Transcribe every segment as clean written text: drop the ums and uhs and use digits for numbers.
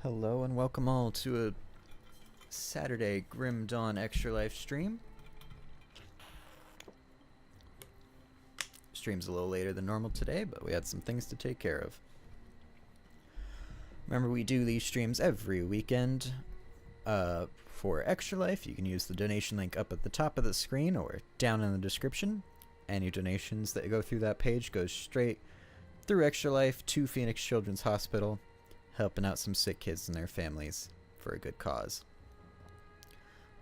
Hello and welcome all to a Saturday Grim Dawn Extra Life stream. Stream's a little later than normal today, but we had some things to take care of. Remember, we do these streams every weekend. For Extra Life, you can use the donation link up at the top of the screen or down in the description. Any donations that go through that page go straight through Extra Life to Phoenix Children's Hospital, helping out some sick kids and their families for a good cause.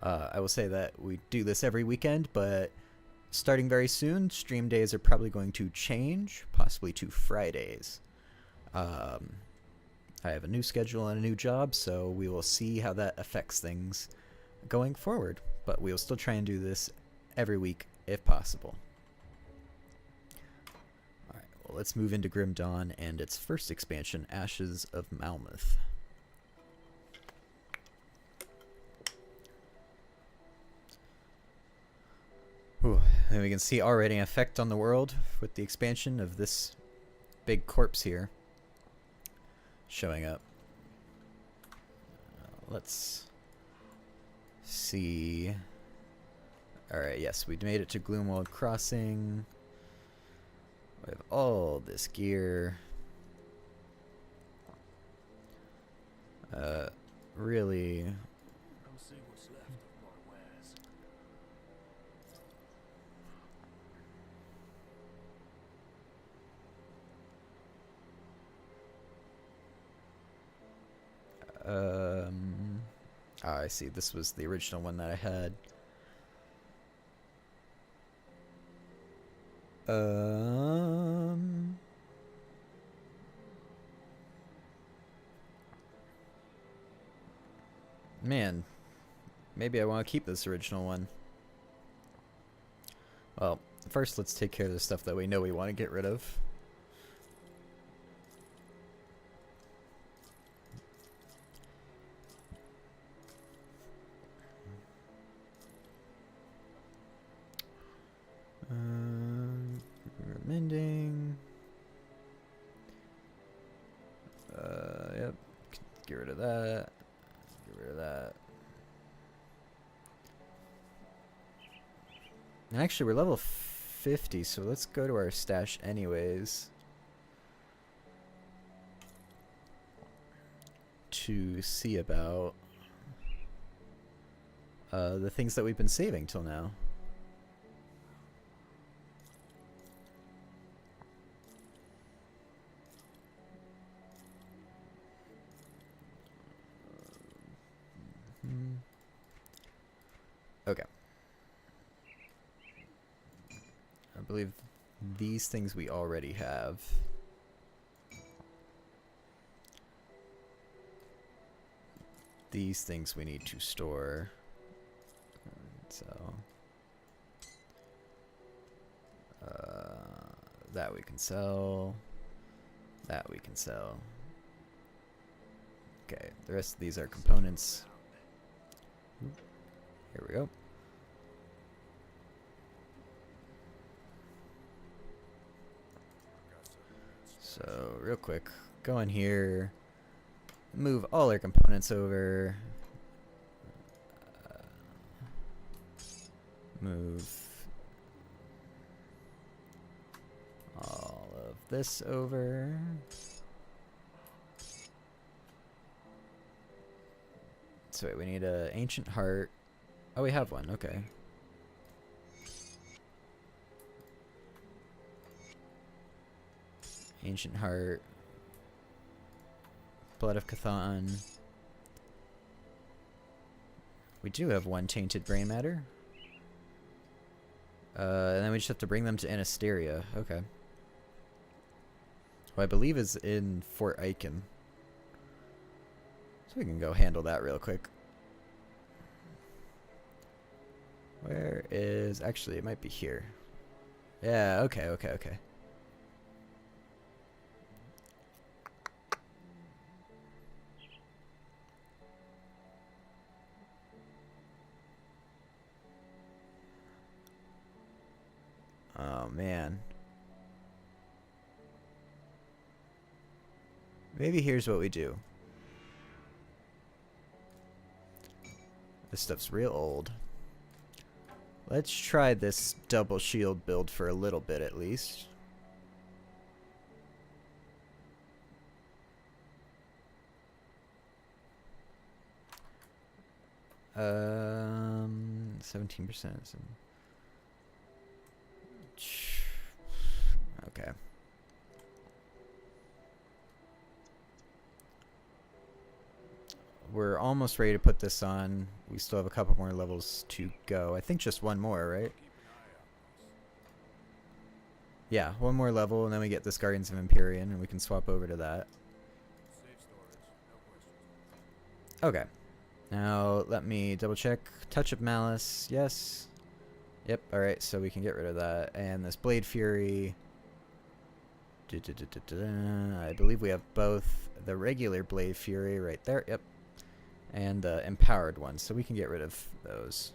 I will say that we do this every weekend, but starting very soon, stream days are probably going to change, possibly to Fridays. I have a new schedule and a new job, so we will see how that affects things going forward. But we will still try and do this every week if possible. Alright, well, let's move into Grim Dawn and its first expansion, Ashes of Malmouth. Ooh, and we can see already an effect on the world with the expansion of this big corpse here showing up. Let's see. Alright, yes, we made it to Gloomwald Crossing. We have all this gear. Really. Come see what's left of my wares. I see. This was the original one that I had. Man, maybe I want to keep this original one. Well, first let's take care of the stuff that we know we want to get rid of. Mending. Yep. Get rid of that. Get rid of that. And actually, we're level 50, so let's go to our stash anyways. To see about the things that we've been saving till now. Okay. I believe these things we already have. These things we need to store. So that we can sell. That we can sell. Okay, the rest of these are components. Here we go. So, real quick, go in here, move all our components over, move all of this over. So wait, we need an ancient heart. Oh, we have one, okay. Ancient heart. Blood of Cathan. We do have one tainted brain matter. And then we just have to bring them to Anasteria. Okay. Who I believe is in Fort Aiken. So we can go handle that real quick. Where is... Actually, it might be here. Yeah, okay. Oh, man. Maybe here's what we do. This stuff's real old. Let's try this double shield build for a little bit at least. 17%. Okay. We're almost ready to put this on. We still have a couple more levels to go. I think just one more, right? Yeah, one more level, and then we get this Guardians of Empyrean, and we can swap over to that. Okay. Now, let me double check. Touch of Malice, yes. Yep, alright, so we can get rid of that. And this Blade Fury. I believe we have both the regular Blade Fury right there, yep. And the empowered one, so we can get rid of those.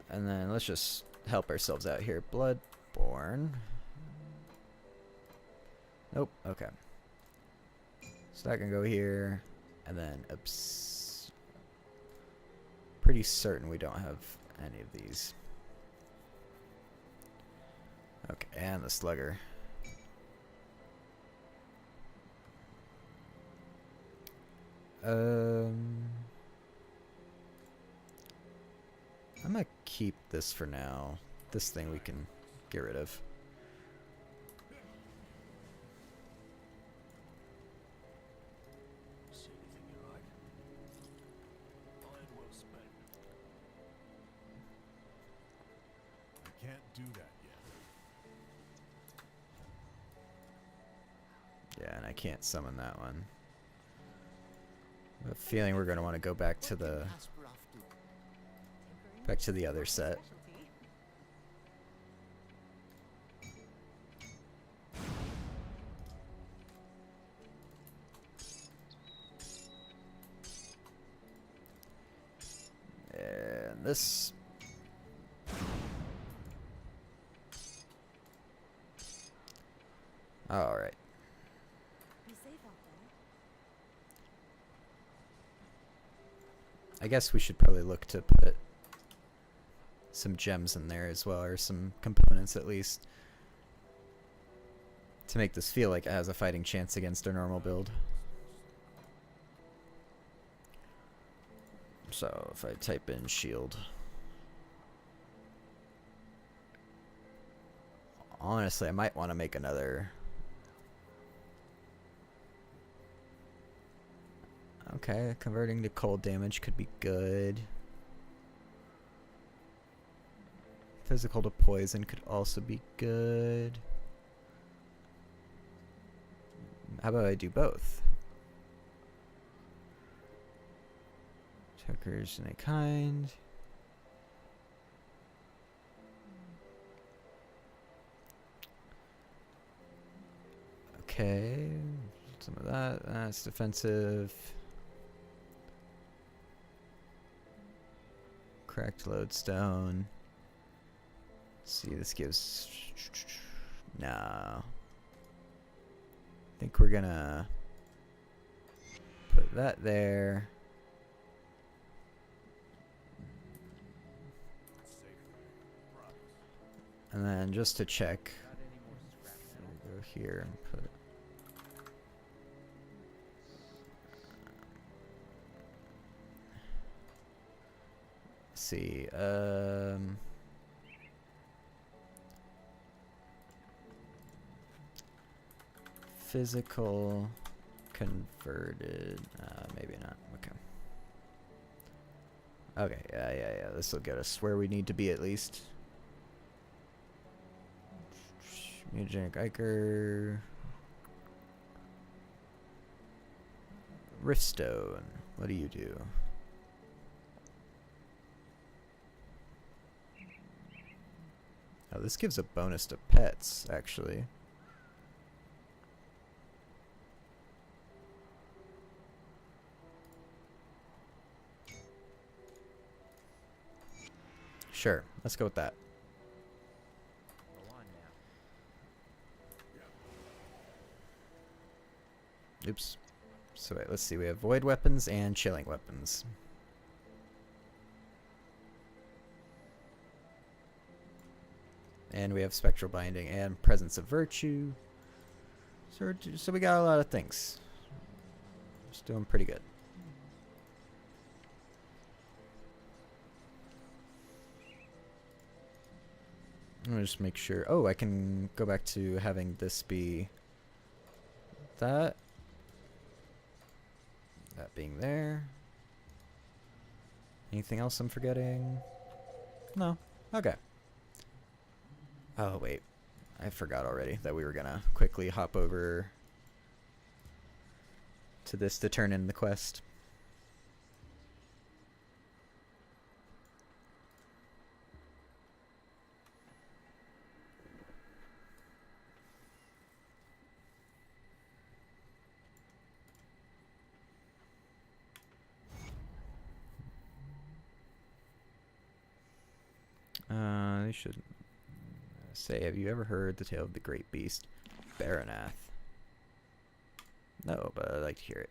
And then let's just help ourselves out here. Bloodborne. Nope, okay. So that can go here, and then, oops. Pretty certain we don't have any of these. Okay, and the slugger. I'm gonna keep this for now. This thing we can get rid of. See anything you like? Iron well spent. I can't do that yet. Yeah, and I can't summon that one. I have a feeling we're gonna want to go back to the other set. And this. All right. I guess we should probably look to put some gems in there as well, or some components at least, to make this feel like it has a fighting chance against our normal build. So if I type in shield, honestly I might want to make another. Okay, converting to cold damage could be good. Physical to poison could also be good. How about I do both? Attackers in a kind. Okay, some of that. That's defensive. Cracked lodestone. Let's see, this gives. Nah. I think we're gonna put that there. And then just to check, go here and put. Let's see. Physical converted. Maybe not. Okay. Okay. Yeah. This will get us where we need to be at least. Mutagenic Ichor. Riftstone. What do you do? Oh, this gives a bonus to pets, actually. Sure, let's go with that. Oops. So wait, let's see. We have void weapons and chilling weapons. And we have spectral binding and presence of virtue. So we got a lot of things. Just doing pretty good. I'm gonna just make sure. Oh, I can go back to having this be that. That being there. Anything else I'm forgetting? No. Okay. Oh, wait. I forgot already that we were gonna quickly hop over to this to turn in the quest. They should say, have you ever heard the tale of the great beast, Baranath? No, but I'd like to hear it.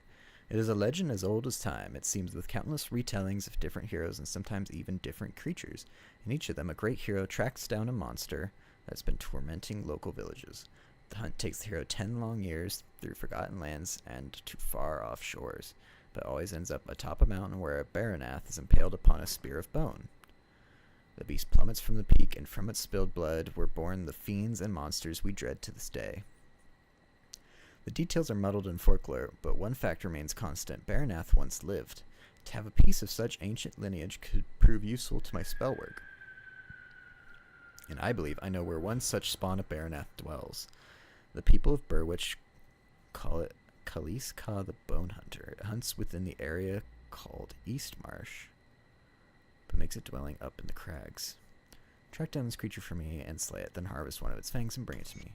It is a legend as old as time, it seems, with countless retellings of different heroes and sometimes even different creatures. In each of them, a great hero tracks down a monster that's been tormenting local villages. The hunt takes the hero 10 long years through forgotten lands and to far-off shores, but always ends up atop a mountain where a Baranath is impaled upon a spear of bone. The beast plummets from the peak, and from its spilled blood were born the fiends and monsters we dread to this day. The details are muddled in folklore, but one fact remains constant. Baranath once lived. To have a piece of such ancient lineage could prove useful to my spell work. And I believe I know where one such spawn of Baranath dwells. The people of Burwich call it Kaliska the Bone Hunter. It hunts within the area called Eastmarsh, but makes a dwelling up in the crags. Track down this creature for me and slay it, then harvest one of its fangs and bring it to me.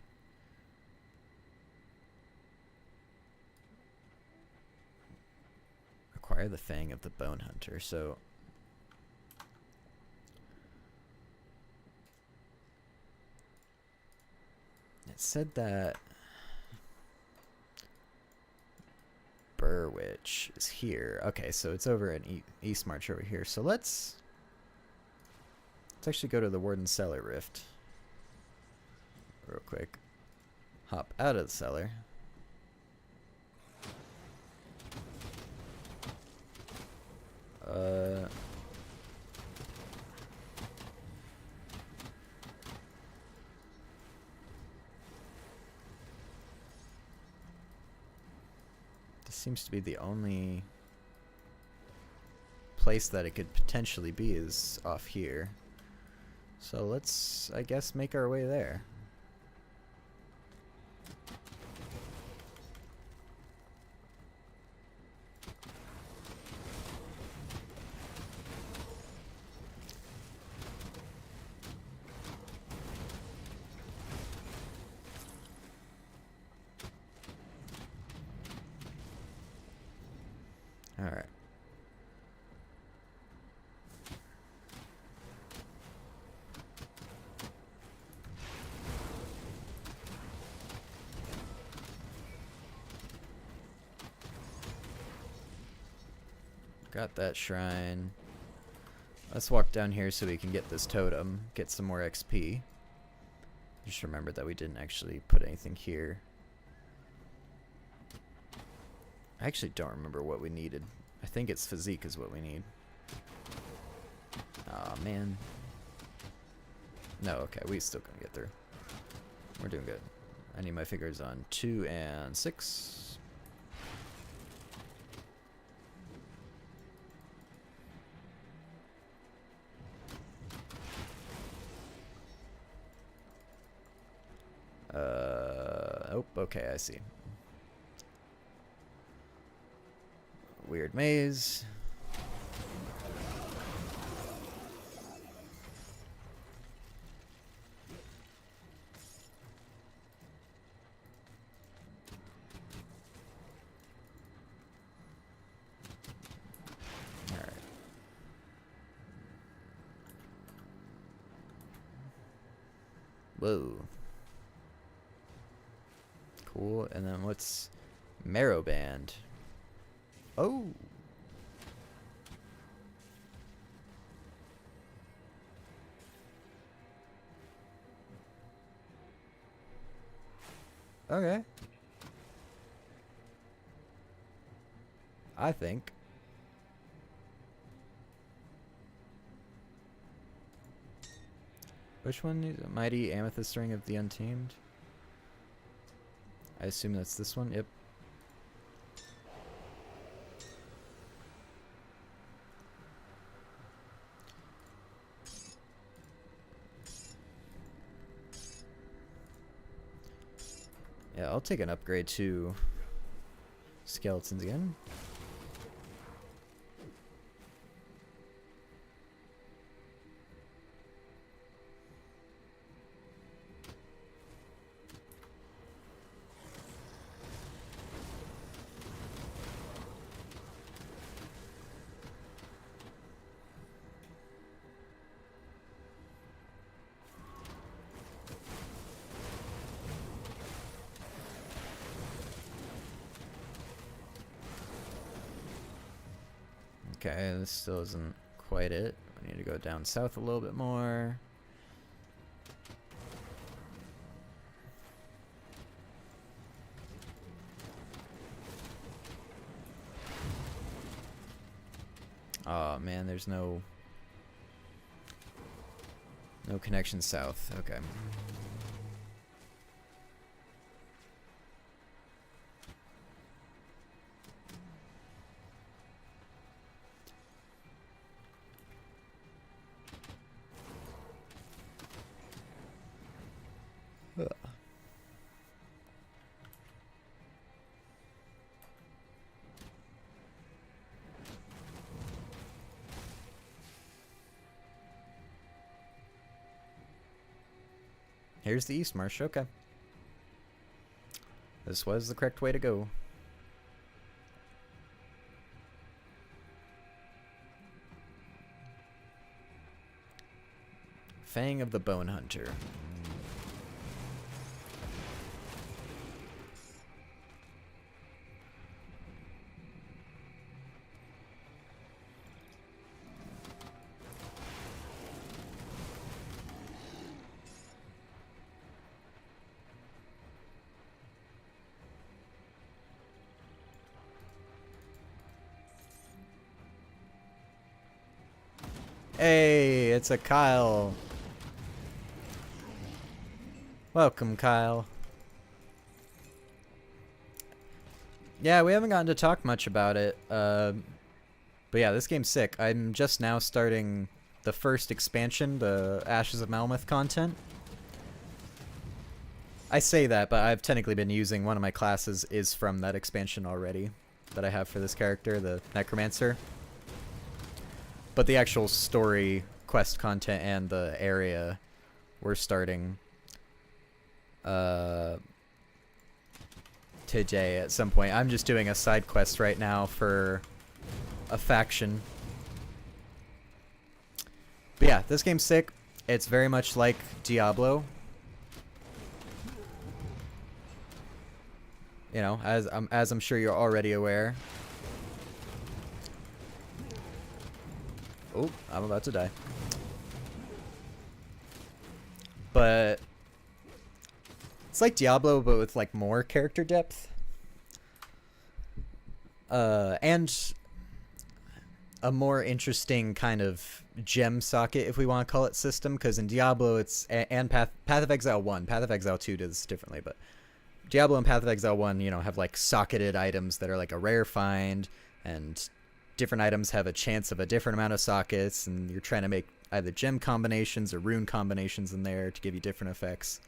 Acquire the fang of the Bone Hunter. So it said that Burwich is here. Okay, so it's over in Eastmarch over here. So let's actually go to the Warden Cellar Rift real quick. Hop out of the cellar. This seems to be the only place that it could potentially be is off here. So let's, I guess, make our way there. Alright. Got that shrine. Let's walk down here so we can get this totem, get some more XP. Just remember that we didn't actually put anything here. I actually don't remember what we needed. I think it's physique is what we need. Aw, man. No, okay, we still gonna get through. We're doing good. I need my figures on 2 and 6. Oh, okay, I see. Weird maze. Alright. Whoa. Cool, and then what's Marrow Band? Oh. Okay. I think. Which one is it? Mighty Amethyst Ring of the Untamed? I assume that's this one. Yep. Yeah, I'll take an upgrade to skeletons again. Okay, this still isn't quite it. I need to go down south a little bit more. Oh man, there's no connection south. Okay. Here's the East Marsh. Okay. This was the correct way to go. Fang of the Bone Hunter. Hey, it's a Kyle. Welcome, Kyle. Yeah, we haven't gotten to talk much about it. But yeah, this game's sick. I'm just now starting the first expansion, the Ashes of Malmouth content. I say that, but I've technically been using one of my classes is from that expansion already that I have for this character, the Necromancer. But the actual story, quest content, and the area we're starting today at some point. I'm just doing a side quest right now for a faction. But yeah, this game's sick. It's very much like Diablo. You know, as I'm sure you're already aware. Oh, I'm about to die. But it's like Diablo, but with like more character depth. And a more interesting kind of gem socket, if we want to call it, system. Because in Diablo, it's and Path of Exile 1, Path of Exile 2 does this differently, but Diablo and Path of Exile 1, you know, have like socketed items that are like a rare find, and different items have a chance of a different amount of sockets, and you're trying to make either gem combinations or rune combinations in there to give you different effects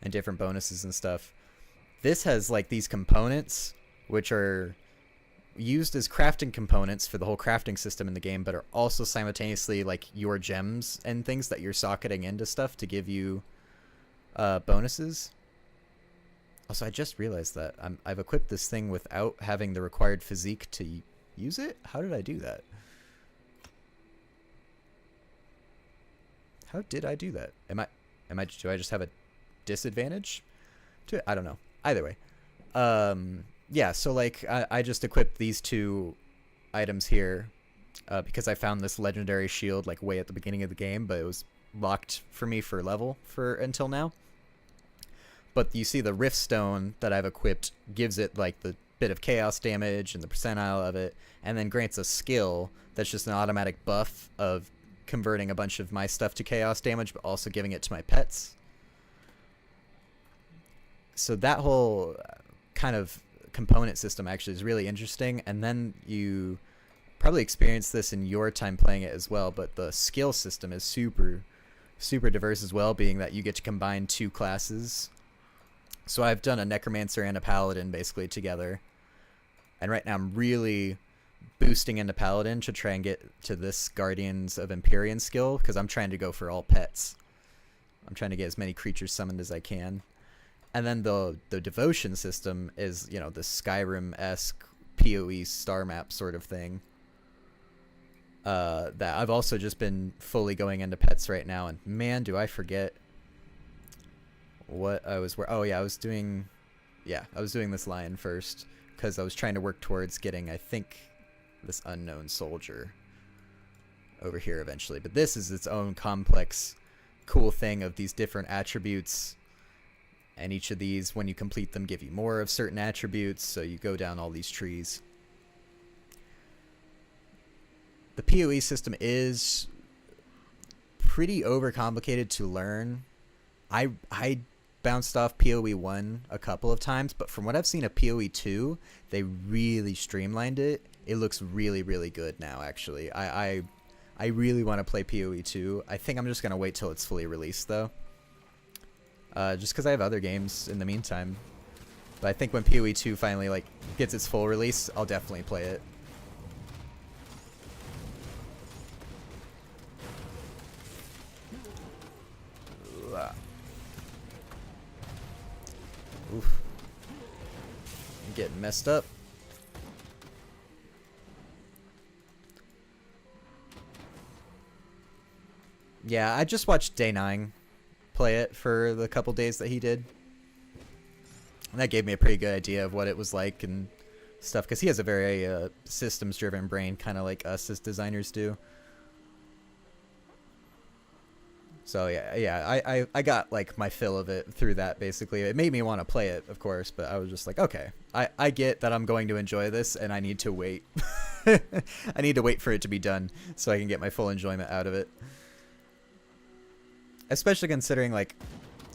and different bonuses and stuff. This has like these components which are used as crafting components for the whole crafting system in the game, but are also simultaneously like your gems and things that you're socketing into stuff to give you bonuses. Also, I just realized that I've equipped this thing without having the required physique to use it? How did I do that? How did I do that? Do I just have a disadvantage to it? I don't know. Either way. yeah, so like I just equipped these two items here because I found this legendary shield like way at the beginning of the game, but it was locked for me for level for until now. But you see the Rift Stone that I've equipped gives it like the bit of chaos damage and the percentile of it, and then grants a skill that's just an automatic buff of converting a bunch of my stuff to chaos damage, but also giving it to my pets. So that whole kind of component system actually is really interesting, and then you probably experienced this in your time playing it as well, but the skill system is super diverse as well, being that you get to combine two classes. So I've done a Necromancer and a Paladin basically together, and right now I'm really boosting into Paladin to try and get to this Guardians of Empyrean skill, because I'm trying to go for all pets. I'm trying to get as many creatures summoned as I can. And then the devotion system is, you know, the Skyrim-esque PoE star map sort of thing. That I've also just been fully going into pets right now, and man, do I forget what I was... Oh yeah, I was doing this lion first, because I was trying to work towards getting, I think, this unknown soldier over here eventually. But this is its own complex, cool thing of these different attributes, and each of these, when you complete them, give you more of certain attributes, so you go down all these trees. The PoE system is pretty overcomplicated to learn. I bounced off PoE 1 a couple of times, but from what I've seen of PoE 2, they really streamlined it. It looks really, really good now, actually. I really want to play PoE 2. I think I'm just going to wait till it's fully released, though. Just because I have other games in the meantime. But I think when PoE 2 finally like gets its full release, I'll definitely play it. Oof. I'm getting messed up. Yeah, I just watched Day 9 play it for the couple days that he did. And that gave me a pretty good idea of what it was like and stuff, because he has a very systems-driven brain, kind of like us as designers do. So yeah, I got like my fill of it through that, basically. It made me want to play it, of course, but I was just like, okay, I get that I'm going to enjoy this, and I need to wait. I need to wait for it to be done so I can get my full enjoyment out of it. Especially considering, like,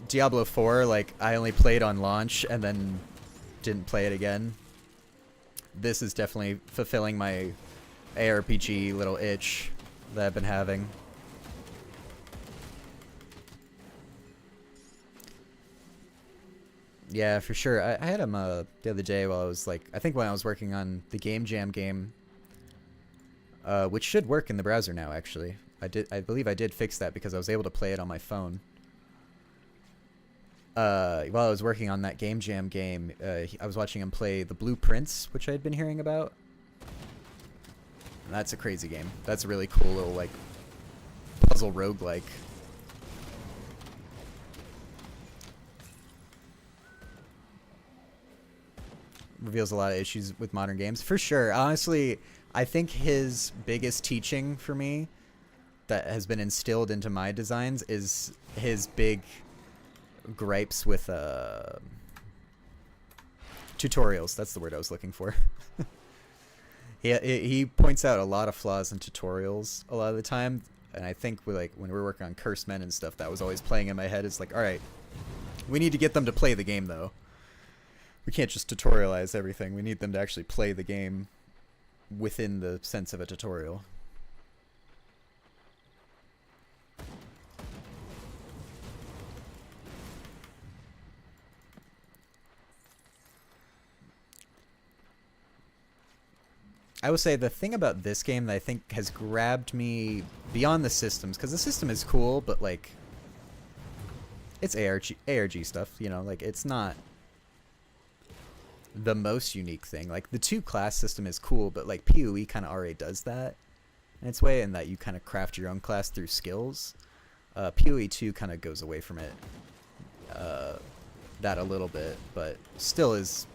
Diablo 4, like, I only played on launch and then didn't play it again. This is definitely fulfilling my ARPG little itch that I've been having. Yeah, for sure. I had him the other day while I was, like, I think when I was working on the Game Jam game, which should work in the browser now, actually. I believe I did fix that because I was able to play it on my phone. While I was working on that Game Jam game, I was watching him play The Blue Prince, which I had been hearing about. And that's a crazy game. That's a really cool little, like, puzzle roguelike. Reveals a lot of issues with modern games. For sure. Honestly, I think his biggest teaching for me that has been instilled into my designs is his big gripes with tutorials. That's the word I was looking for. He points out a lot of flaws in tutorials a lot of the time, and I think when we were working on Cursed Men and stuff, that was always playing in my head. It's like, all right, we need to get them to play the game, though. We can't just tutorialize everything. We need them to actually play the game within the sense of a tutorial. I would say the thing about this game that I think has grabbed me beyond the systems, because the system is cool, but like, it's ARG stuff, you know, like it's not the most unique thing. Like the 2-class system is cool, but like PoE kind of already does that in its way, in that you kind of craft your own class through skills. PoE 2 kind of goes away from it, that a little bit, but still is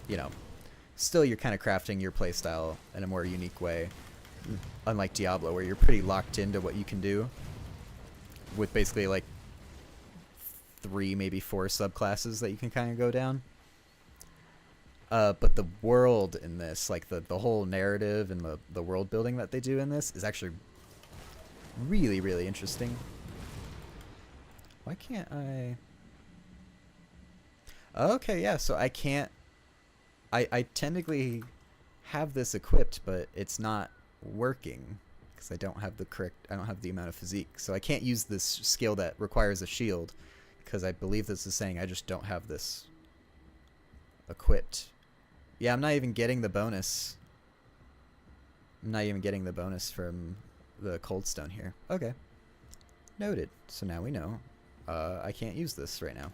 you know, still you're kind of crafting your playstyle in a more unique way. Unlike Diablo, where you're pretty locked into what you can do with basically like 3, maybe 4 subclasses that you can kind of go down. But the world in this, like the whole narrative and the world building that they do in this is actually really, really interesting. Why can't I... Okay, yeah, so I can't... I technically have this equipped, but it's not working because I don't have the amount of physique. So I can't use this skill that requires a shield because I believe this is saying I just don't have this equipped. Yeah, I'm not even getting the bonus. I'm not even getting the bonus from the cold stone here. Okay. Noted. So now we know. I can't use this right now.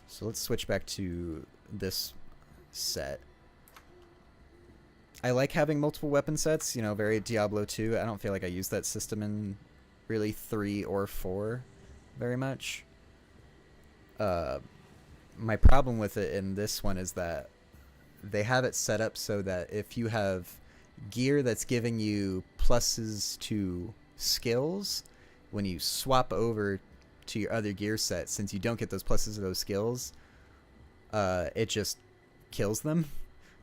So let's switch back to this set. I like having multiple weapon sets, you know, very Diablo 2. I don't feel like I use that system in really 3 or 4 very much. My problem with it in this one is that they have it set up so that if you have gear that's giving you pluses to skills, when you swap over to your other gear set, since you don't get those pluses to those skills, it just kills them.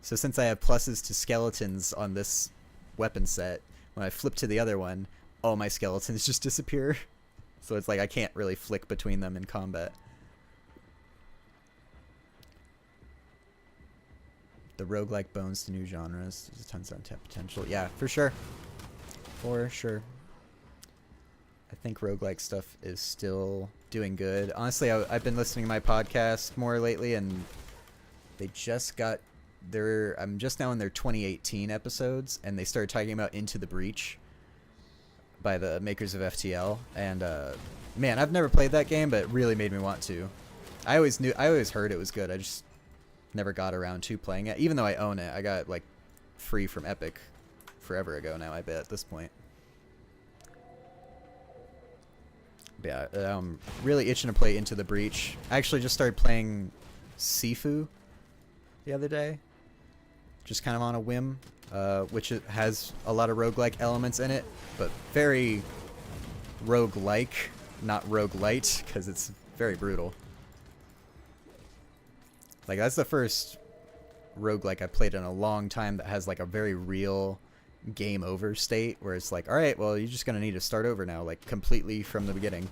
So since I have pluses to skeletons on this weapon set, when I flip to the other one, all my skeletons just disappear. So it's like I can't really flick between them in combat. The roguelike bones to new genres. There's tons of untapped potential. Yeah, for sure. For sure. I think roguelike stuff is still doing good. Honestly, I've been listening to my podcast more lately, and they just got their... I'm just now in their 2018 episodes, and they started talking about Into the Breach by the makers of FTL. And, man, I've never played that game, but it really made me want to. I always heard it was good. I just never got around to playing it, even though I own it. I got it, like, free from Epic forever ago now, I bet, at this point. Yeah, I'm really itching to play Into the Breach. I actually just started playing Sifu the other day, just kind of on a whim, which has a lot of roguelike elements in it, but very roguelike, not roguelite, because it's very brutal. Like, that's the first roguelike I played in a long time that has, like, a very real game over state, where it's like, alright, well, you're just gonna need to start over now, like, completely from the beginning.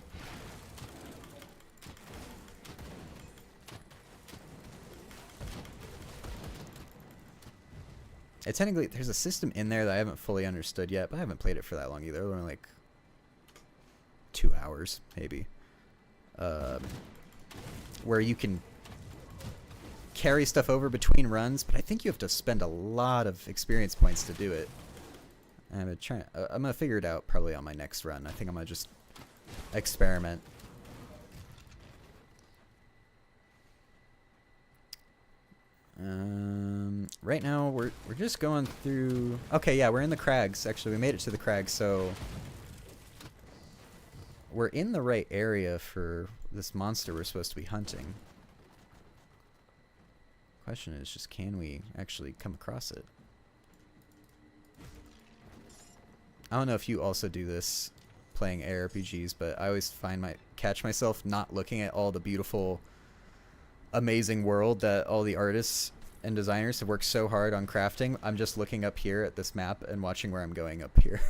Technically, there's a system in there that I haven't fully understood yet, but I haven't played it for that long either. Only like 2 hours, maybe. Where you can carry stuff over between runs, but I think you have to spend a lot of experience points to do it. And I'm gonna figure it out probably on my next run. I think I'm gonna just experiment. Right now we're just going through... Okay, yeah, we're in the crags. Actually, we made it to the crags, so we're in the right area for this monster we're supposed to be hunting. Question is just, can we actually come across it? I don't know if you also do this playing ARPGs, but I always catch myself not looking at all the beautiful, amazing world that all the artists and designers have worked so hard on crafting. I'm just looking up here at this map and watching where I'm going up here.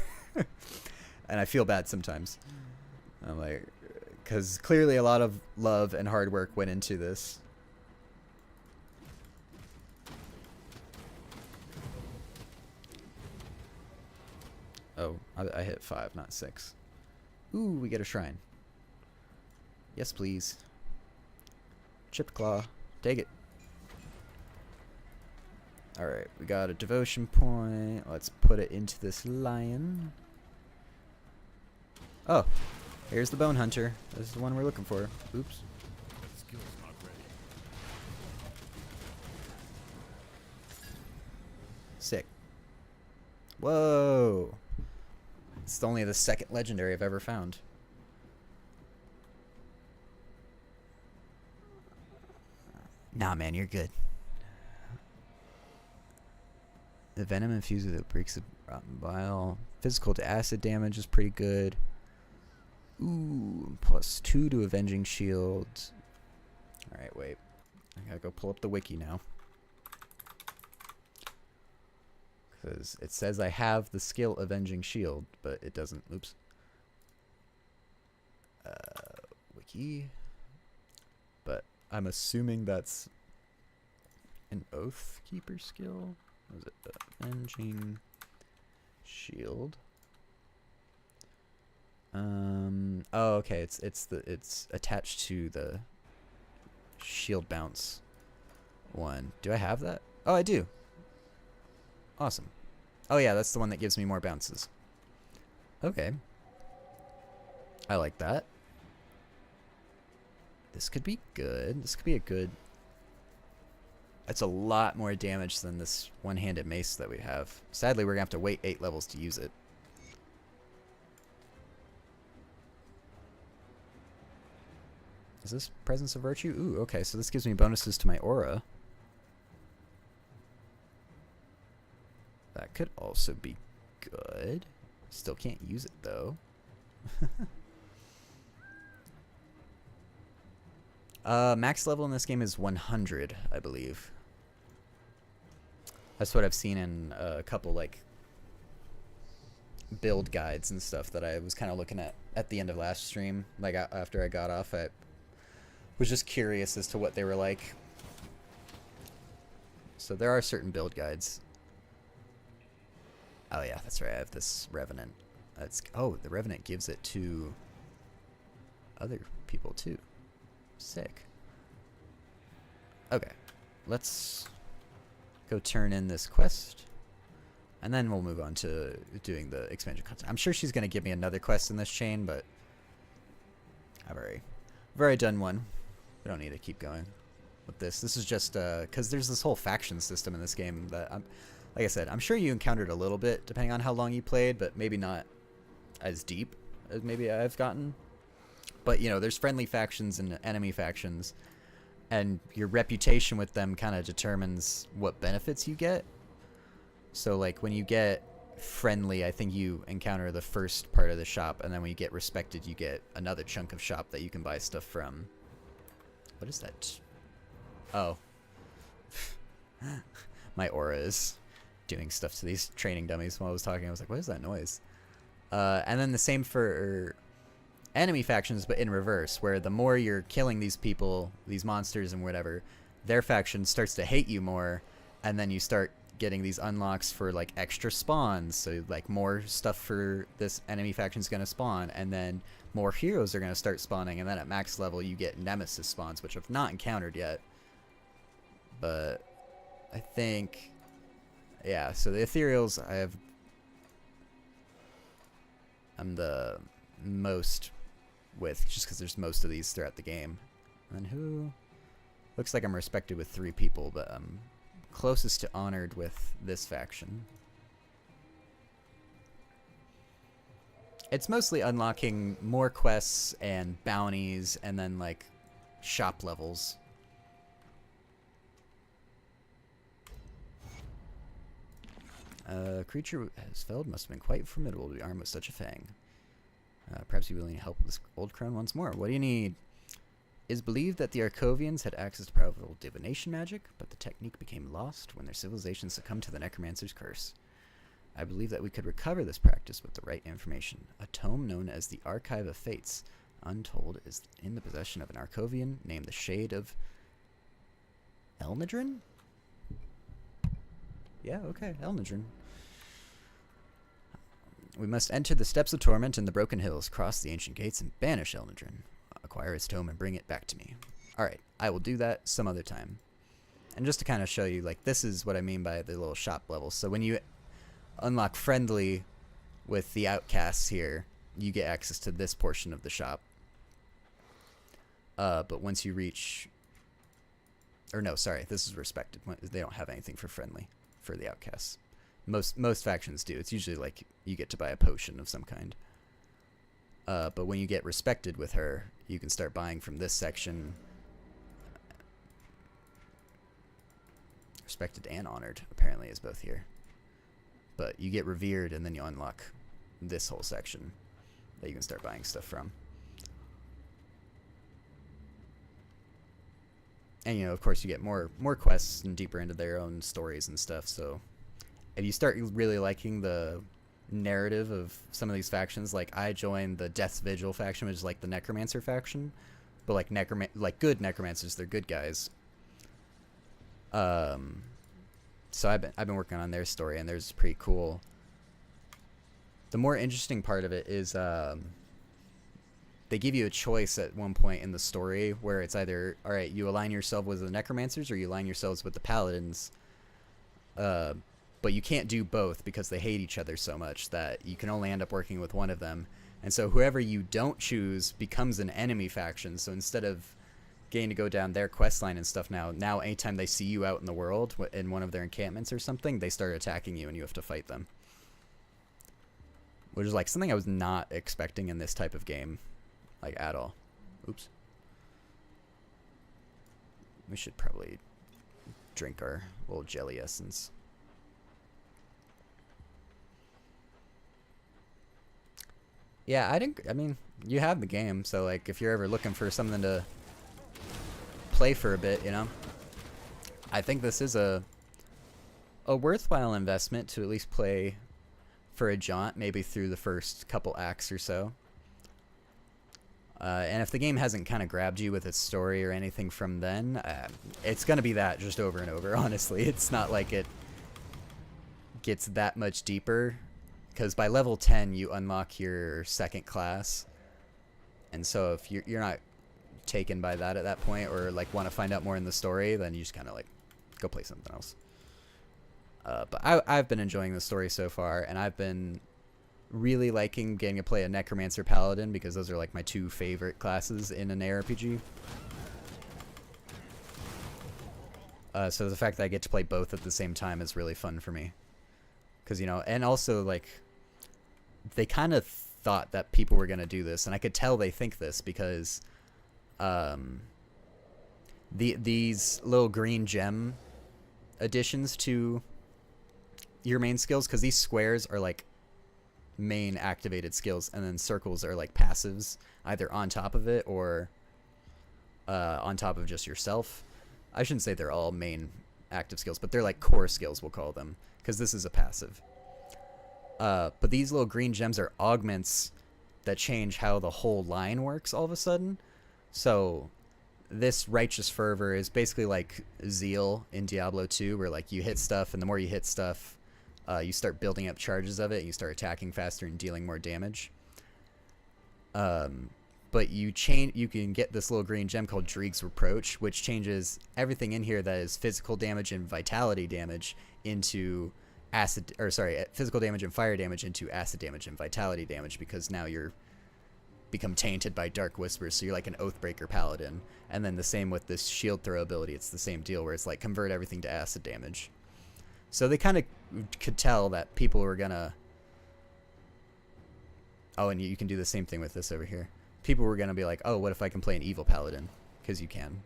And I feel bad sometimes. I'm like, because clearly a lot of love and hard work went into this. Oh, I hit 5, not 6. Ooh, we get a shrine. Yes, please. Chipped claw. Take it. Alright, we got a devotion point. Let's put it into this lion. Oh, here's the bone hunter. This is the one we're looking for. Oops. Skill's not ready. Sick. Whoa. It's only the second legendary I've ever found. Nah, man, you're good. The venom infused with it breaks the rotten bile. Physical to acid damage is pretty good. Ooh, +2 to avenging shields. Alright, wait. I gotta go pull up the wiki now. Because it says I have the skill Avenging Shield, but it doesn't. Oops. Wiki. But I'm assuming that's an Oath Keeper skill. What was it? Avenging Shield. Oh, okay. It's attached to the shield bounce one. Do I have that? Oh, I do. Awesome. Oh yeah, that's the one that gives me more bounces. Okay. I like that. This could be good. This could be a good... That's a lot more damage than this one-handed mace that we have. Sadly, we're going to have to wait 8 levels to use it. Is this Presence of Virtue? Ooh, okay, so this gives me bonuses to my aura. That could also be good. Still can't use it, though. Max level in this game is 100, I believe. That's what I've seen in a couple, like, build guides and stuff that I was kind of looking at the end of last stream. Like, after I got off, I was just curious as to what they were like. So there are certain build guides. Oh yeah, that's right. I have this Revenant. Oh, the Revenant gives it to other people too. Sick. Okay, let's go turn in this quest, and then we'll move on to doing the expansion content. I'm sure she's gonna give me another quest in this chain, but I've already done one. We don't need to keep going with this. This is just because there's this whole faction system in this game that like I said, I'm sure you encountered a little bit depending on how long you played, but maybe not as deep as maybe I've gotten. But, you know, there's friendly factions and enemy factions, and your reputation with them kind of determines what benefits you get. So, like, when you get friendly, I think you encounter the first part of the shop, and then when you get respected, you get another chunk of shop that you can buy stuff from. What is that? Oh. My aura is doing stuff to these training dummies while I was talking. I was like, what is that noise? And then the same for enemy factions, but in reverse, where the more you're killing these people, these monsters and whatever, their faction starts to hate you more, and then you start getting these unlocks for like extra spawns. So like more stuff for this enemy faction is going to spawn, and then more heroes are going to start spawning, and then at max level you get nemesis spawns, which I've not encountered yet. But I think, yeah, so the ethereals I'm the most with, just because there's most of these throughout the game. And then who? Looks like I'm respected with 3 people, but I'm closest to honored with this faction. It's mostly unlocking more quests and bounties, and then like shop levels. A creature has felled must have been quite formidable to be armed with such a fang. Perhaps you'd be willing to help this old crone once more. What do you need? It is believed that the Arcovians had access to powerful divination magic, but the technique became lost when their civilization succumbed to the necromancer's curse. I believe that we could recover this practice with the right information. A tome known as the Archive of Fates, untold, is in the possession of an Arcovian named the Shade of Elnidrin? Yeah, okay, Elnidrin. We must enter the Steps of Torment in the Broken Hills, cross the ancient gates, and banish Elnidrin. Acquire its tome and bring it back to me. Alright, I will do that some other time. And just to kind of show you, like, this is what I mean by the little shop levels. So when you unlock friendly with the outcasts here, you get access to this portion of the shop. But once you reach... Or no, sorry, this is respected. They don't have anything for friendly for the outcasts. Most factions do. It's usually like you get to buy a potion of some kind. But when you get respected with her, you can start buying from this section. respected and honored, apparently, is both here. But you get revered, and then you unlock this whole section that you can start buying stuff from. And, you know, of course, you get more quests and deeper into their own stories and stuff. So if you start really liking the narrative of some of these factions, like I joined the Death's Vigil faction, which is like the Necromancer faction, but like good necromancers, they're good guys. So I've been working on their story, and theirs is pretty cool. The more interesting part of it is they give you a choice at one point in the story where it's either, all right, you align yourself with the necromancers or you align yourselves with the paladins. But you can't do both because they hate each other so much that you can only end up working with one of them. And so whoever you don't choose becomes an enemy faction. So instead of getting to go down their quest line and stuff now anytime they see you out in the world in one of their encampments or something, they start attacking you and you have to fight them. Which is like something I was not expecting in this type of game, like at all. Oops. We should probably drink our little jelly essence. Yeah, I mean, you have the game, so like if you're ever looking for something to play for a bit, you know, I think this is a worthwhile investment to at least play for a jaunt, maybe through the first couple acts or so. And if the game hasn't kind of grabbed you with its story or anything from then, it's going to be that just over and over, honestly. It's not like it gets that much deeper, because by level 10 you unlock your second class. And so if you're not taken by that at that point, or like want to find out more in the story, then you just kind of like go play something else. But I've been enjoying the story so far, and I've been really liking getting to play a Necromancer Paladin, because those are like my two favorite classes in an ARPG. So the fact that I get to play both at the same time is really fun for me. Because, you know, and also like they kind of thought that people were going to do this, and I could tell they think this because these little green gem additions to your main skills, because these squares are like main activated skills, and then circles are like passives, either on top of it or on top of just yourself. I shouldn't say they're all main active skills, but they're like core skills, we'll call them, because this is a passive. But these little green gems are augments that change how the whole line works all of a sudden. So this Righteous Fervor is basically like Zeal in Diablo 2, where like you hit stuff, and the more you hit stuff, you start building up charges of it, and you start attacking faster and dealing more damage. But you can get this little green gem called Dreeg's Reproach, which changes everything in here that is physical damage and vitality damage into physical damage and fire damage into acid damage and vitality damage, because now you're become tainted by Dark Whispers, so you're like an Oathbreaker Paladin. And then the same with this shield throw ability, it's the same deal, where it's like convert everything to acid damage. So they kind of could tell that people were gonna... Oh, and you can do the same thing with this over here. People were gonna be like, oh, what if I can play an evil Paladin? Because you can.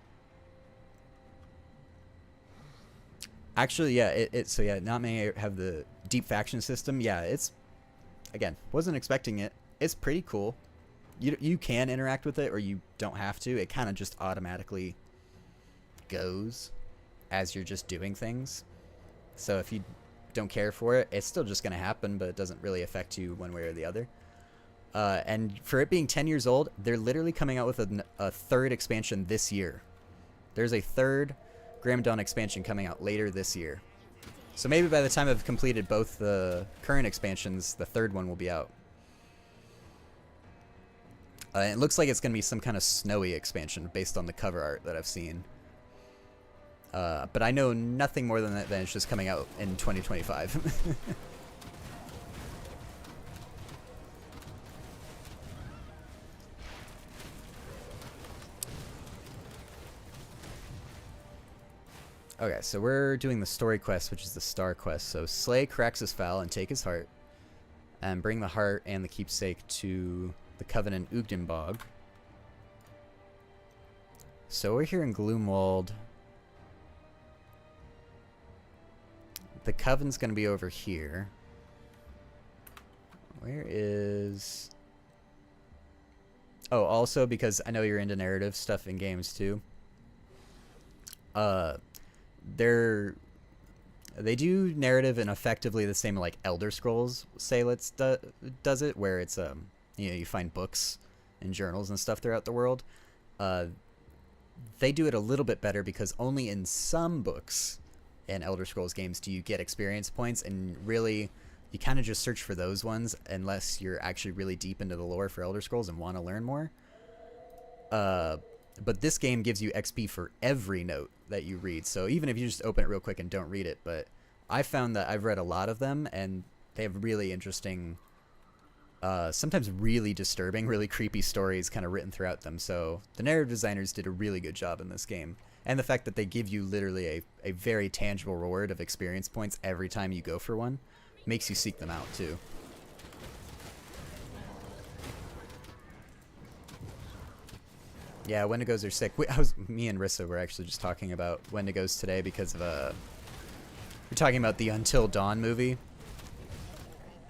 Actually, yeah, so yeah, not many have the deep faction system. Yeah, it's... Again, wasn't expecting it. It's pretty cool. You can interact with it, or you don't have to. It kind of just automatically goes as you're just doing things. So if you don't care for it, it's still just going to happen, but it doesn't really affect you one way or the other. And for it being 10 years old, they're literally coming out with a third expansion this year. There's a third Grim Dawn expansion coming out later this year. So maybe by the time I've completed both the current expansions, the third one will be out. It looks like it's going to be some kind of snowy expansion based on the cover art that I've seen. But I know nothing more than that, it's just coming out in 2025. Okay, so we're doing the story quest, which is the star quest. So slay Caraxes and take his heart, and bring the heart and the keepsake to the coven in Ugdenbog. So we're here in Gloomwald. the coven's gonna be over here. Where is... Oh, also, because I know you're into narrative stuff in games too. They do narrative in effectively the same like Elder Scrolls does it, where it's you know, you find books and journals and stuff throughout the world. They do it a little bit better because only in some books in Elder Scrolls games do you get experience points, and really you kind of just search for those ones unless you're actually really deep into the lore for Elder Scrolls and want to learn more. But this game gives you XP for every note that you read. So even if you just open it real quick and don't read it, but I found that I've read a lot of them and they have really interesting, sometimes really disturbing, really creepy stories kind of written throughout them. So the narrative designers did a really good job in this game. And the fact that they give you literally a very tangible reward of experience points every time you go for one makes you seek them out too. Yeah, Wendigos are sick. Me and Rissa were actually just talking about Wendigos today because of we're talking about the Until Dawn movie.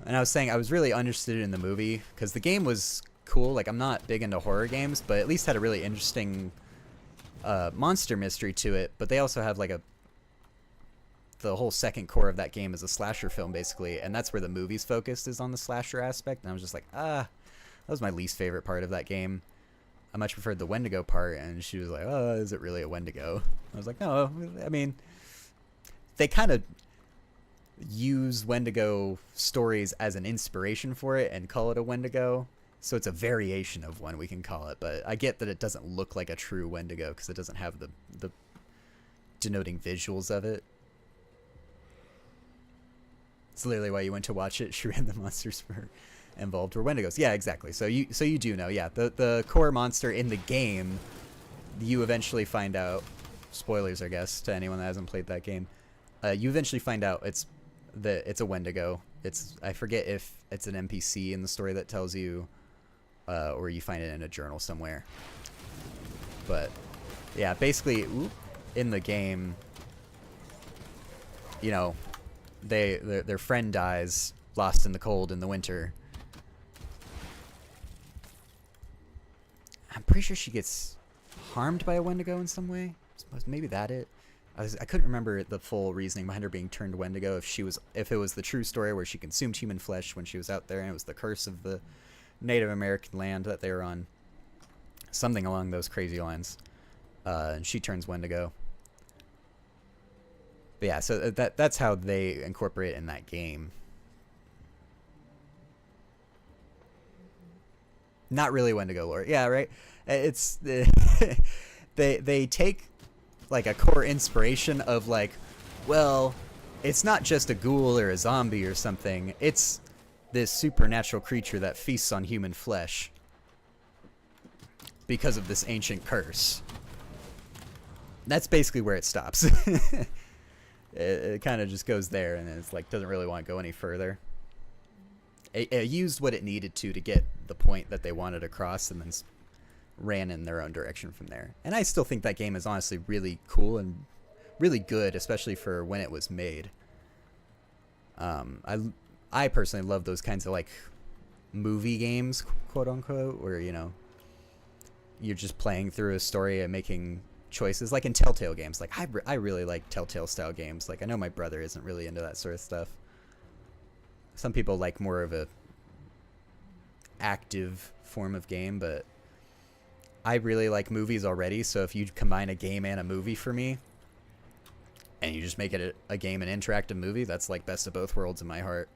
And I was saying I was really interested in the movie because the game was cool. Like, I'm not big into horror games, but at least had a really interesting monster mystery to it. But they also have like the whole second core of that game is a slasher film basically, and that's where the movie's focused, is on the slasher aspect. And I was just like, that was my least favorite part of that game. I much preferred the Wendigo part, and she was like, oh, is it really a Wendigo? I was like, no, I mean, they kind of use Wendigo stories as an inspiration for it and call it a Wendigo, so it's a variation of one, we can call it, but I get that it doesn't look like a true Wendigo because it doesn't have the denoting visuals of it. It's literally why you went to watch it. She ran the monsters involved were Wendigos. Yeah, exactly. So you do know, yeah. The core monster in the game, you eventually find out, spoilers I guess to anyone that hasn't played that game, you eventually find out it's a Wendigo. I forget if it's an NPC in the story that tells you, or you find it in a journal somewhere. But yeah, basically in the game, you know, their friend dies, lost in the cold in the winter. I'm pretty sure she gets harmed by a Wendigo in some way. Maybe that it. I couldn't remember the full reasoning behind her being turned Wendigo. If it was the true story where she consumed human flesh when she was out there, and it was the curse of the Native American land that they were on, something along those crazy lines. And she turns Wendigo. But yeah, so that's how they incorporate it in that game. Not really Wendigo lore. Yeah, right? It's... they take, like, a core inspiration of, like, well, it's not just a ghoul or a zombie or something. It's this supernatural creature that feasts on human flesh because of this ancient curse. That's basically where it stops. It kind of just goes there, and it's like, doesn't really want to go any further. It used what it needed to get the point that they wanted across, and then ran in their own direction from there. And I still think that game is honestly really cool and really good, especially for when it was made. I personally love those kinds of, like, movie games, quote unquote, where, you know, you're just playing through a story and making choices, like in Telltale games. Like, I really like Telltale style games. Like, I know my brother isn't really into that sort of stuff. Some people like more of a active form of game, but I really like movies already, so if you combine a game and a movie for me, and you just make it a game and interactive movie, that's like best of both worlds in my heart.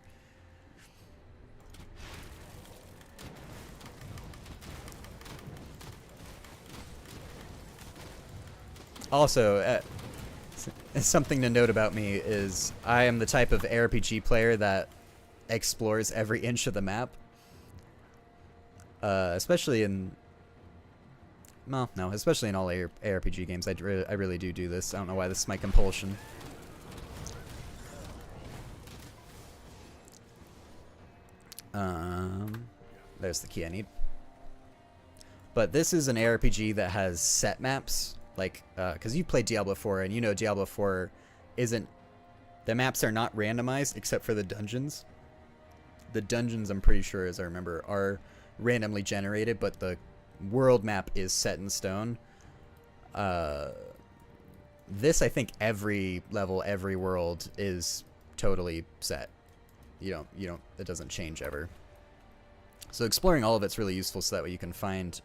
Also, something to note about me is I am the type of ARPG player that explores every inch of the map. Especially in... Well, no, especially in all ARPG games. I really do this. I don't know why this is my compulsion. There's the key I need. But this is an ARPG that has set maps. Like, because you played Diablo 4, and you know Diablo 4 isn't The maps are not randomized except for the dungeons. The dungeons, I'm pretty sure, as I remember, are randomly generated, but the world map is set in stone. This, I think, every level, every world is totally set. You don't, it doesn't change ever. So exploring all of it's really useful, so that way you can find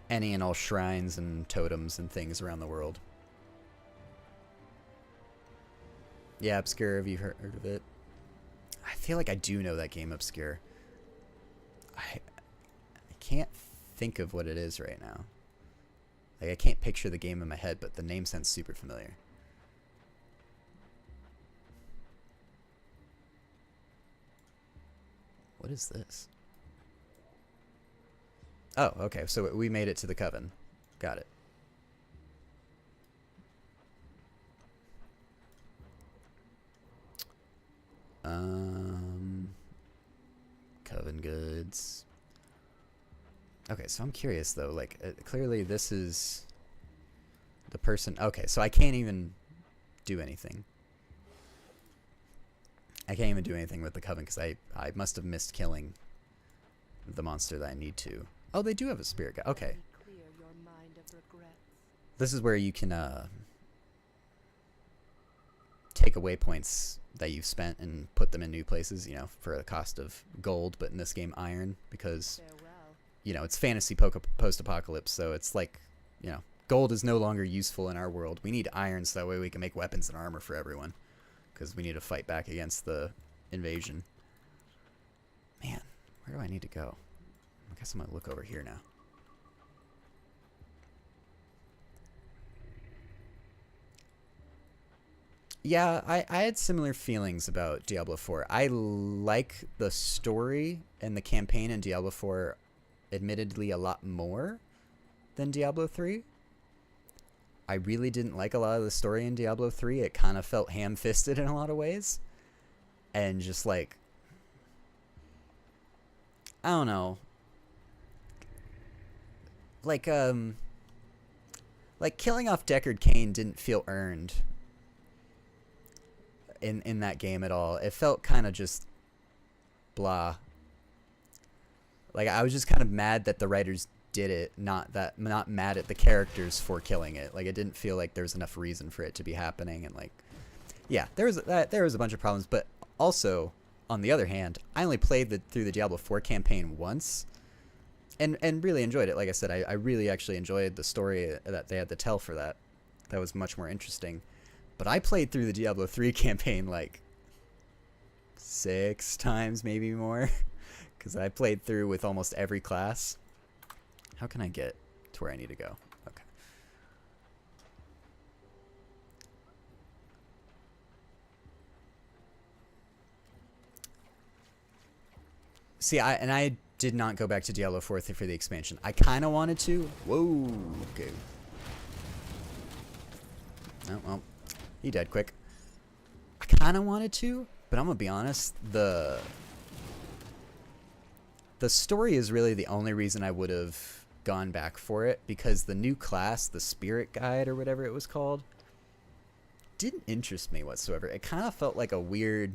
any and all shrines and totems and things around the world. Yeah, Obscure, have you heard of it? I feel like I do know that game, Obscure. I can't think of what it is right now. Like, I can't picture the game in my head, but the name sounds super familiar. What is this? Oh, okay, so we made it to the coven. Got it. Coven goods. Okay, so I'm curious though, like, clearly this is the person. Okay, so I can't even do anything. I can't even do anything with the coven because I must have missed killing the monster that I need to. Oh, they do have a spirit guide. Okay. This is where you can take away points that you've spent and put them in new places, you know, for the cost of gold, but in this game iron, because you know, it's fantasy post-apocalypse, so it's like, you know, gold is no longer useful in our world. We need iron so that way we can make weapons and armor for everyone, because we need to fight back against the invasion. Man, where do I need to go? I guess I'm gonna look over here now. Yeah, I had similar feelings about Diablo 4. I like the story and the campaign in Diablo 4 admittedly a lot more than Diablo 3. I really didn't like a lot of the story in Diablo 3. It kind of felt ham-fisted in a lot of ways. And just like, I don't know. Like killing off Deckard Cain didn't feel earned in that game at all. It felt kind of just blah. Like, I was just kind of mad that the writers did it, not mad at the characters for killing it. Like, it didn't feel like there was enough reason for it to be happening, and like, yeah, there was a bunch of problems. But also, on the other hand, I only played through the Diablo 4 campaign once, and really enjoyed it. Like I said, I really actually enjoyed the story that they had to tell for that. That was much more interesting. But I played through the Diablo 3 campaign like 6 times, maybe more. Because I played through with almost every class. How can I get to where I need to go? Okay. See, I did not go back to Diablo 4 for the expansion. I kind of wanted to. Whoa. Okay. Oh, well. He died quick. I kind of wanted to, but I'm going to be honest. The story is really the only reason I would have gone back for it, because the new class, the spirit guide or whatever it was called, didn't interest me whatsoever. It kind of felt like a weird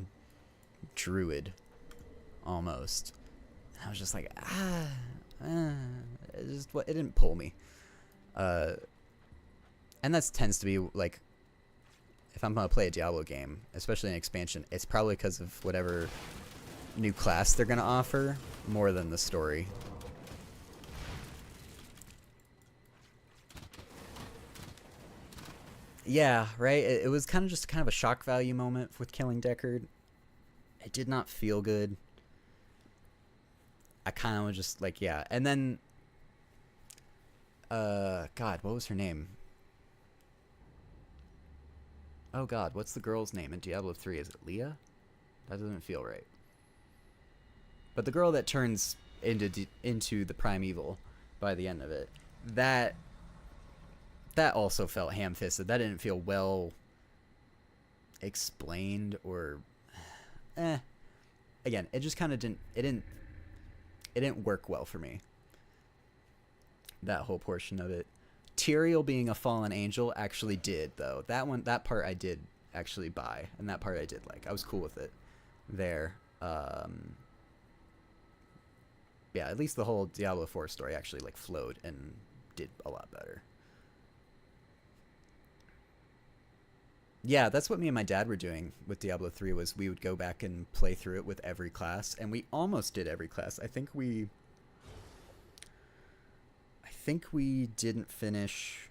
druid almost. I was just like, it didn't pull me. And that tends to be like, if I'm going to play a Diablo game, especially an expansion, it's probably because of whatever new class they're going to offer more than the story. Yeah, right? It was kind of just a shock value moment with killing Deckard. It did not feel good. I kind of was just like, yeah. And then, God, what was her name? Oh God, what's the girl's name in Diablo 3? Is it Leah? That doesn't feel right. But the girl that turns into the primeval by the end of it, that also felt ham-fisted. That didn't feel well explained, or again, it just kind of didn't work well for me. That whole portion of it. Tyrael being a fallen angel actually did, though. That part I did actually buy, and that part I did like. I was cool with it there. Yeah, at least the whole Diablo 4 story actually like flowed and did a lot better. Yeah, that's what me and my dad were doing with Diablo 3, was we would go back and play through it with every class, and we almost did every class. I think we didn't finish.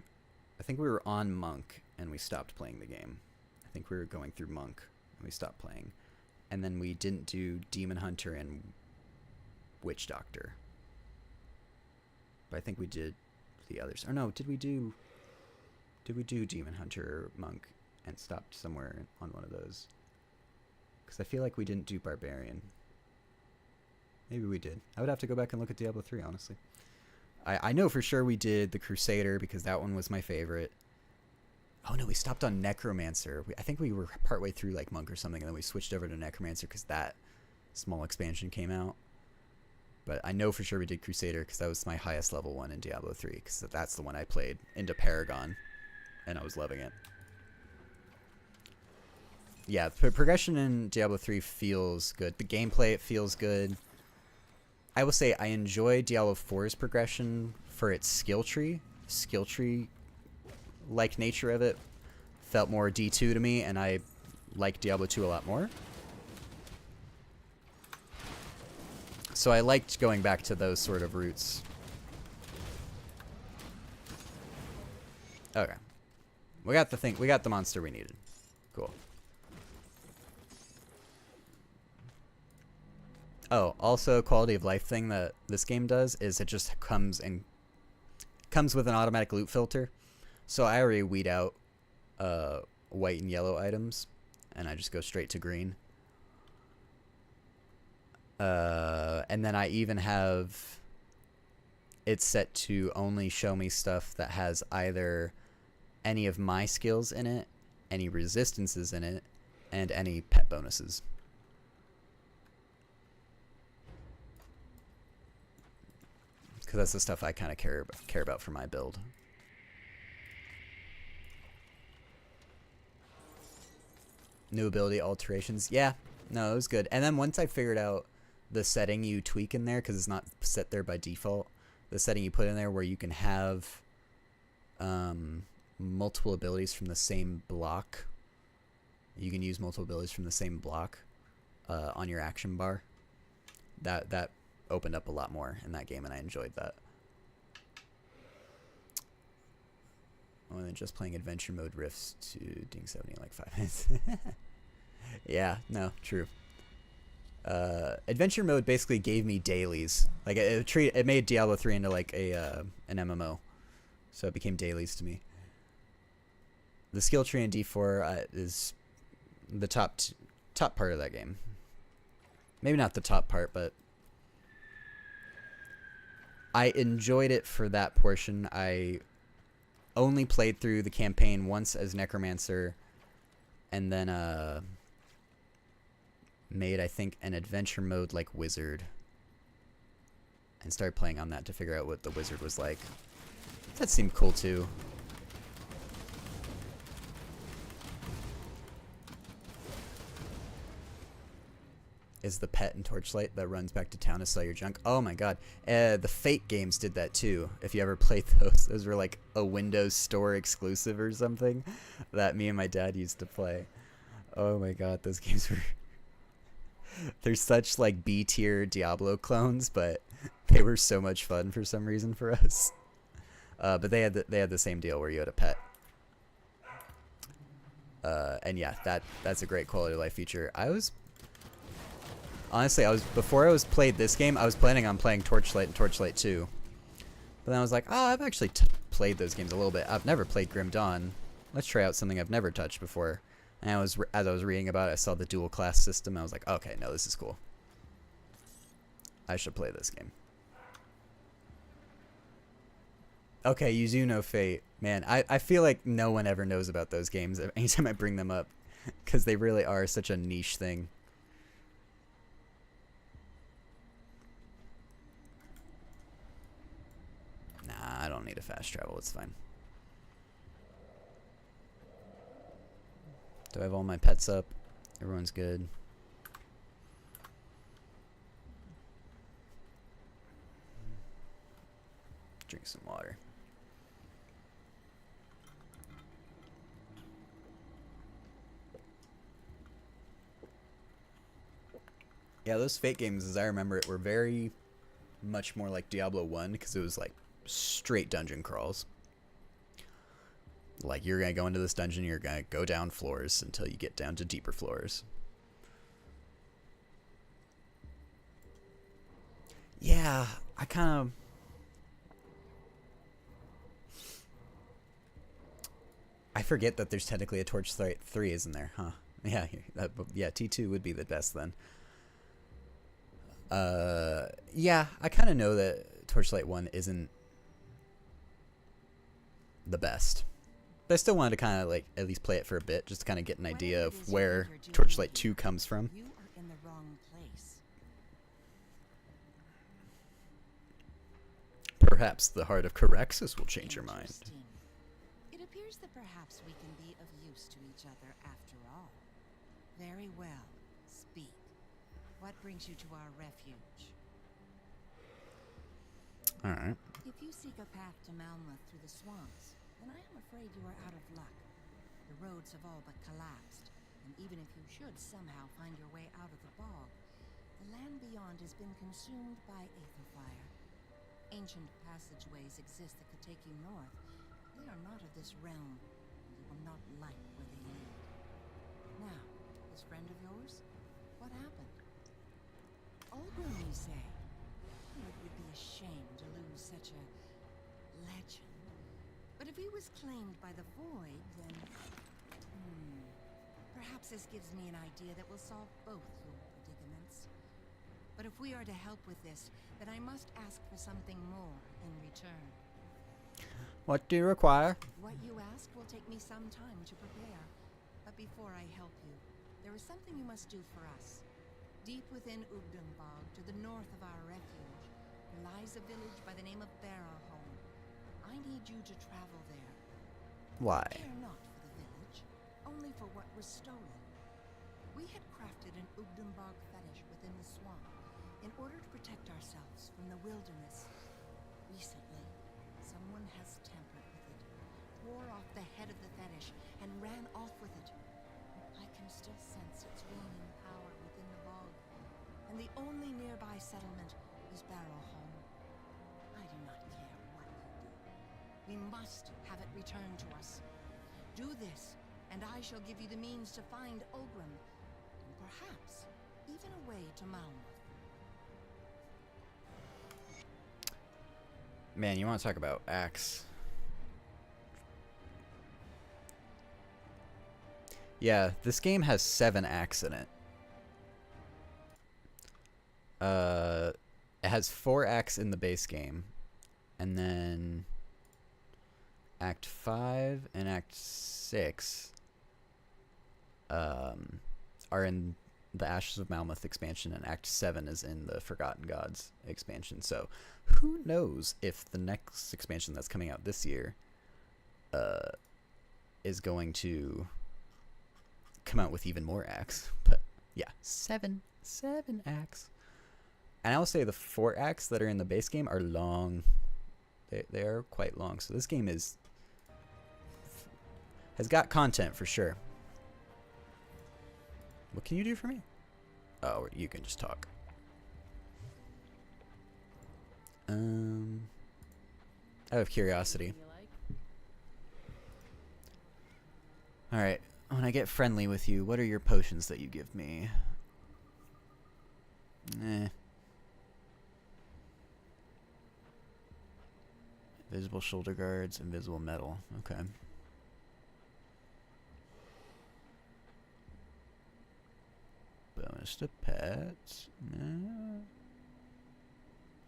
I think we were on Monk and we stopped playing the game. I think we were going through Monk and we stopped playing. And then we didn't do Demon Hunter and Witch Doctor. But I think we did the others. Or no, did we do Demon Hunter or Monk and stopped somewhere on one of those? Because I feel like we didn't do Barbarian. Maybe we did. I would have to go back and look at Diablo 3, honestly. I know for sure we did the Crusader, because that one was my favorite. Oh no, we stopped on Necromancer. I think we were partway through like Monk or something, and then we switched over to Necromancer because that small expansion came out. But I know for sure we did Crusader because that was my highest level one in Diablo 3, because that's the one I played into Paragon, and I was loving it. Yeah, the progression in Diablo 3 feels good. The gameplay, it feels good. I will say I enjoy Diablo 4's progression for its skill tree. Like nature of it felt more D2 to me, and I like Diablo 2 a lot more. So I liked going back to those sort of roots. Okay. We got the monster we needed. Cool. Oh, also a quality of life thing that this game does is it just comes with an automatic loot filter. So I already weed out white and yellow items, and I just go straight to green. And then I even have it set to only show me stuff that has either any of my skills in it, any resistances in it, and any pet bonuses. Because that's the stuff I kind of care about for my build. New ability alterations. Yeah, no, it was good. And then once I figured out the setting you tweak in there, because it's not set there by default, the setting you put in there where you can have multiple abilities from the same block. You can use multiple abilities from the same block on your action bar. That opened up a lot more in that game, and I enjoyed that. Oh, and then just playing adventure mode rifts to Ding 70 in like 5 minutes. Yeah, no, true. Adventure mode basically gave me dailies. Like it made Diablo 3 into like an MMO, so it became dailies to me. The skill tree in D4 is the top part of that game. Maybe not the top part, but I enjoyed it for that portion. I only played through the campaign once as Necromancer, and then made, I think, an adventure mode like Wizard, and started playing on that to figure out what the Wizard was like. That seemed cool too. Is the pet in Torchlight that runs back to town to sell your junk. Oh my god. The Fate games did that too. If you ever played those were like a Windows Store exclusive or something that me and my dad used to play. Oh my god, those games were... They're such like B-tier Diablo clones, but they were so much fun for some reason for us. But they had the same deal where you had a pet. And yeah, that's a great quality of life feature. Honestly, before I played this game, I was planning on playing Torchlight and Torchlight 2. But then I was like, oh, I've actually played those games a little bit. I've never played Grim Dawn. Let's try out something I've never touched before. And as I was reading about it, I saw the dual class system. I was like, okay, no, this is cool. I should play this game. Okay, you do know Fate. Man, I feel like no one ever knows about those games anytime I bring them up. Because they really are such a niche thing. Nah, I don't need a fast travel. It's fine. Do I have all my pets up? Everyone's good. Drink some water. Yeah, those Fate games, as I remember it, were very much more like Diablo 1 because it was like straight dungeon crawls. Like, you're going to go into this dungeon, you're going to go down floors until you get down to deeper floors. Yeah, I kind of... I forget that there's technically a Torchlight 3, isn't there? Huh. Yeah, yeah, T2 would be the best then. Yeah, I kind of know that Torchlight 1 isn't the best. But I still wanted to kind of, like, at least play it for a bit, just to kind of get an idea of where Torchlight 2 comes from. You are in the wrong place. Perhaps the heart of Corexus will change your mind. Interesting. It appears that perhaps we can be of use to each other after all. Very well. Speak. What brings you to our refuge? Alright. If you seek a path to Malmouth through the swamps, then I am afraid you are out of luck. The roads have all but collapsed, and even if you should somehow find your way out of the bog, the land beyond has been consumed by aether fire. Ancient passageways exist that could take you north. They are not of this realm, and you will not like where they lead. Now, this friend of yours, what happened? Olgrim, you say? It would be a shame to lose such a legend. But if he was claimed by the Void, then... perhaps this gives me an idea that will solve both your predicaments. But if we are to help with this, then I must ask for something more in return. What do you require? What you ask will take me some time to prepare. But before I help you, there is something you must do for us. Deep within Ugdenbog, to the north of our refuge, lies a village by the name of Barrowholm. I need you to travel there. Why? I care not for the village, only for what was stolen. We had crafted an Ugdenbog fetish within the swamp in order to protect ourselves from the wilderness. Recently, someone has tampered with it, tore off the head of the fetish, and ran off with it. I can still sense its waning power within the bog, and the only nearby settlement is Barrowholm. I do not care what you do. We must have it returned to us. Do this, and I shall give you the means to find Ogrim, and perhaps even a way to Malmouth. Man, you want to talk about axe. Yeah, this game has 7 acts in it. It has 4 acts in the base game. And then Act 5 and Act 6 are in the Ashes of Malmouth expansion, and Act 7 is in the Forgotten Gods expansion. So, who knows if the next expansion that's coming out this year is going to come out with even more acts. But, yeah, 7 acts. And I will say the 4 acts that are in the base game are long. They are quite long. So this game has got content for sure. What can you do for me? Oh, you can just talk. Out of curiosity. Alright, when I get friendly with you, what are your potions that you give me? Invisible shoulder guards, invisible metal. Okay. Bonus to pets.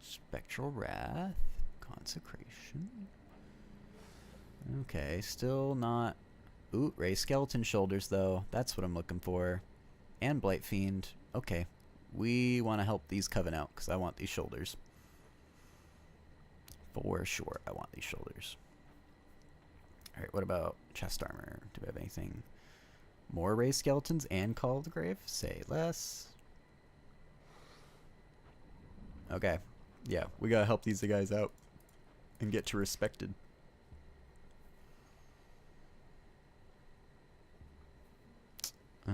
Spectral Wrath. Consecration. Okay, still not... Ooh, Ray Skeleton Shoulders, though. That's what I'm looking for. And Blight Fiend. Okay. We want to help these coven out, because I want these shoulders. For sure, I want these shoulders. Alright, what about chest armor? Do we have anything? More raised skeletons and Call of the Grave? Say less. Okay. Yeah, we gotta help these guys out and get to respected. See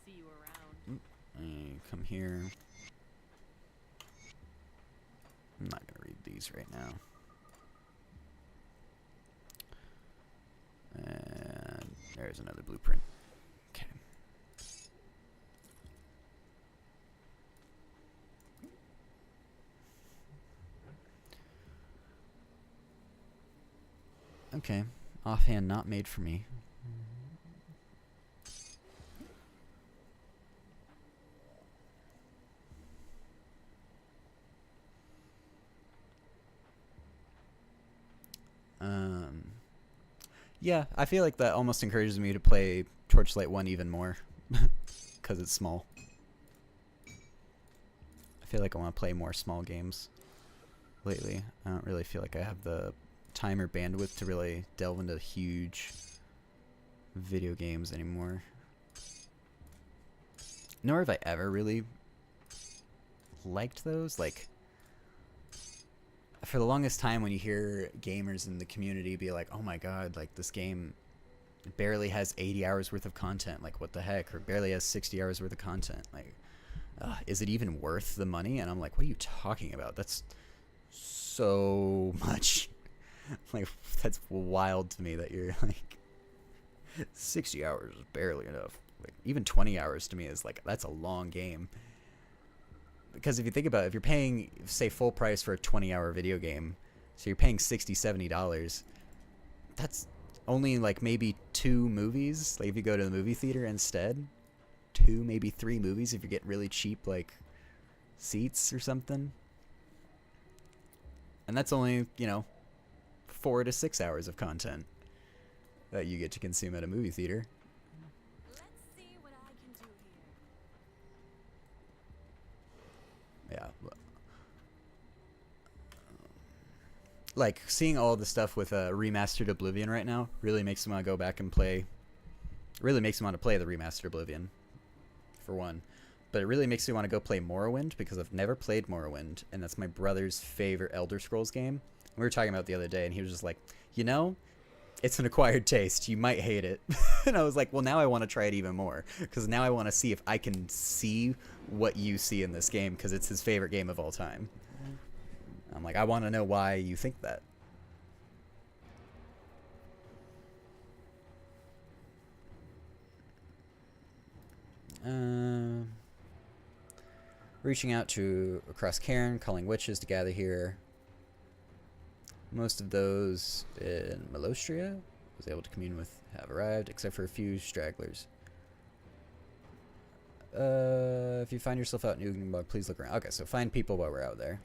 you around. Come here. I'm not gonna read these right now. And there's another blueprint. Okay. Okay. Offhand, not made for me. Yeah, I feel like that almost encourages me to play Torchlight 1 even more. Because it's small. I feel like I want to play more small games lately. I don't really feel like I have the time or bandwidth to really delve into huge video games anymore. Nor have I ever really liked those. Like, for the longest time when you hear gamers in the community be like, oh my god, like this game barely has 80 hours worth of content, like what the heck, or barely has 60 hours worth of content, like is it even worth the money? And I'm like, what are you talking about? That's so much. Like, that's wild to me that you're like 60 hours is barely enough. Like, even 20 hours to me is like, that's a long game. Because if you think about it, if you're paying, say, full price for a 20-hour video game, so you're paying $60, $70, that's only like maybe 2 movies. Like if you go to the movie theater instead, 2, maybe 3 movies if you get really cheap like seats or something. And that's only, you know, 4 to 6 hours of content that you get to consume at a movie theater. Let's see what I can do here. Yeah. Like, seeing all the stuff with remastered Oblivion right now really makes me want to go back and play. Really makes me want to play the remastered Oblivion, for one. But it really makes me want to go play Morrowind, because I've never played Morrowind, and that's my brother's favorite Elder Scrolls game. We were talking about it the other day, and he was just like, you know, it's an acquired taste. You might hate it. And I was like, well, now I want to try it even more, because now I want to see if I can see what you see in this game, because it's his favorite game of all time. I'm like, I want to know why you think that. Reaching out to across Cairn, calling witches to gather here. Most of those in Malostria was able to commune with have arrived, except for a few stragglers. If you find yourself out in Ugnbog, please look around. Okay, so find people while we're out there.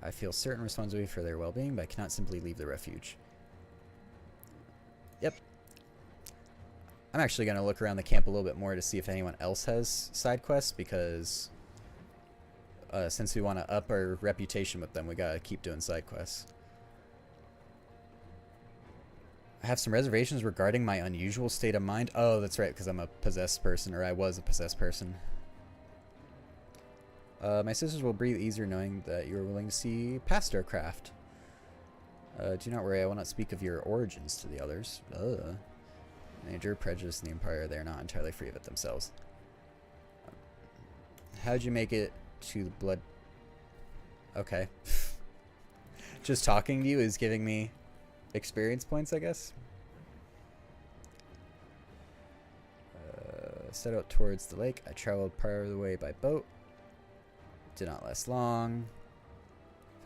I feel certain responsibility for their well-being, but I cannot simply leave the refuge. Yep. I'm actually going to look around the camp a little bit more to see if anyone else has side quests, because since we want to up our reputation with them, we got to keep doing side quests. I have some reservations regarding my unusual state of mind. Oh, that's right, because I'm a possessed person, or I was a possessed person. My sisters will breathe easier knowing that you are willing to see past our craft. Do not worry, I will not speak of your origins to the others. They endure prejudice in the Empire. They are not entirely free of it themselves. How'd you make it to the blood? Okay. Just talking to you is giving me experience points, I guess. Set out towards the lake. I traveled part of the way by boat. Did not last long.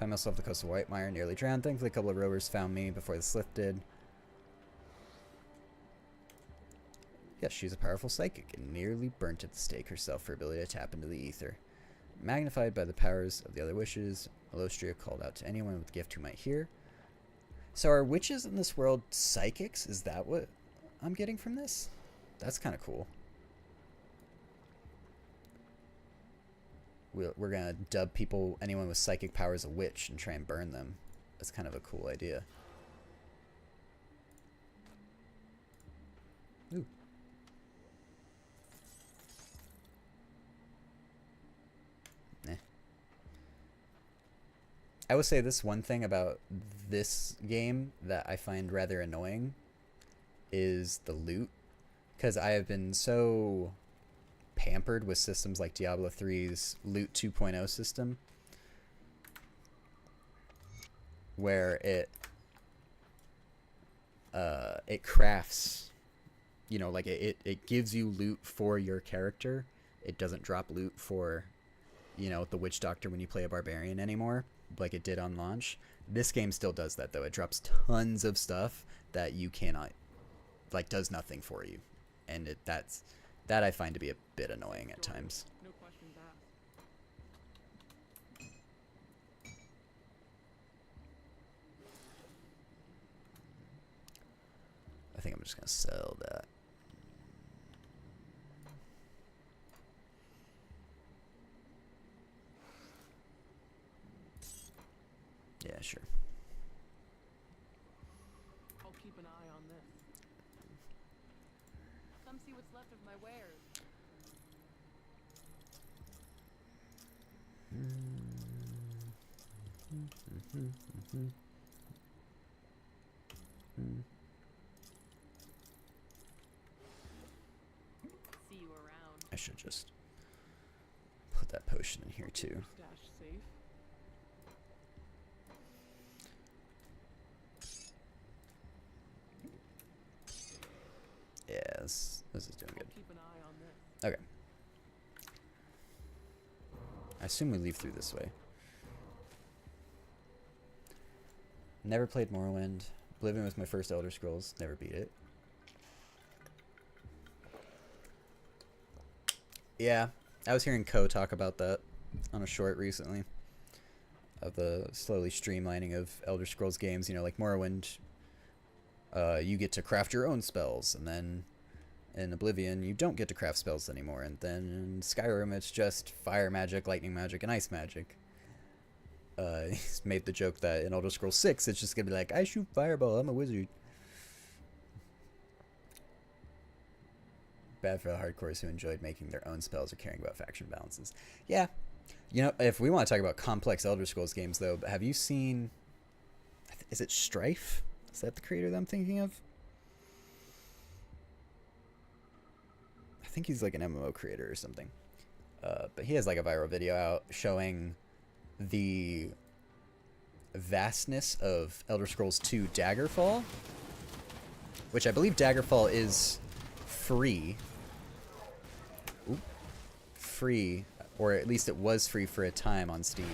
Found myself off the coast of Whitemire, nearly drowned. Thankfully, a couple of rowers found me before the slip did. Yes, she's a powerful psychic and nearly burnt at the stake herself for her ability to tap into the ether. Magnified by the powers of the other wishes, Malostria called out to anyone with gift who might hear. So are witches in this world psychics? Is that what I'm getting from this? That's kind of cool. We're going to dub people, anyone with psychic powers, a witch and try and burn them. That's kind of a cool idea. I will say this one thing about this game that I find rather annoying is the loot, because I have been so pampered with systems like Diablo 3's Loot 2.0 system, where it crafts, you know, like it gives you loot for your character. It doesn't drop loot for, you know, the Witch Doctor when you play a barbarian anymore, like it did on launch. This game still does that, though. It drops tons of stuff that you cannot, like, does nothing for you, and that I find to be a bit annoying at times. No questions asked. I think I'm just gonna sell that. Yeah, sure. I'll keep an eye on this. Come see what's left of my wares. See you around. I should just put that potion in here too. Stash safe. Yeah, this is doing good. I'll keep an eye on this. Okay. I assume we leave through this way. Never played Morrowind. Oblivion was my first Elder Scrolls. Never beat it. Yeah, I was hearing Ko talk about that on a short recently. Of the slowly streamlining of Elder Scrolls games. You know, like Morrowind, you get to craft your own spells, and then in Oblivion you don't get to craft spells anymore, and then in Skyrim it's just fire magic, lightning magic, and ice magic. He's made the joke that in Elder Scrolls 6 it's just gonna be like, I shoot fireball, I'm a wizard. Bad for the hardcores who enjoyed making their own spells or caring about faction balances. Yeah, you know, if we want to talk about complex Elder Scrolls games though, have you seen, is it Strife? Is that the creator that I'm thinking of? I think he's like an MMO creator or something. But he has like a viral video out showing the vastness of Elder Scrolls 2 Daggerfall, which I believe Daggerfall is free. Ooh. Free, or at least it was free for a time on Steam.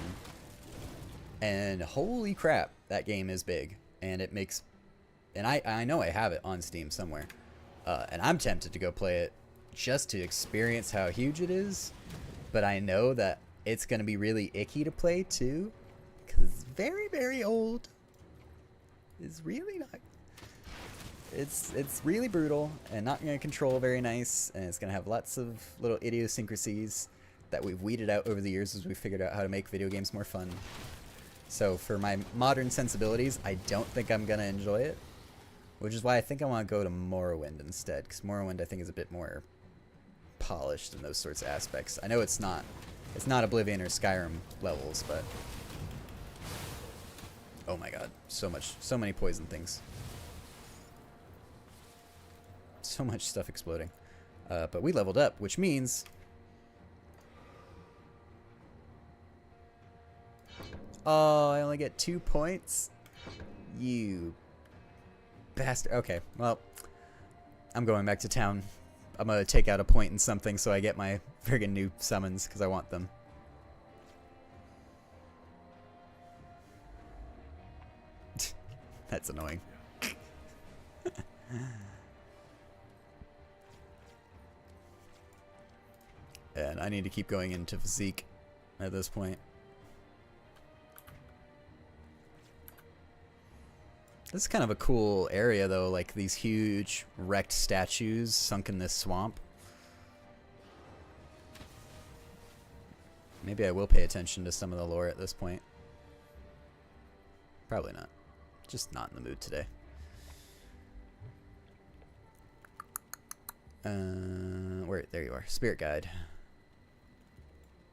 And holy crap, that game is big. And it makes, and I know I have it on Steam somewhere, and I'm tempted to go play it just to experience how huge it is, but I know that it's going to be really icky to play too, because it's very, very old. It's really not, it's really brutal and not going to control very nice, and it's going to have lots of little idiosyncrasies that we've weeded out over the years as we figured out how to make video games more fun. So for my modern sensibilities, I don't think I'm going to enjoy it, which is why I think I want to go to Morrowind instead, because Morrowind I think is a bit more polished in those sorts of aspects. I know it's not Oblivion or Skyrim levels, but oh my god, so many poison things. So much stuff exploding. But we leveled up, which means oh, I only get 2 points? You bastard. Okay, well, I'm going back to town. I'm gonna take out a point in something so I get my friggin' new summons, because I want them. That's annoying. And I need to keep going into physique at this point. This is kind of a cool area, though, like these huge wrecked statues sunk in this swamp. Maybe I will pay attention to some of the lore at this point. Probably not. Just not in the mood today. There you are. Spirit Guide.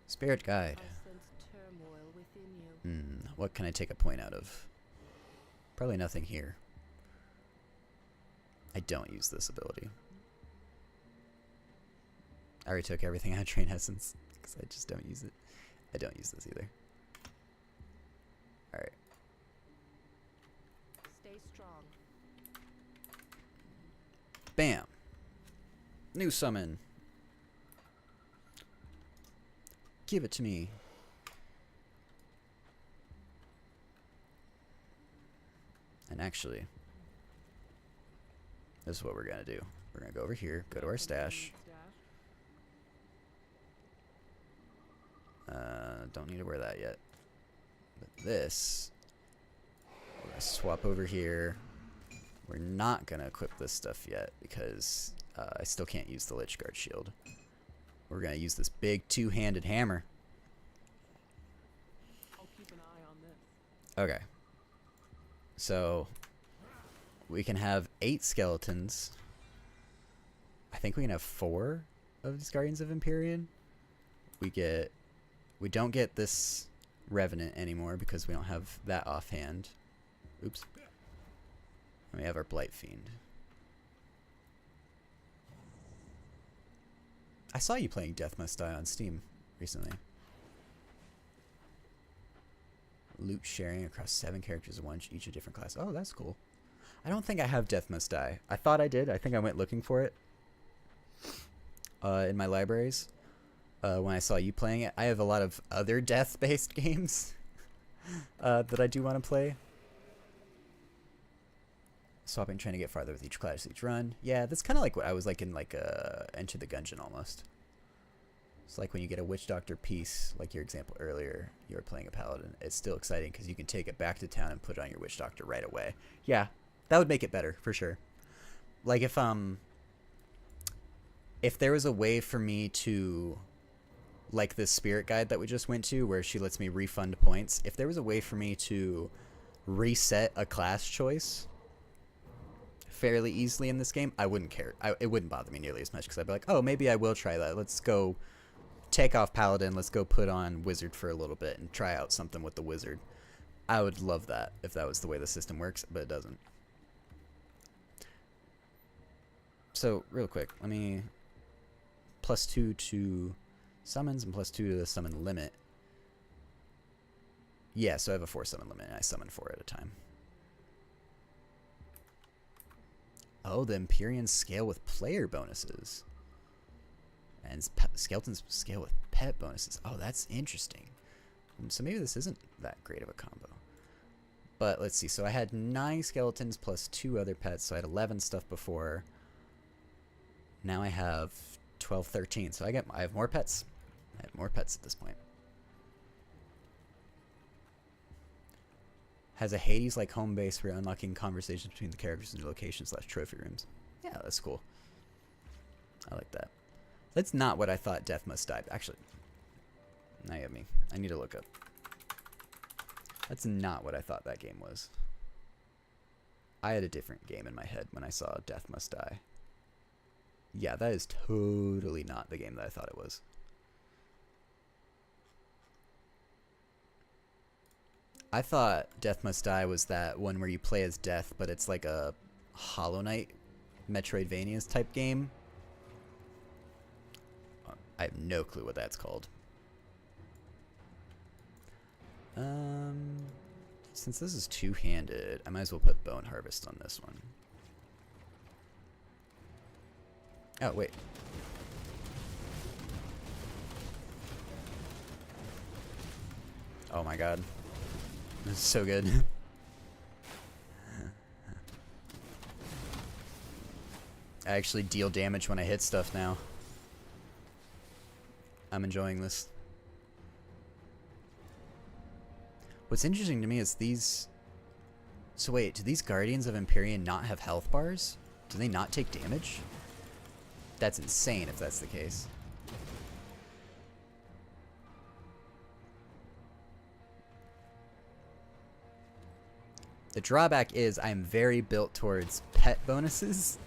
Spirit Guide. I sense turmoil within you. What can I take a point out of? Probably nothing here. I don't use this ability. I already took everything out of Train Essence because I just don't use it. I don't use this either. Alright. Stay strong. Bam! New summon. Give it to me. And actually, this is what we're gonna do. We're gonna go over here, go to our stash. Don't need to wear that yet. But this, we're gonna swap over here. We're not gonna equip this stuff yet because I still can't use the Lich Guard shield. We're gonna use this big two-handed hammer. I'll keep an eye on this. Okay. So we can have 8 skeletons. I think we can have 4 of these Guardians of Empyrean. We don't get this Revenant anymore because we don't have that offhand. Oops. And we have our Blight Fiend. I saw you playing Death Must Die on Steam recently. Loot sharing across 7 characters at once, each a different class. Oh, that's cool. I don't think I have Death Must Die. I thought I did. I think I went looking for it in my libraries when I saw you playing it. I have a lot of other death-based games that I do want to play. Swapping, trying to get farther with each class, each run. Yeah, that's kind of like what I was like in like Enter the Gungeon almost. It's like when you get a Witch Doctor piece, like your example earlier, you were playing a Paladin. It's still exciting because you can take it back to town and put it on your Witch Doctor right away. Yeah, that would make it better for sure. Like if there was a way for me to, like this spirit guide that we just went to where she lets me refund points, if there was a way for me to reset a class choice fairly easily in this game, I wouldn't care. It wouldn't bother me nearly as much because I'd be like, oh, maybe I will try that. Let's go take off Paladin. Let's go put on Wizard for a little bit and try out something with the Wizard. I would love that if that was the way the system works, but it doesn't. So real quick, let me +2 to summons and +2 to the summon limit. Yeah, so I have a 4 summon limit and I summon 4 at a time. Oh, the Empyreans scale with player bonuses. And skeletons scale with pet bonuses. Oh, that's interesting. So maybe this isn't that great of a combo. But let's see. So I had 9 skeletons plus 2 other pets. So I had 11 stuff before. Now I have 12, 13. So I have more pets. I have more pets at this point. Has a Hades-like home base for unlocking conversations between the characters and locations / trophy rooms. Yeah, that's cool. I like that. That's not what I thought Death Must Die. Actually, now you have me. I need to look up. That's not what I thought that game was. I had a different game in my head when I saw Death Must Die. Yeah, that is totally not the game that I thought it was. I thought Death Must Die was that one where you play as Death, but it's like a Hollow Knight, Metroidvanias type game. I have no clue what that's called. Since this is two-handed, I might as well put Bone Harvest on this one. Oh, wait. Oh my god. This is so good. I actually deal damage when I hit stuff now. I'm enjoying this. What's interesting to me is these... So wait, do these Guardians of Empyrean not have health bars? Do they not take damage? That's insane if that's the case. The drawback is I'm very built towards pet bonuses,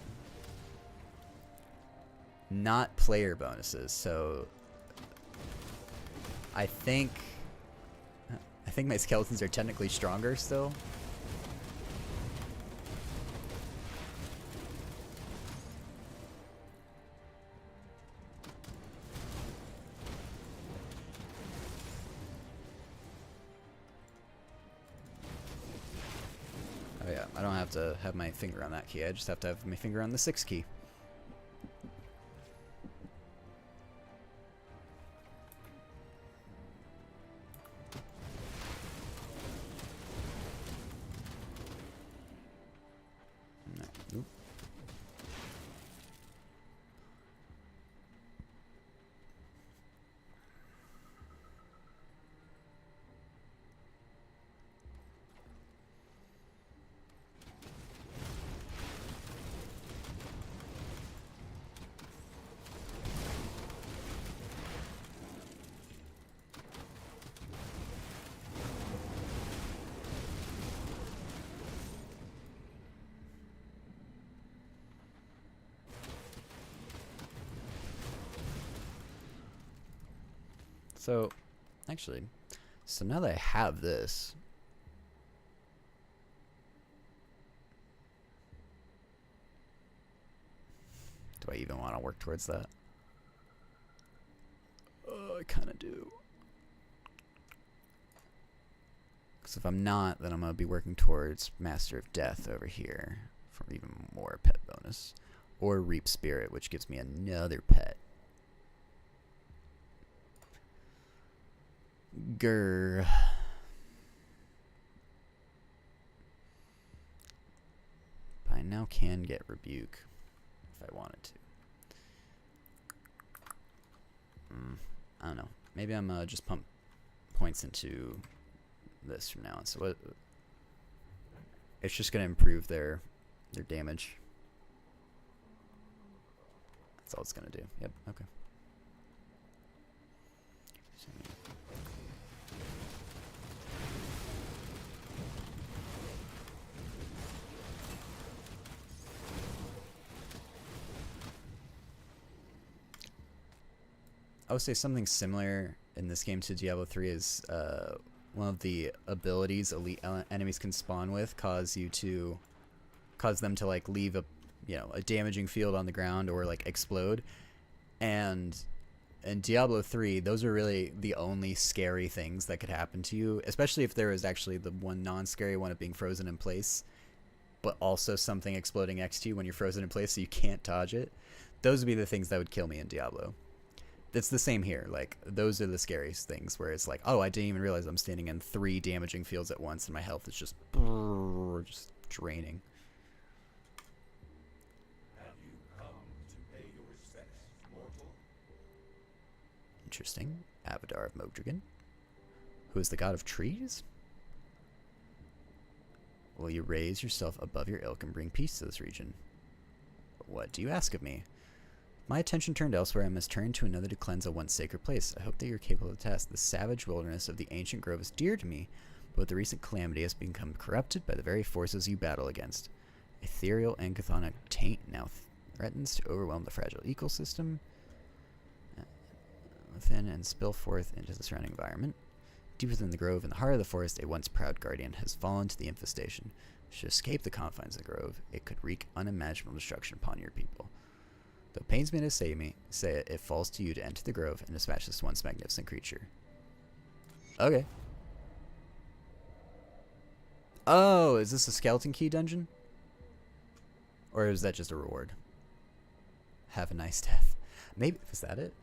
not player bonuses. So I think I think my skeletons are technically stronger still. Oh yeah, I don't have to have my finger on that key. I just have to have my finger on the 6 key. Oop. So, actually, so now that I have this, do I even want to work towards that? I kind of do. Because if I'm not, then I'm going to be working towards Master of Death over here for even more pet bonus. Or Reap Spirit, which gives me another pet. Grr. I now can get Rebuke if I wanted to. I don't know. Maybe I'm just pump points into this from now on. So what? It's just gonna improve their damage. That's all it's gonna do. Yep. Okay. So, I would say something similar in this game to Diablo 3 is one of the abilities elite enemies can spawn with cause them to like leave a a damaging field on the ground or like explode. And in Diablo 3, those are really the only scary things that could happen to you, especially if there was actually the one non-scary one of being frozen in place, but also something exploding next to you when you're frozen in place so you can't dodge it. Those would be the things that would kill me in Diablo. It's the same here. Like, those are the scariest things where it's like, oh, I didn't even realize I'm standing in 3 damaging fields at once and my health is just draining. Have you come to pay your respects, mortal? Interesting. Avadar of Mogdragon. Who is the god of trees? Will you raise yourself above your ilk and bring peace to this region? What do you ask of me? My attention turned elsewhere. I must turn to another to cleanse a once sacred place. I hope that you're capable of the task. The savage wilderness of the ancient grove is dear to me, but with the recent calamity has become corrupted by the very forces you battle against. Ethereal and chthonic taint now threatens to overwhelm the fragile ecosystem within and spill forth into the surrounding environment. Deep within the grove, in the heart of the forest, a once proud guardian has fallen to the infestation. Should you escape the confines of the grove, it could wreak unimaginable destruction upon your people. Though it pains me to say it, it falls to you to enter the grove and dispatch this once magnificent creature. Okay. Oh, is this a skeleton key dungeon? Or is that just a reward? Have a nice death. Maybe, is that it?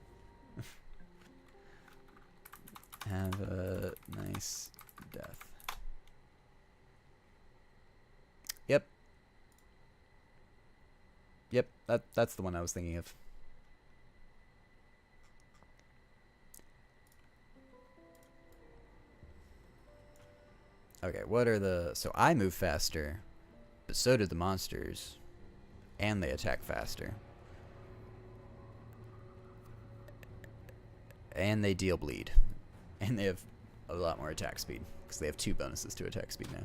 Have a nice death. Yep. Yep, that's the one I was thinking of. Okay, what are the... So I move faster, but so do the monsters. And they attack faster. And they deal bleed. And they have a lot more attack speed, because they have 2 bonuses to attack speed now.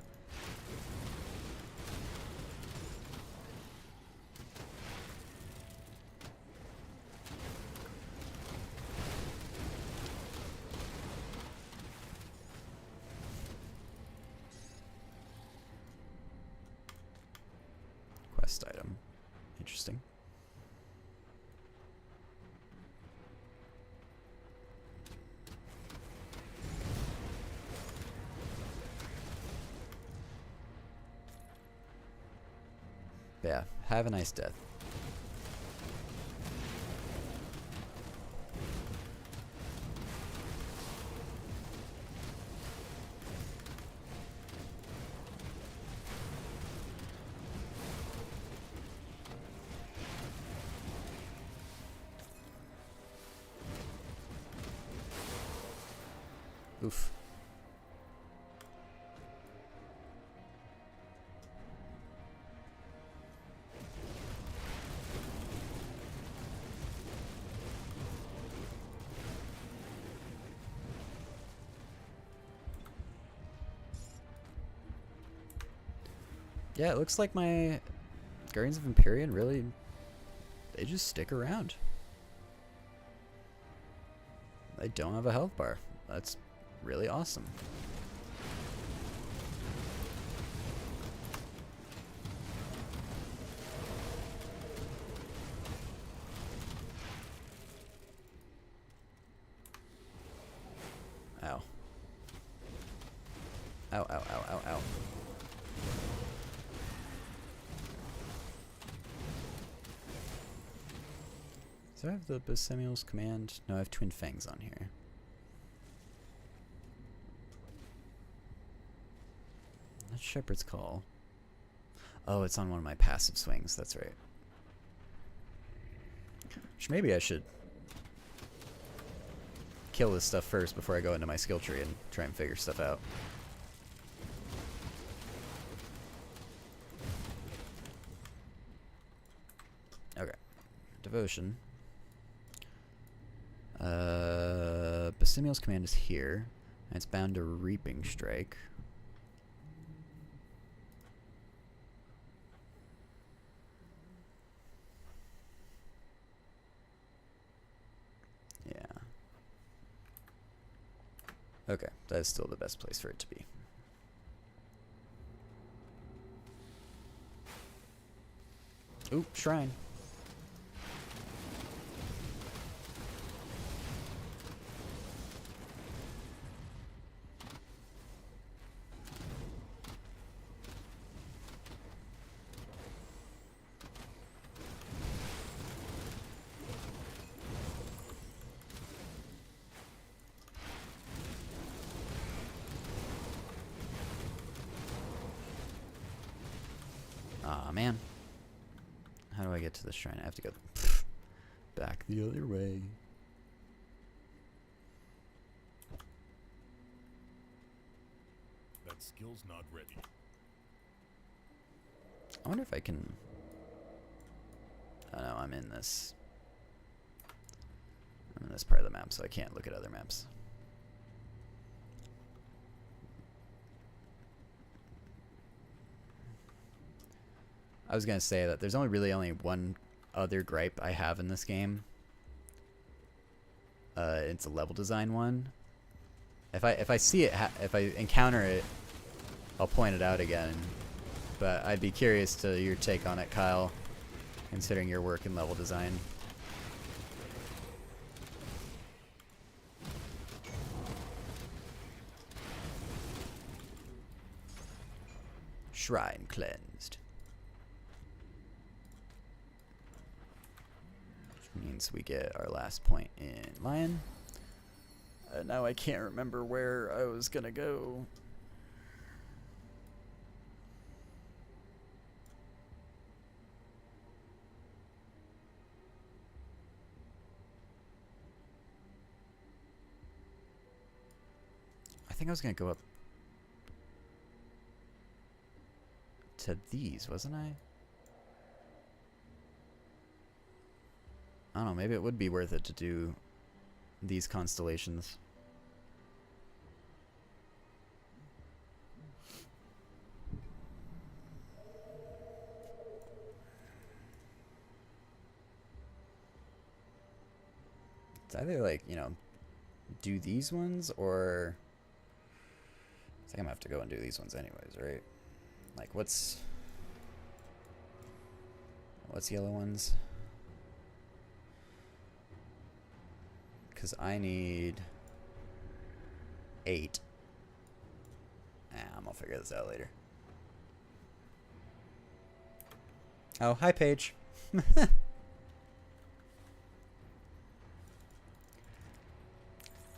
quest item. Interesting. Yeah, have a nice death. Oof. Yeah, it looks like my Guardians of Empyrean really, they just stick around. They don't have a health bar. That's really awesome. Ow. Ow, ow, ow, ow, ow. Do I have the Basemiel's command? No, I have Twin Fangs on here. That's Shepherd's Call. Oh, it's on one of my passive swings. That's right. Which maybe I should kill this stuff first before I go into my skill tree and try and figure stuff out. Okay. Devotion. Basemiel's command is here. And it's bound to Reaping Strike. Yeah. Okay, that is still the best place for it to be. Oop, shrine. Aw, man. How do I get to the shrine? I have to go back the other way. That skill's not ready. I wonder if I can... Oh no, I'm in this part of the map, so I can't look at other maps. I was gonna say that there's only one other gripe I have in this game. It's a level design one. If I see it, if I encounter it, I'll point it out again. But I'd be curious to your take on it, Kyle, considering your work in level design. Shrine cleansed. Which means we get our last point in Lion. Now I can't remember where I was gonna go. I think I was gonna go up to these, wasn't I? I don't know, maybe it would be worth it to do these constellations. It's either like, you know, do these ones or I think I'm gonna have to go and do these ones anyways, right? Like what's What's yellow ones? Because I need 8. I'm gonna figure this out later. Oh, hi, Paige.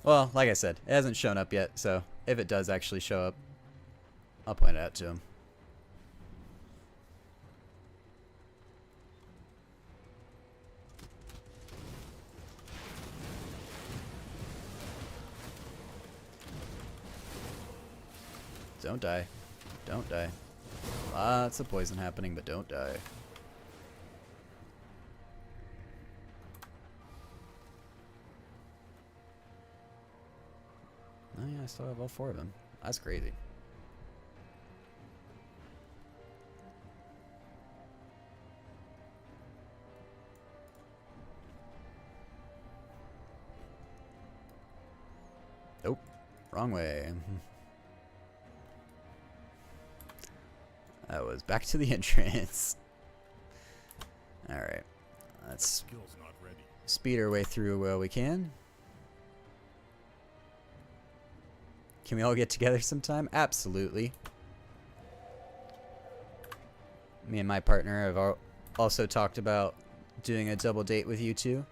Well, like I said, it hasn't shown up yet, so if it does actually show up, I'll point it out to him. Don't die. Don't die. Lots of poison happening, but don't die. Oh yeah, I still have all 4 of them. That's crazy. Nope. Wrong way. That was back to the entrance. Alright. Let's Skill's not ready. speed our way through while we can. Can we all get together sometime? Absolutely. Me and my partner have also talked about doing a double date with you two.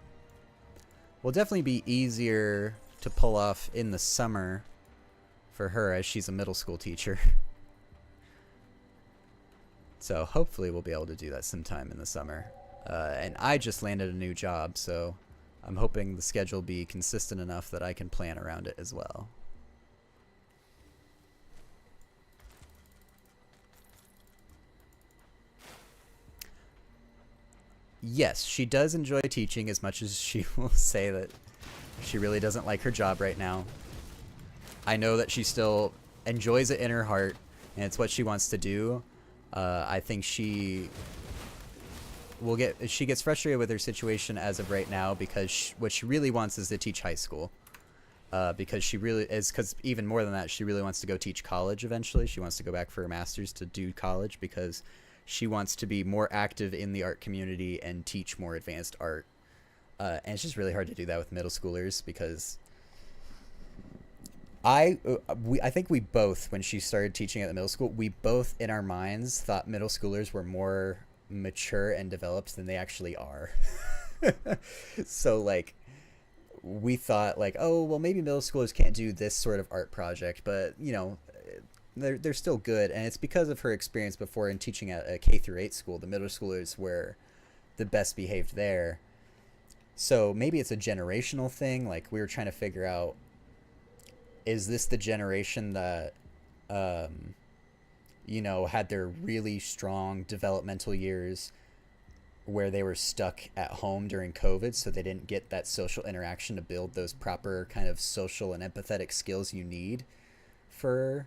Will definitely be easier to pull off in the summer for her, as she's a middle school teacher. So hopefully we'll be able to do that sometime in the summer. And I just landed a new job, so I'm hoping the schedule will be consistent enough that I can plan around it as well. Yes, she does enjoy teaching as much as she will say that she really doesn't like her job right now. I know that she still enjoys it in her heart, and it's what she wants to do. I think she gets frustrated with her situation as of right now because what she really wants is to teach high school. Because even more than that, she really wants to go teach college eventually. She wants to go back for her master's to do college because she wants to be more active in the art community and teach more advanced art. And it's just really hard to do that with middle schoolers because I think we both, when she started teaching at the middle school, we both in our minds thought middle schoolers were more mature and developed than they actually are. So like we thought like, oh, well, maybe middle schoolers can't do this sort of art project, but you know, they're still good. And it's because of her experience before in teaching at a K through 8 school. The middle schoolers were the best behaved there. So maybe it's a generational thing. Like we were trying to figure out, is this the generation that, you know, had their really strong developmental years where they were stuck at home during COVID, so they didn't get that social interaction to build those proper kind of social and empathetic skills you need for,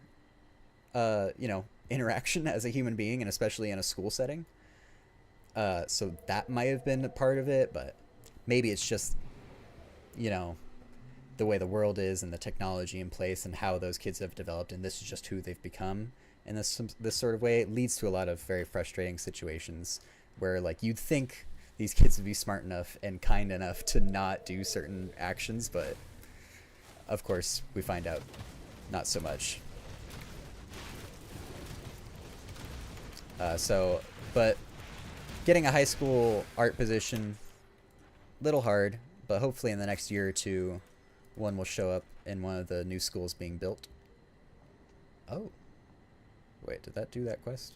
you know, interaction as a human being, and especially in a school setting. So that might have been a part of it, but maybe it's just, you know, the way the world is and the technology in place and how those kids have developed, and this is just who they've become in this sort of way. It leads to a lot of very frustrating situations where like you'd think these kids would be smart enough and kind enough to not do certain actions, but of course we find out not so much. But getting a high school art position, little hard, but hopefully in the next year or two one will show up in one of the new schools being built. Oh, wait, did that do that quest?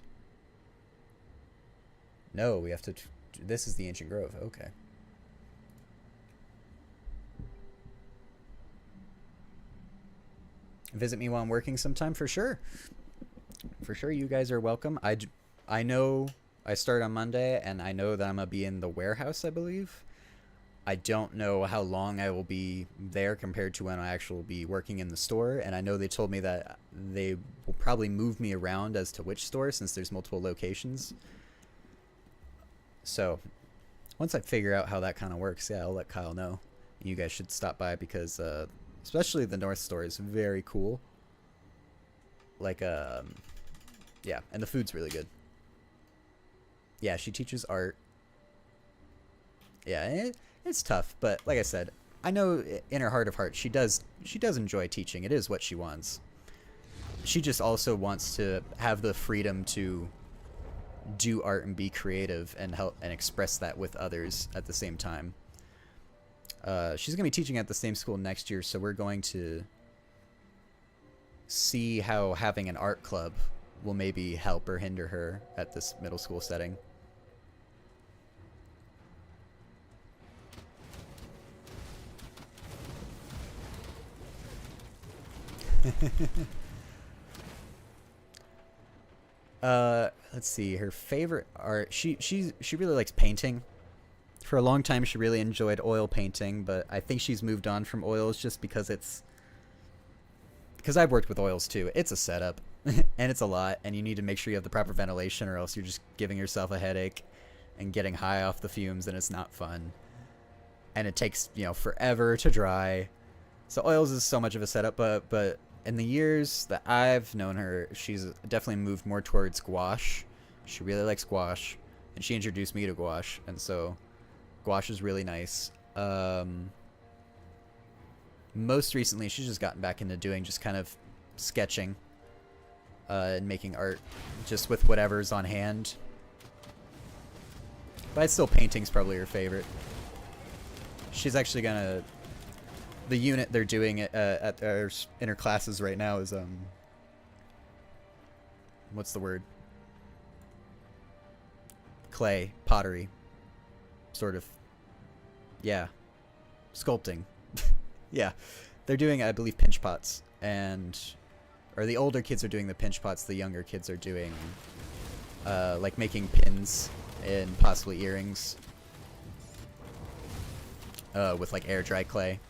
No, we have to this is the Ancient Grove. Okay. Visit me while I'm working sometime, for sure. For sure, you guys are welcome. I know I start on Monday, and I know that I'm going to be in the warehouse, I believe. I don't know how long I will be there compared to when I actually will be working in the store, and I know they told me that they will probably move me around as to which store since there's multiple locations. So once I figure out how that kind of works, yeah, I'll let Kyle know. You guys should stop by because especially the North store is very cool. Like, yeah, and the food's really good. Yeah, she teaches art. Yeah, it's tough, but like I said, I know in her heart of hearts she does enjoy teaching. It is what she wants. She just also wants to have the freedom to do art and be creative and help and express that with others at the same time. She's going to be teaching at the same school next year, so we're going to see how having an art club will maybe help or hinder her at this middle school setting. Let's see, her favorite art, she really likes painting. For a long time she really enjoyed oil painting, but I think she's moved on from oils just because I've worked with oils too. It's a setup and it's a lot, and you need to make sure you have the proper ventilation, or else you're just giving yourself a headache and getting high off the fumes, and it's not fun. And it takes, you know, forever to dry. So oils is so much of a setup, but in the years that I've known her, she's definitely moved more towards gouache. She really likes gouache, and she introduced me to gouache, and so gouache is really nice. Most recently, she's just gotten back into doing just kind of sketching and making art just with whatever's on hand. But I'd still painting's probably her favorite. She's actually gonna... The unit they're doing in her classes right now is, what's the word? Clay, pottery. Sort of. Yeah. Sculpting. Yeah. They're doing, I believe, pinch pots. Or the older kids are doing the pinch pots, the younger kids are doing, like making pins and possibly earrings. With like air dry clay.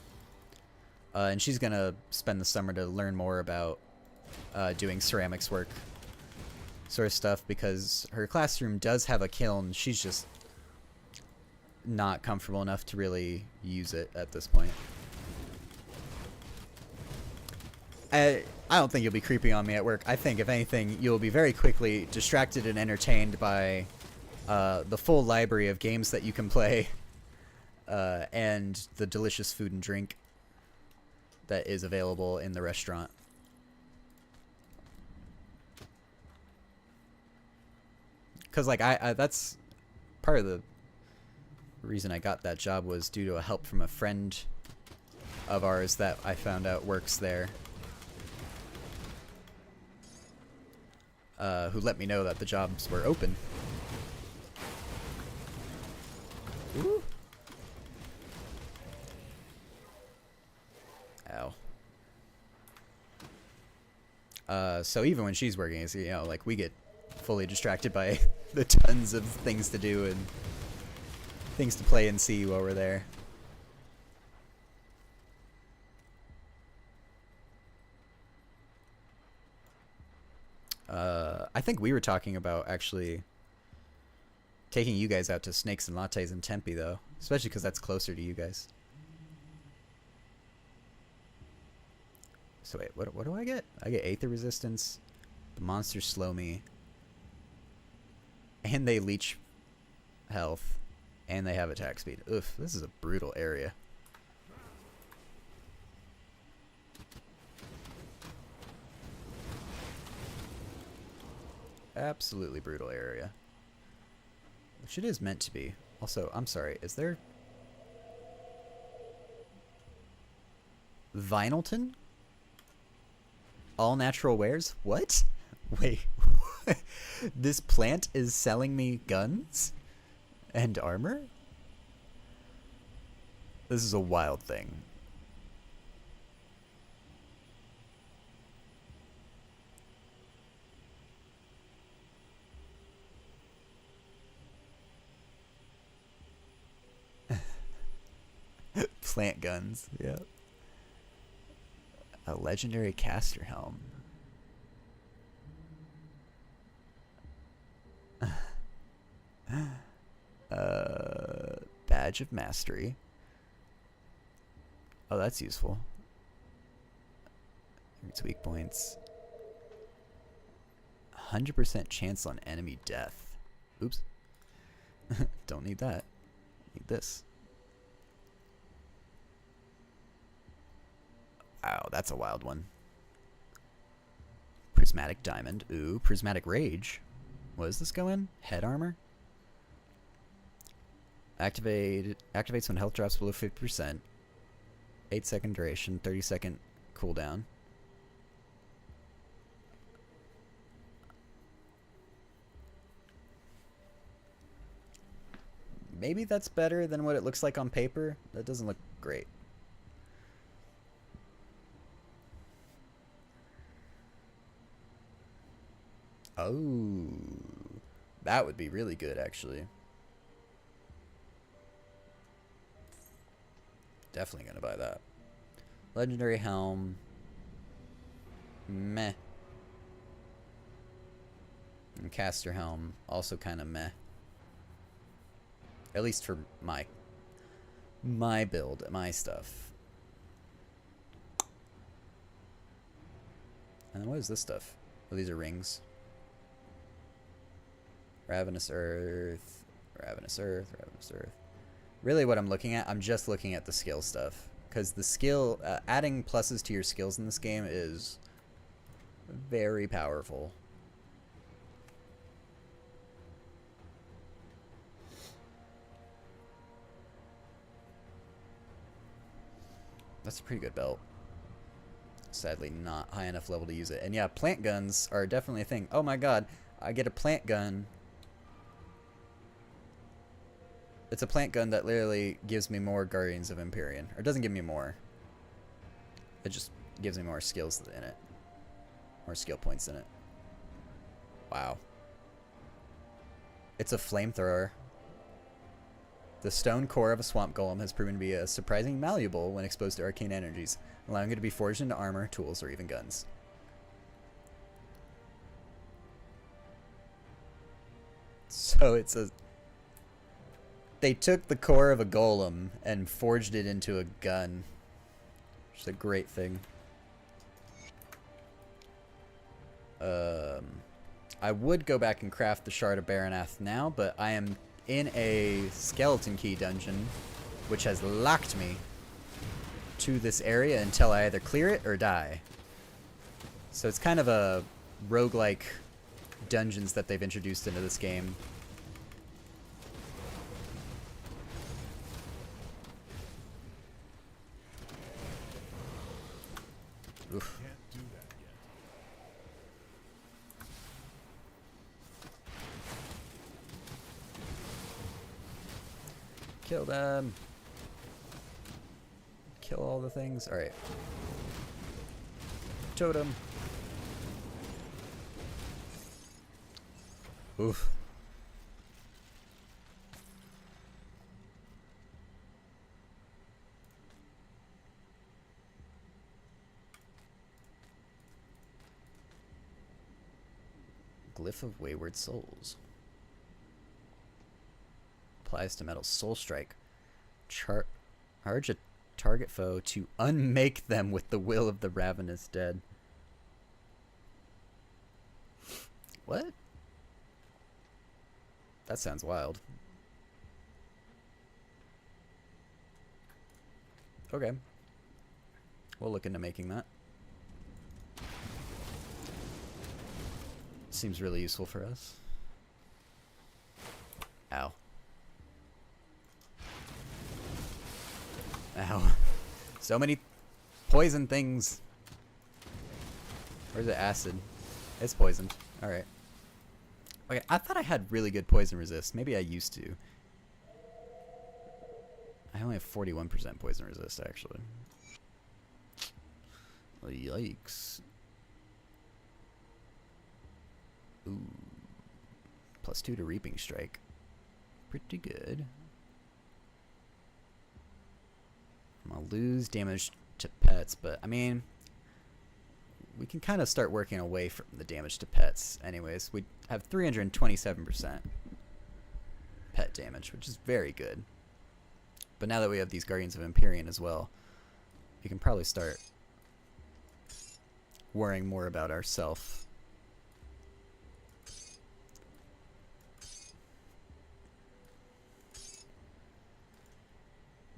And she's gonna spend the summer to learn more about doing ceramics work sort of stuff, because her classroom does have a kiln. She's just not comfortable enough to really use it at this point. I don't think you'll be creeping on me at work. I think, if anything, you'll be very quickly distracted and entertained by the full library of games that you can play and the delicious food and drink that is available in the restaurant. Because, like, that's part of the reason I got that job, was due to a help from a friend of ours that I found out works there, who let me know that the jobs were open. Ooh. Ow. So even when she's working, it's, you know, like, we get fully distracted by the tons of things to do and things to play and see while we're there. I think we were talking about actually taking you guys out to Snakes and Lattes in Tempe, though, especially because that's closer to you guys. So wait, what do I get? I get Aether Resistance, the monsters slow me, and they leech health, and they have attack speed. Oof, this is a brutal area. Absolutely brutal area. Which it is meant to be. Also, I'm sorry, is there... Vinylton? All natural wares? What? Wait. This plant is selling me guns? And armor? This is a wild thing. Plant guns, yeah. A legendary caster helm. Badge of mastery. Oh, that's useful. It's weak points. 100% chance on enemy death. Oops. Don't need that. Need this. Wow, that's a wild one. Prismatic Diamond. Ooh, Prismatic Rage. What does this go in? Head armor? Activates when health drops below 50%. 8-second duration, 30-second cooldown. Maybe that's better than what it looks like on paper. That doesn't look great. Oh, that would be really good, actually. Definitely gonna buy that. Legendary Helm. Meh. And Caster Helm, also kind of meh. At least for my build, my stuff. And then what is this stuff? Oh, these are rings. Ravenous Earth, Ravenous Earth, Ravenous Earth. Really what I'm looking at, I'm just looking at the skill stuff. Because the skill, adding pluses to your skills in this game is very powerful. That's a pretty good belt. Sadly not high enough level to use it. And yeah, plant guns are definitely a thing. Oh my god, I get a plant gun. It's a plant gun that literally gives me more Guardians of Empyrean. Or it doesn't give me more. It just gives me more skills in it. More skill points in it. Wow. It's a flamethrower. The stone core of a swamp golem has proven to be surprisingly malleable when exposed to arcane energies, allowing it to be forged into armor, tools, or even guns. So it's a... They took the core of a golem and forged it into a gun. Which is a great thing. I would go back and craft the Shard of Baranath now, but I am in a skeleton key dungeon, which has locked me to this area until I either clear it or die. So it's kind of a roguelike dungeons that they've introduced into this game. Oof. Can't do that yet. Kill them. Kill all the things. Alright. Totem. Oof. Glyph of Wayward Souls. Applies to metal. Soul Strike. Charge a target foe to unmake them with the will of the ravenous dead. What? That sounds wild. Okay. We'll look into making that. Seems really useful for us. Ow. Ow. So many poison things. Where's the acid? It's poisoned. Alright. Okay, I thought I had really good poison resist. Maybe I used to. I only have 41% poison resist, actually. Oh, yikes. Ooh. +2 to Reaping Strike. Pretty good. I'm gonna lose damage to pets, but I mean, we can kind of start working away from the damage to pets anyways. We have 327% pet damage, which is very good. But now that we have these Guardians of Empyrean as well, we can probably start worrying more about ourselves.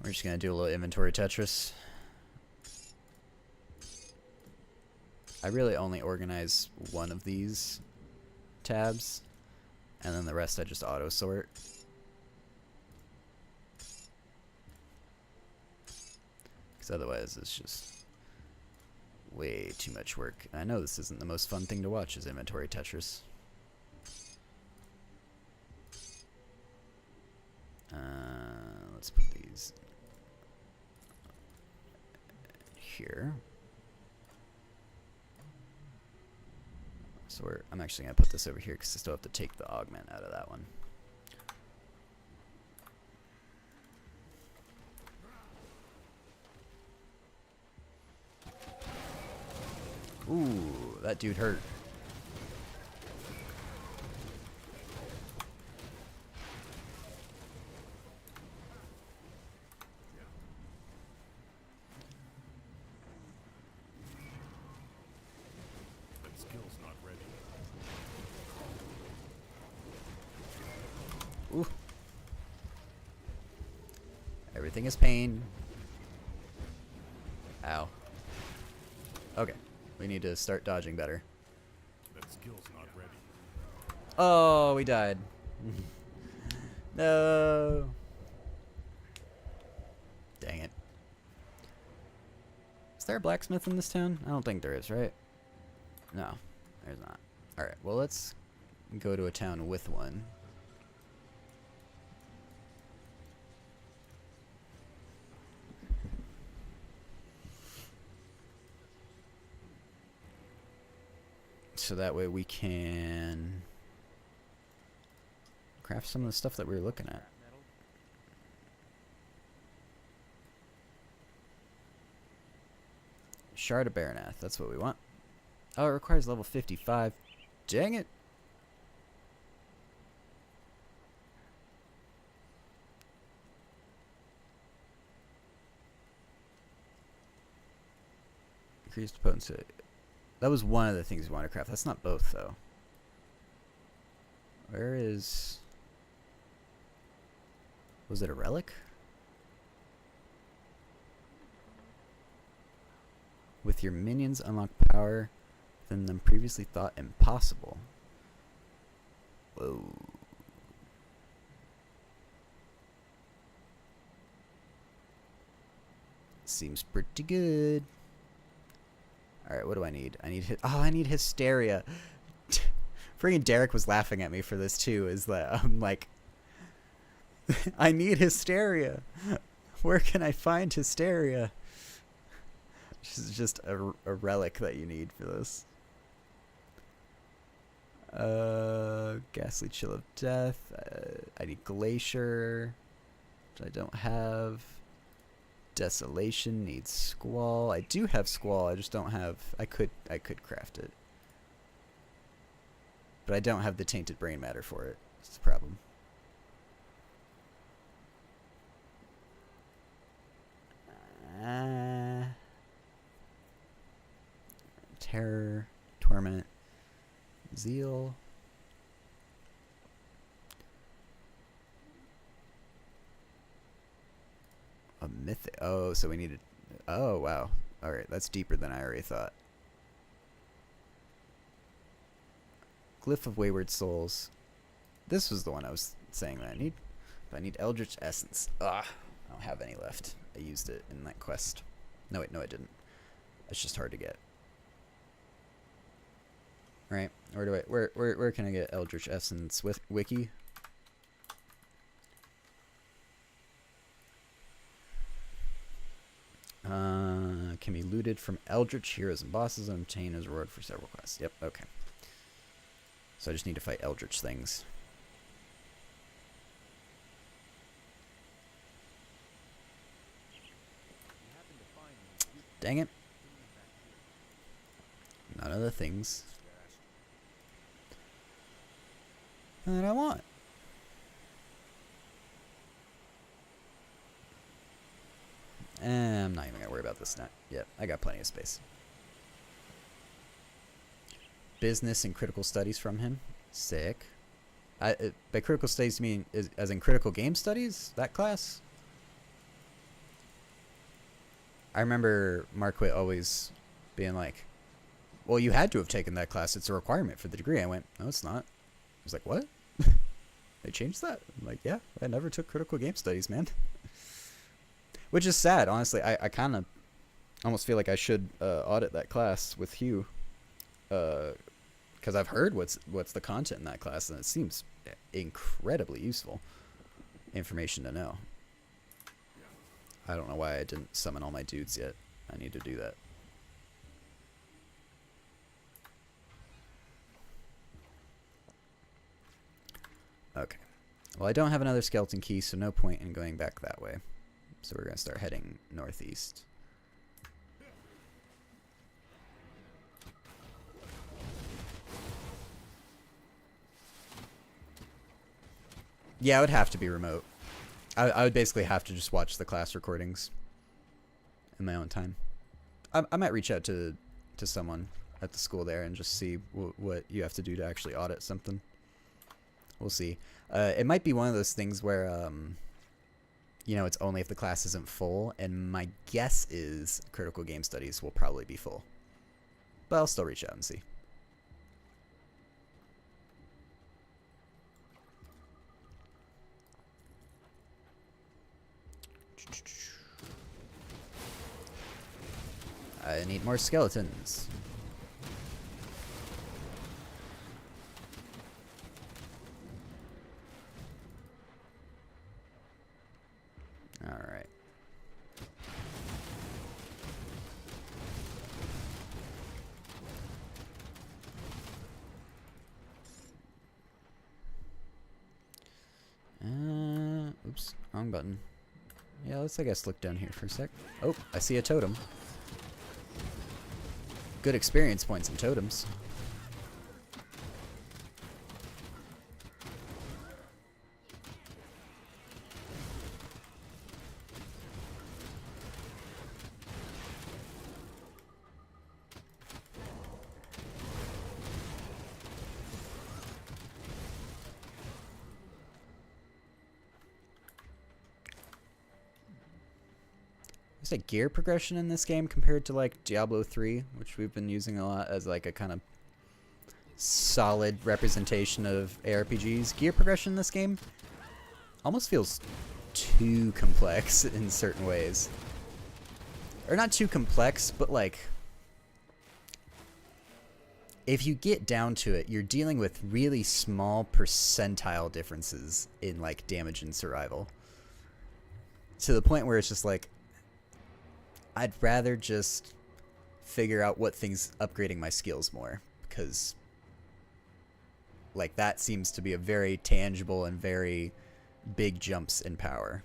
We're just gonna do a little inventory Tetris. I really only organize one of these tabs, and then the rest I just auto sort. Because otherwise it's just way too much work. And I know this isn't the most fun thing to watch, is inventory Tetris. Let's put these here. So I'm actually going to put this over here because I still have to take the augment out of that one. Ooh, that dude hurt. That skill's not ready. Ooh. Everything is pain. Ow. Okay. We need to start dodging better. That skill's not ready. Oh, we died. No. Dang it. Is there a blacksmith in this town? I don't think there is, right? No, there's not. Alright, well, let's go to a town with one. So that way we can craft some of the stuff that we were looking at. Shard of Baranath, that's what we want. Oh, it requires level 55. Dang it. Increased potency. That was one of the things we want to craft. That's not both, though. Where is... Was it a relic? With your minions unlock power than them previously thought impossible. Whoa. Seems pretty good. Alright, what do I need? I need hysteria. Freaking Derek was laughing at me for this too, is that I'm like, I need hysteria. Where can I find hysteria? This is just a relic that you need for this. Ghastly Chill of Death. I need Glacier, which I don't have. Desolation needs Squall. I do have Squall. I just don't have. I could craft it, but I don't have the Tainted Brain Matter for it. That's the problem. Terror, Torment, Zeal. A mythic. Oh, so we needed. Oh, wow. Alright, that's deeper than I already thought. Glyph of Wayward Souls. This was the one I was saying that I need. But I need Eldritch Essence. Ah, I don't have any left. I used it in that quest. No, wait, no, I didn't. It's just hard to get. Right, where can I get Eldritch Essence with Wiki? Can be looted from Eldritch heroes and bosses and obtained as a reward for several quests. Yep, okay. So I just need to fight Eldritch things. Dang it. None of the things that I want. I'm not even gonna worry about this now. Yep, I got plenty of space. Business and critical studies from him. Sick. By critical studies, you mean as in critical game studies? That class? I remember Marquit always being like, well, you had to have taken that class. It's a requirement for the degree. I went, no, it's not. I was like, what? They changed that? I'm like, yeah, I never took critical game studies, man. Which is sad, honestly. I kind of almost feel like I should audit that class with Hugh. Because I've heard what's the content in that class, and it seems incredibly useful information to know. I don't know why I didn't summon all my dudes yet. I need to do that. Okay. Well, I don't have another skeleton key, so no point in going back that way. So we're going to start heading northeast. Yeah, it would have to be remote. I would basically have to just watch the class recordings in my own time. I might reach out to someone at the school there and just see what you have to do to actually audit something. We'll see. It might be one of those things where, you know, it's only if the class isn't full, and my guess is critical game studies will probably be full. But I'll still reach out and see. I need more skeletons. All right. Oops, wrong button. Yeah, let's, I guess, look down here for a sec. Oh, I see a totem. Good experience points in totems. There's a gear progression in this game compared to like Diablo 3, which we've been using a lot as like a kind of solid representation of ARPGs. Gear progression in this game almost feels too complex in certain ways. Or not too complex, but like if you get down to it, you're dealing with really small percentile differences in like damage and survival. To the point where it's just like, I'd rather just figure out what things upgrading my skills more, because like that seems to be a very tangible and very big jumps in power.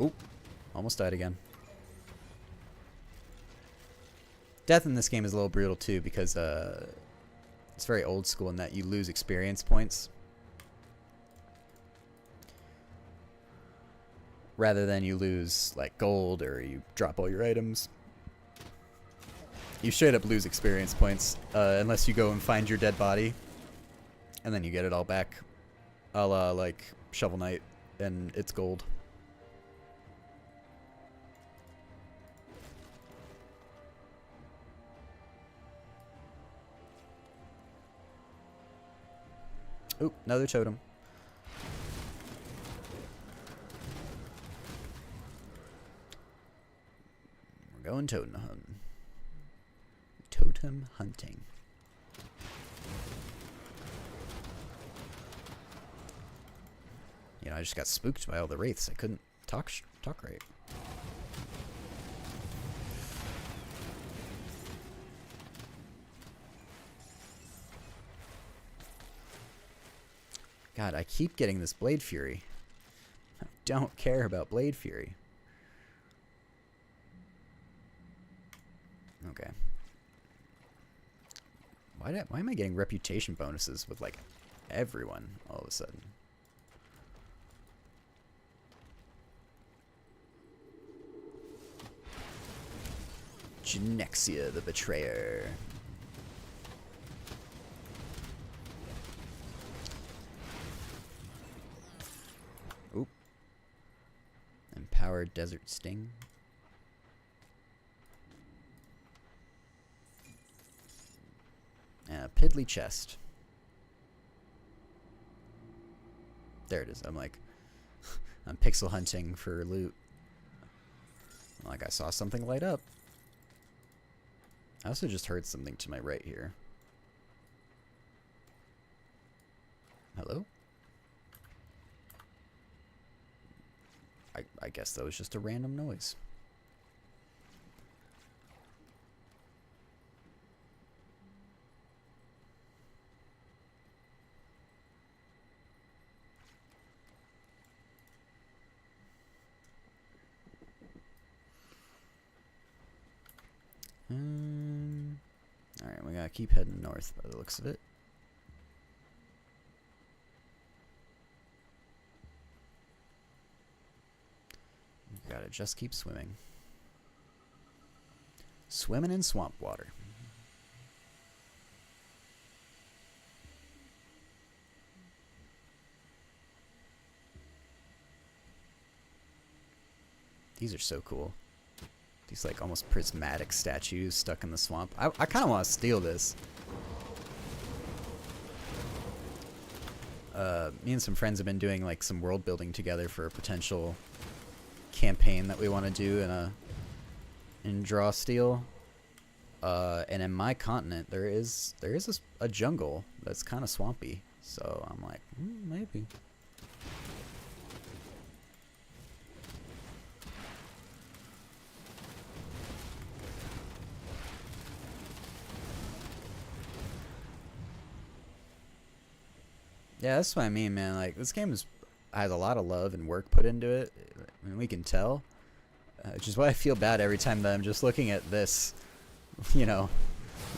Oop, almost died again. Death in this game is a little brutal too, because it's very old school in that you lose experience points rather than you lose like gold or you drop all your items. You straight up lose experience points unless you go and find your dead body, and then you get it all back, a la like Shovel Knight and its gold. Oop, another totem. We're going totem hunting. Totem hunting. You know, I just got spooked by all the wraiths. I couldn't talk right. God, I keep getting this Blade Fury. I don't care about Blade Fury. Okay. Why am I getting reputation bonuses with, like, everyone all of a sudden? Genexia the Betrayer. Power Desert Sting. And a piddly chest. There it is. I'm like, I'm pixel hunting for loot. Like, I saw something light up. I also just heard something to my right here. Hello? I guess that was just a random noise. Alright, we gotta keep heading north by the looks of it. We gotta just keep swimming. Swimming in swamp water. These are so cool. These like almost prismatic statues stuck in the swamp. I kind of want to steal this. Me and some friends have been doing like some world building together for a potential campaign that we want to do in Draw Steel. And in my continent there is a jungle that's kind of swampy. So I'm like, maybe. Yeah, that's what I mean, man. Like, this game has a lot of love and work put into it. I mean, we can tell. Which is why I feel bad every time that I'm just looking at this, you know,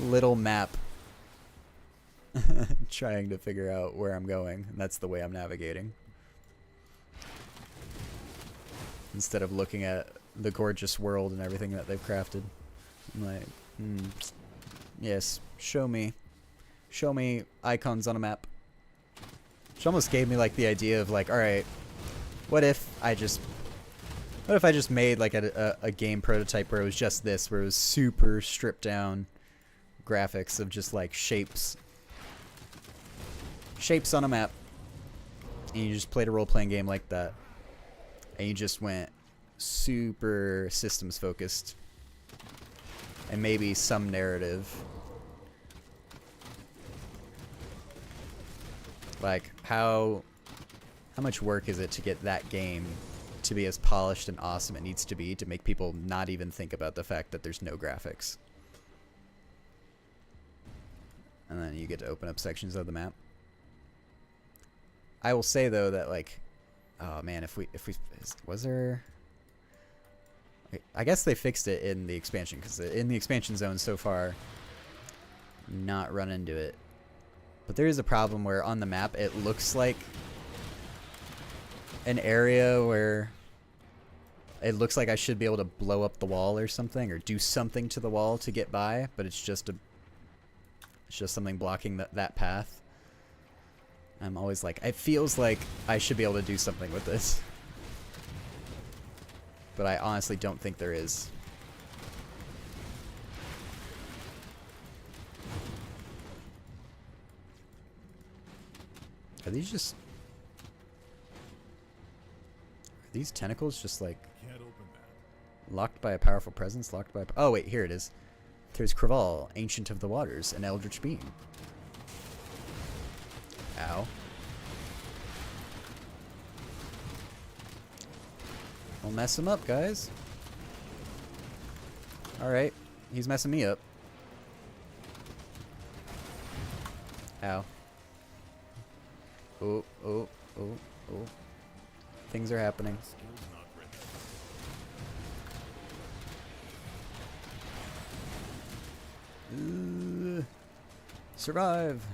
little map. Trying to figure out where I'm going. And that's the way I'm navigating. Instead of looking at the gorgeous world and everything that they've crafted. I'm like, yes, show me. Show me icons on a map. Which almost gave me like the idea of like, alright, what if I just made like a game prototype where it was just this, where it was super stripped down graphics of just like shapes on a map, and you just played a role-playing game like that, and you just went super systems focused, and maybe some narrative. Like, how much work is it to get that game to be as polished and awesome it needs to be to make people not even think about the fact that there's no graphics? And then you get to open up sections of the map. I will say though that like, oh man, if we was there? I guess they fixed it in the expansion, because in the expansion zone so far, not run into it. But there is a problem where on the map it looks like an area where it looks like I should be able to blow up the wall or something, or do something to the wall to get by, but it's just something blocking that path. I'm always like, it feels like I should be able to do something with this. But I honestly don't think there is. Are these tentacles just like Can't open that. locked by a powerful presence? Locked by oh wait, here it is. There's Craval, Ancient of the Waters, an Eldritch Being. Ow. Don't mess him up, guys. Alright, he's messing me up. Ow. Oh, oh, oh, oh. Things are happening. Skill's not ready. Survive.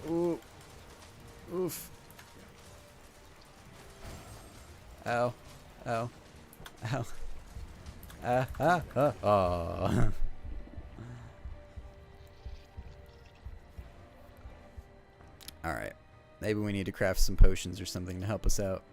Ooh. Oof. Ow. Ow. Ow. Oh. Alright. Maybe we need to craft some potions or something to help us out.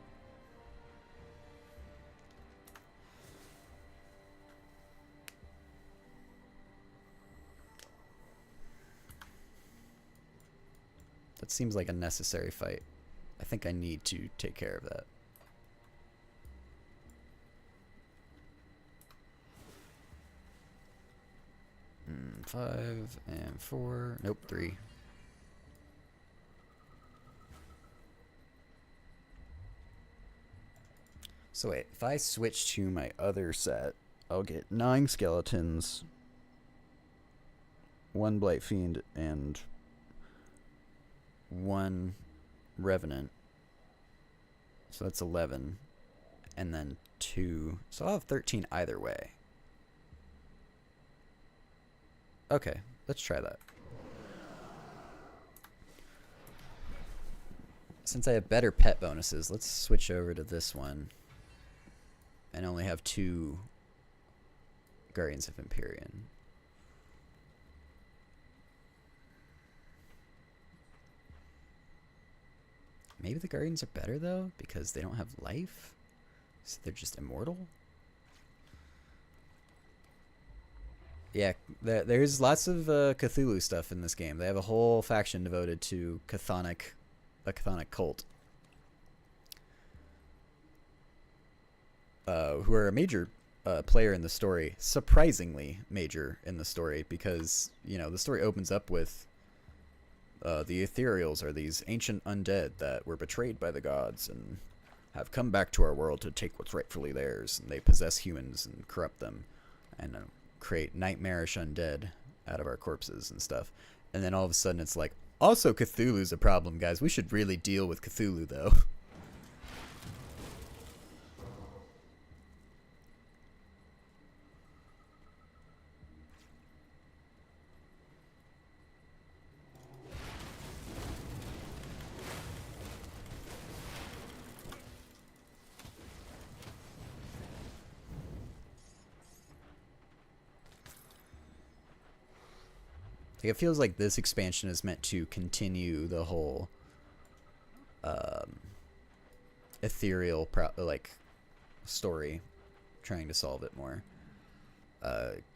That seems like a necessary fight. I think I need to take care of that. Mm, 5 and 4. Nope, 3. So wait, if I switch to my other set, I'll get 9 skeletons, 1 Blight Fiend, and 1 Revenant. So that's 11. And then 2. So I'll have 13 either way. Okay, let's try that. Since I have better pet bonuses, let's switch over to this one. And only have 2 Guardians of Empyrean. Maybe the Guardians are better though, because they don't have life? So they're just immortal? Yeah, there's lots of Cthulhu stuff in this game. They have a whole faction devoted to a chthonic cult. Who are a major player in the story, surprisingly major in the story, because, you know, the story opens up with the ethereals are these ancient undead that were betrayed by the gods and have come back to our world to take what's rightfully theirs, and they possess humans and corrupt them and create nightmarish undead out of our corpses and stuff. And then all of a sudden it's like, also Cthulhu's a problem, guys. We should really deal with Cthulhu though. It feels like this expansion is meant to continue the whole ethereal story, trying to solve it more.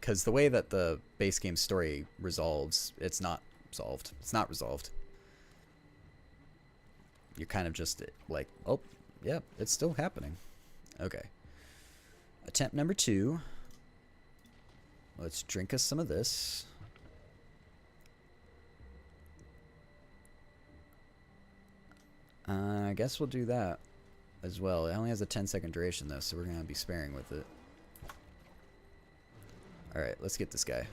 Because the way that the base game story resolves, it's not solved. It's not resolved. You're kind of just like, oh, yeah, it's still happening. Okay. Attempt number 2. Let's drink us some of this. I guess we'll do that as well. It only has a 10-second duration though, so we're going to be sparing with it. Alright, let's get this guy.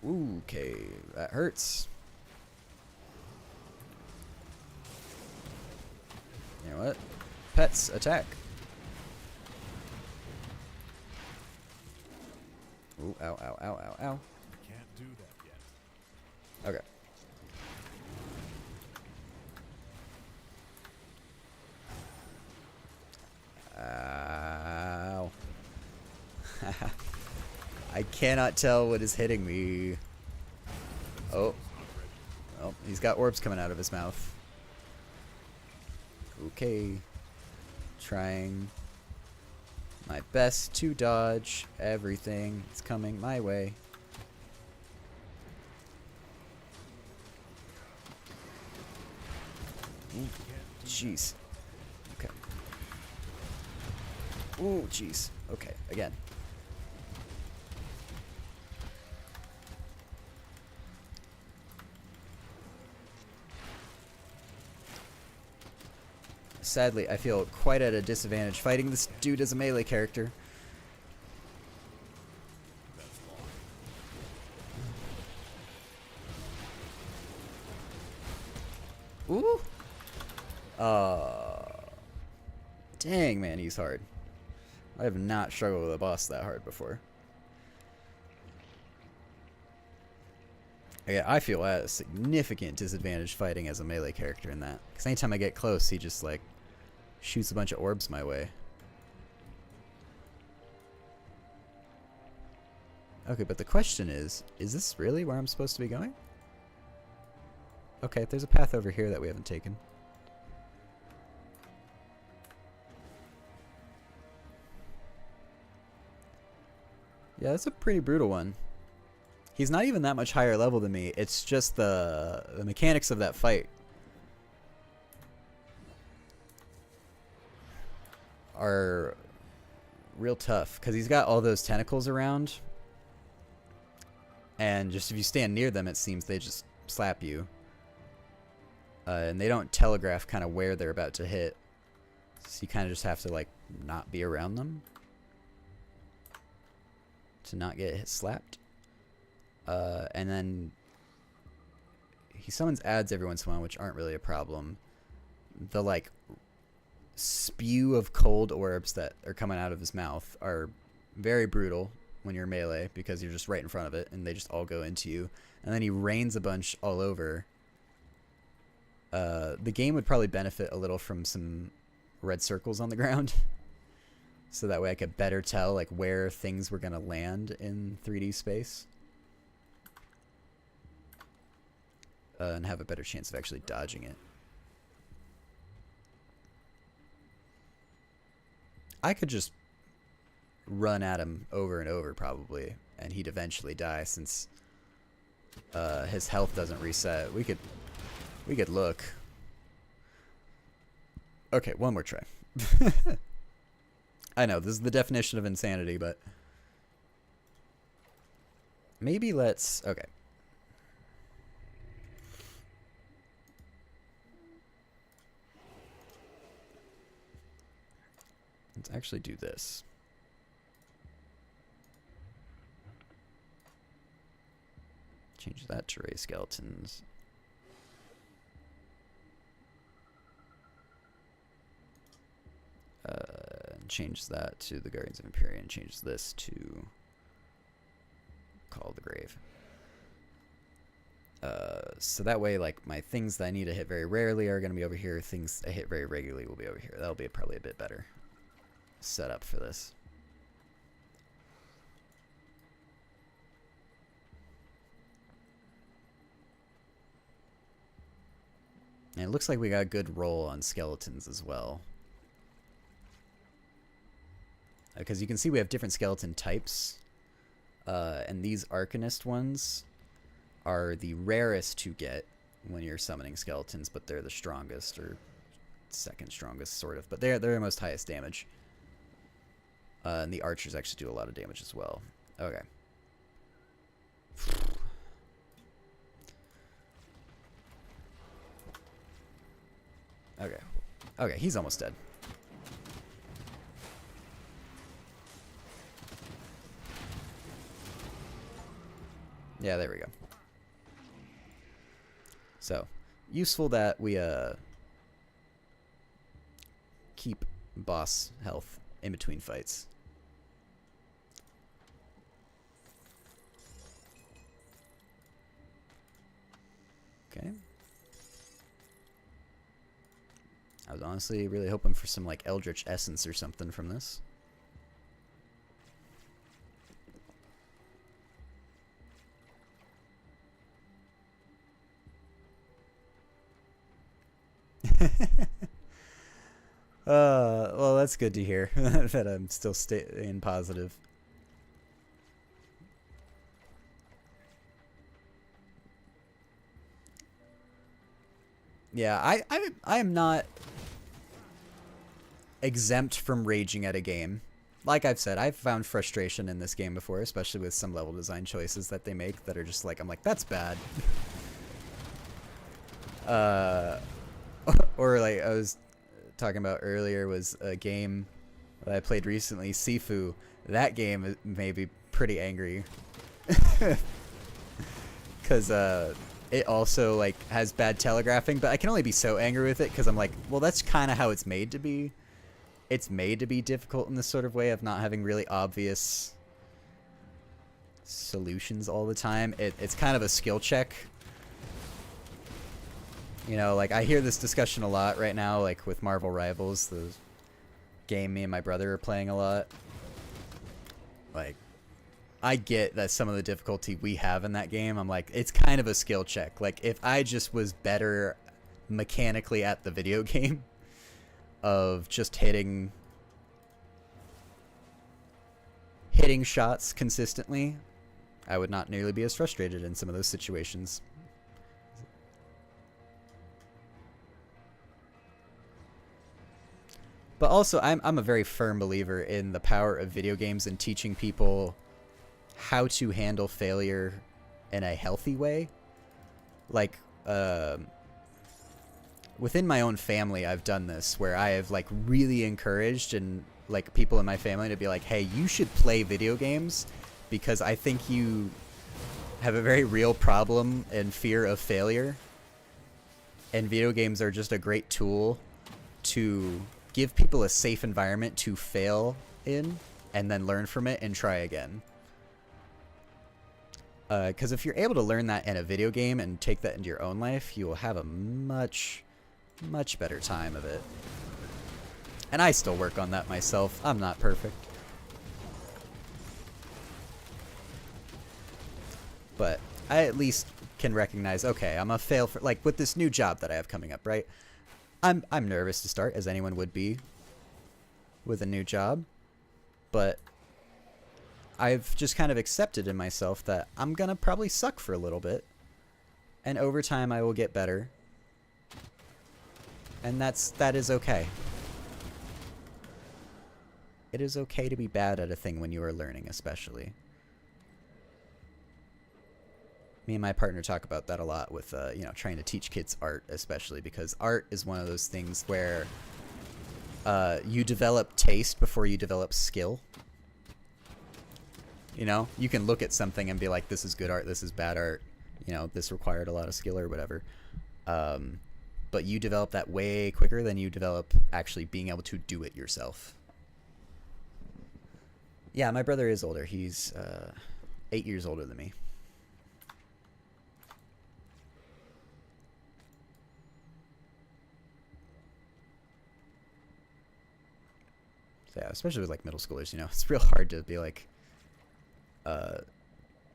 Ooh, okay, that hurts. You know what? Pets, attack. Ooh, ow, ow, ow, ow, ow. Can't do that yet. Okay. Ow. I cannot tell what is hitting me. Oh. Oh, he's got orbs coming out of his mouth. Okay. Trying my best to dodge everything that's coming my way. Ooh, jeez. Okay. Ooh, jeez. Okay, again. Sadly, I feel quite at a disadvantage fighting this dude as a melee character. Ooh. Dang, man, he's hard. I have not struggled with a boss that hard before. Yeah, I feel at a significant disadvantage fighting as a melee character in that. Because anytime I get close, he just, like, shoots a bunch of orbs my way. Okay, but the question is this really where I'm supposed to be going? Okay, there's a path over here that we haven't taken. Yeah, that's a pretty brutal one. He's not even that much higher level than me. It's just the mechanics of that fight are real tough because he's got all those tentacles around, and just if you stand near them, it seems they just slap you, and they don't telegraph kind of where they're about to hit, so you kind of just have to like not be around them to not get slapped. And then he summons ads every once in a while, which aren't really a problem. The like spew of cold orbs that are coming out of his mouth are very brutal when you're melee because you're just right in front of it and they just all go into you. And then he rains a bunch all over. The game would probably benefit a little from some red circles on the ground. So that way I could better tell like where things were going to land in 3D space. And have a better chance of actually dodging it. I could just run at him over and over probably, and he'd eventually die since his health doesn't reset. We could look. Okay, one more try. I know this is the definition of insanity, but maybe let's okay. Let's actually do this. Change that to ray skeletons. Change that to the Guardians of Empyrean. Change this to Call of the Grave. So that way, like, my things that I need to hit very rarely are going to be over here. Things I hit very regularly will be over here. That'll be probably a bit better setup for this. And it looks like we got a good roll on skeletons as well. Because you can see we have different skeleton types. And these Arcanist ones are the rarest to get when you're summoning skeletons, but they're the strongest, or second strongest, sort of. But they're the most highest damage. And the archers actually do a lot of damage as well. Okay. Okay. Okay, he's almost dead. Yeah, there we go. So, useful that we keep boss health in between fights. Okay. I was honestly really hoping for some like Eldritch Essence or something from this. Well, that's good to hear that I'm still staying positive. Yeah, I am not exempt from raging at a game. Like I've said, I've found frustration in this game before, especially with some level design choices that they make that are just like, I'm like, that's bad. Or like I was talking about earlier was a game that I played recently, Sifu. That game made me pretty angry. Because it also like has bad telegraphing, but I can only be so angry with it because I'm like, well, that's kind of how it's made to be. It's made to be difficult in this sort of way of not having really obvious solutions all the time. It's kind of a skill check. You know, like I hear this discussion a lot right now, like with Marvel Rivals, the game me and my brother are playing a lot. Like, I get that some of the difficulty we have in that game, I'm like, it's kind of a skill check. Like, if I just was better mechanically at the video game of just hitting shots consistently, I would not nearly be as frustrated in some of those situations. But also, I'm a very firm believer in the power of video games and teaching people how to handle failure in a healthy way. Like, within my own family, I've done this where I have like really encouraged and like people in my family to be like, hey, you should play video games because I think you have a very real problem and fear of failure. And video games are just a great tool to give people a safe environment to fail in and then learn from it and try again. Because if you're able to learn that in a video game and take that into your own life, you will have a much better time of it. And I still work on that myself. I'm not perfect. But I at least can recognize, okay, I'm a fail for, like, with this new job that I have coming up, right? I'm nervous to start, as anyone would be with a new job. But I've just kind of accepted in myself that I'm gonna probably suck for a little bit. And over time I will get better. And that is okay. It is okay to be bad at a thing when you are learning, especially. Me and my partner talk about that a lot with, you know, trying to teach kids art, especially because art is one of those things where you develop taste before you develop skill. You know, you can look at something and be like, this is good art, this is bad art, you know, this required a lot of skill or whatever. But you develop that way quicker than you develop actually being able to do it yourself. Yeah, my brother is older. He's 8 years older than me. So yeah, especially with like middle schoolers, you know, it's real hard to be like,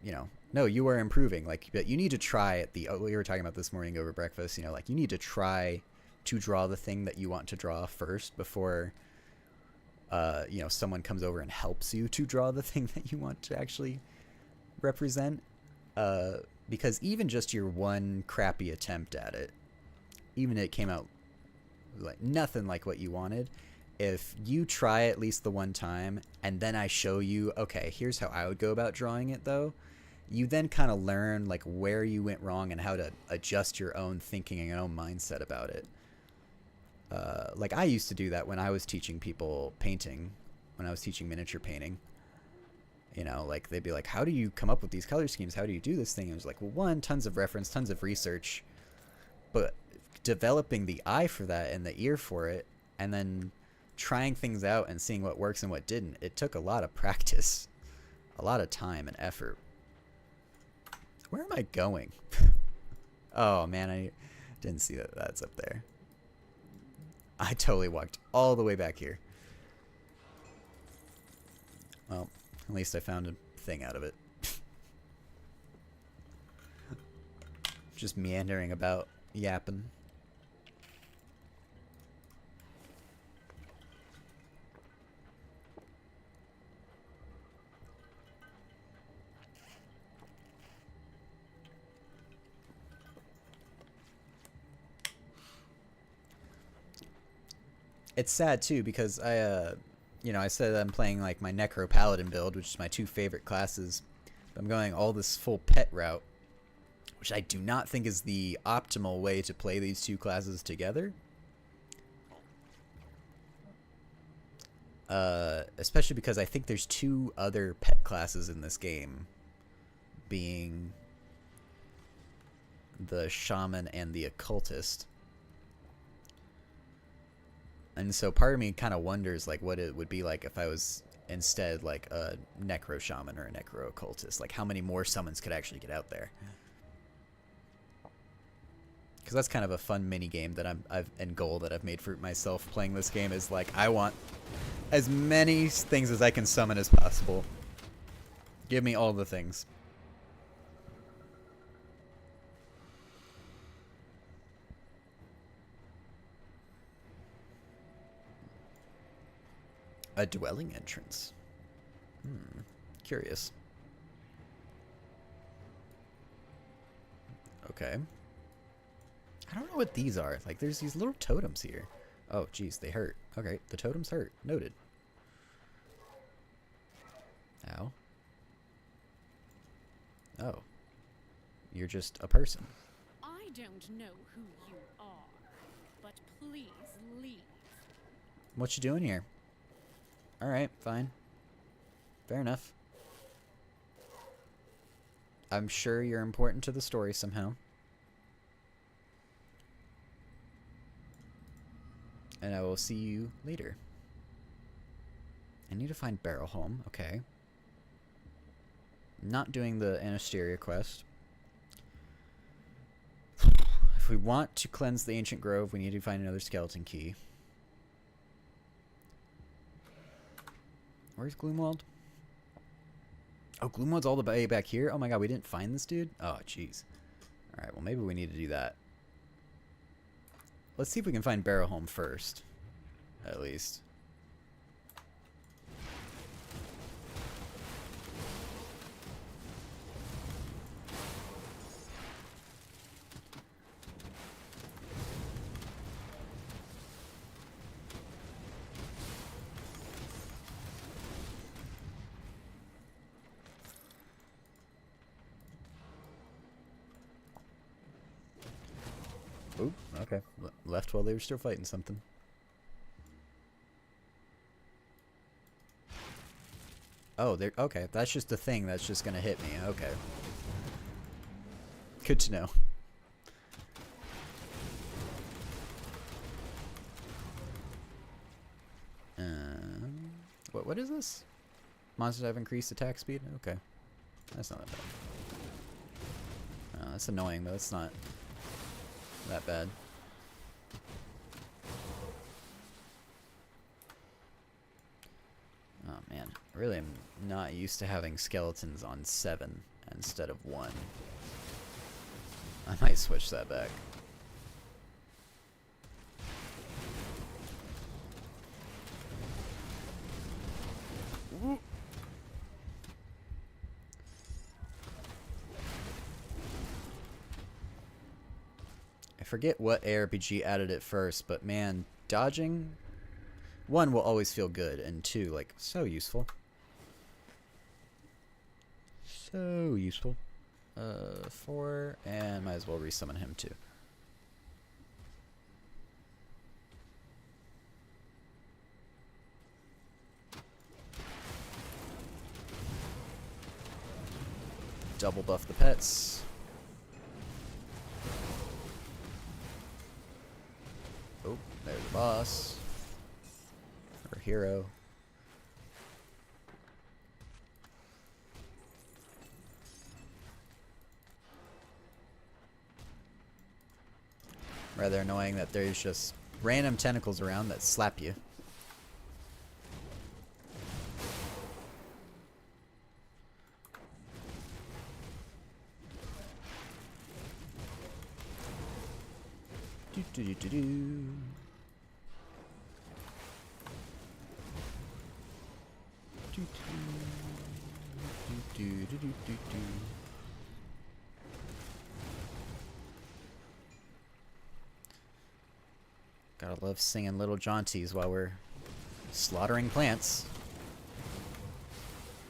you know, no, you are improving. Like, but you need to try at the, we were talking about this morning over breakfast, you know, like you need to try to draw the thing that you want to draw first before, you know, someone comes over and helps you to draw the thing that you want to actually represent. Because even just your one crappy attempt at it, even if it came out like nothing like what you wanted, if you try at least the one time and then I show you, okay, here's how I would go about drawing it though, you then kind of learn like where you went wrong and how to adjust your own thinking and your own mindset about it. Like I used to do that when I was teaching people painting, when I was teaching miniature painting. You know, like they'd be like, how do you come up with these color schemes? How do you do this thing? And it was like, well, one, tons of reference, tons of research, but developing the eye for that and the ear for it, and then trying things out and seeing what works and what didn't. It took a lot of practice, a lot of time and effort. Where am I going? Oh man, I didn't see that that's up there. I totally walked all the way back here. Well, at least I found a thing out of it. Just meandering about, yapping. It's sad too because I, you know, I said I'm playing like my Necro Paladin build, which is my two favorite classes. But I'm going all this full pet route, which I do not think is the optimal way to play these two classes together. Especially because I think there's two other pet classes in this game, being the Shaman and the Occultist. And so part of me kind of wonders like what it would be like if I was instead like a Necro Shaman or a Necro Occultist. Like how many more summons could actually get out there? Because that's kind of a fun mini game that and goal that I've made for myself playing this game is like I want as many things as I can summon as possible. Give me all the things. A dwelling entrance. Curious. Okay. I don't know what these are. Like, there's these little totems here. Oh, geez, they hurt. Okay, the totems hurt. Noted. Ow. Oh. You're just a person. I don't know who you are, but please leave. What you doing here? Alright, fine. Fair enough. I'm sure you're important to the story somehow. And I will see you later. I need to find Barrelholm. Okay. Not doing the Anasteria quest. If we want to cleanse the Ancient Grove, we need to find another skeleton key. Where's Gloomwald? Oh, Gloomwald's all the way back here? Oh my god, we didn't find this dude? Oh, jeez. Alright, well maybe we need to do that. Let's see if we can find Barrelholm first. At least. Oop, okay. Left while they were still fighting something. Oh, they're okay. That's just a thing that's just gonna hit me. Okay. Good to know. What is this? Monsters have increased attack speed? Okay. That's not that bad. That's annoying, but it's not that bad. Oh man, really am not used to having skeletons on 7 instead of 1. I might switch that back. I forget what ARPG added it first, but man, dodging, 1 will always feel good, and 2, like, so useful. So useful. 4, and might as well resummon him too. Double buff the pets. Oh, there's the boss. Or hero. Rather annoying that there's just random tentacles around that slap you. Do do do do do. Do do do do do do do. Gotta love singing Little Jaunties while we're slaughtering plants.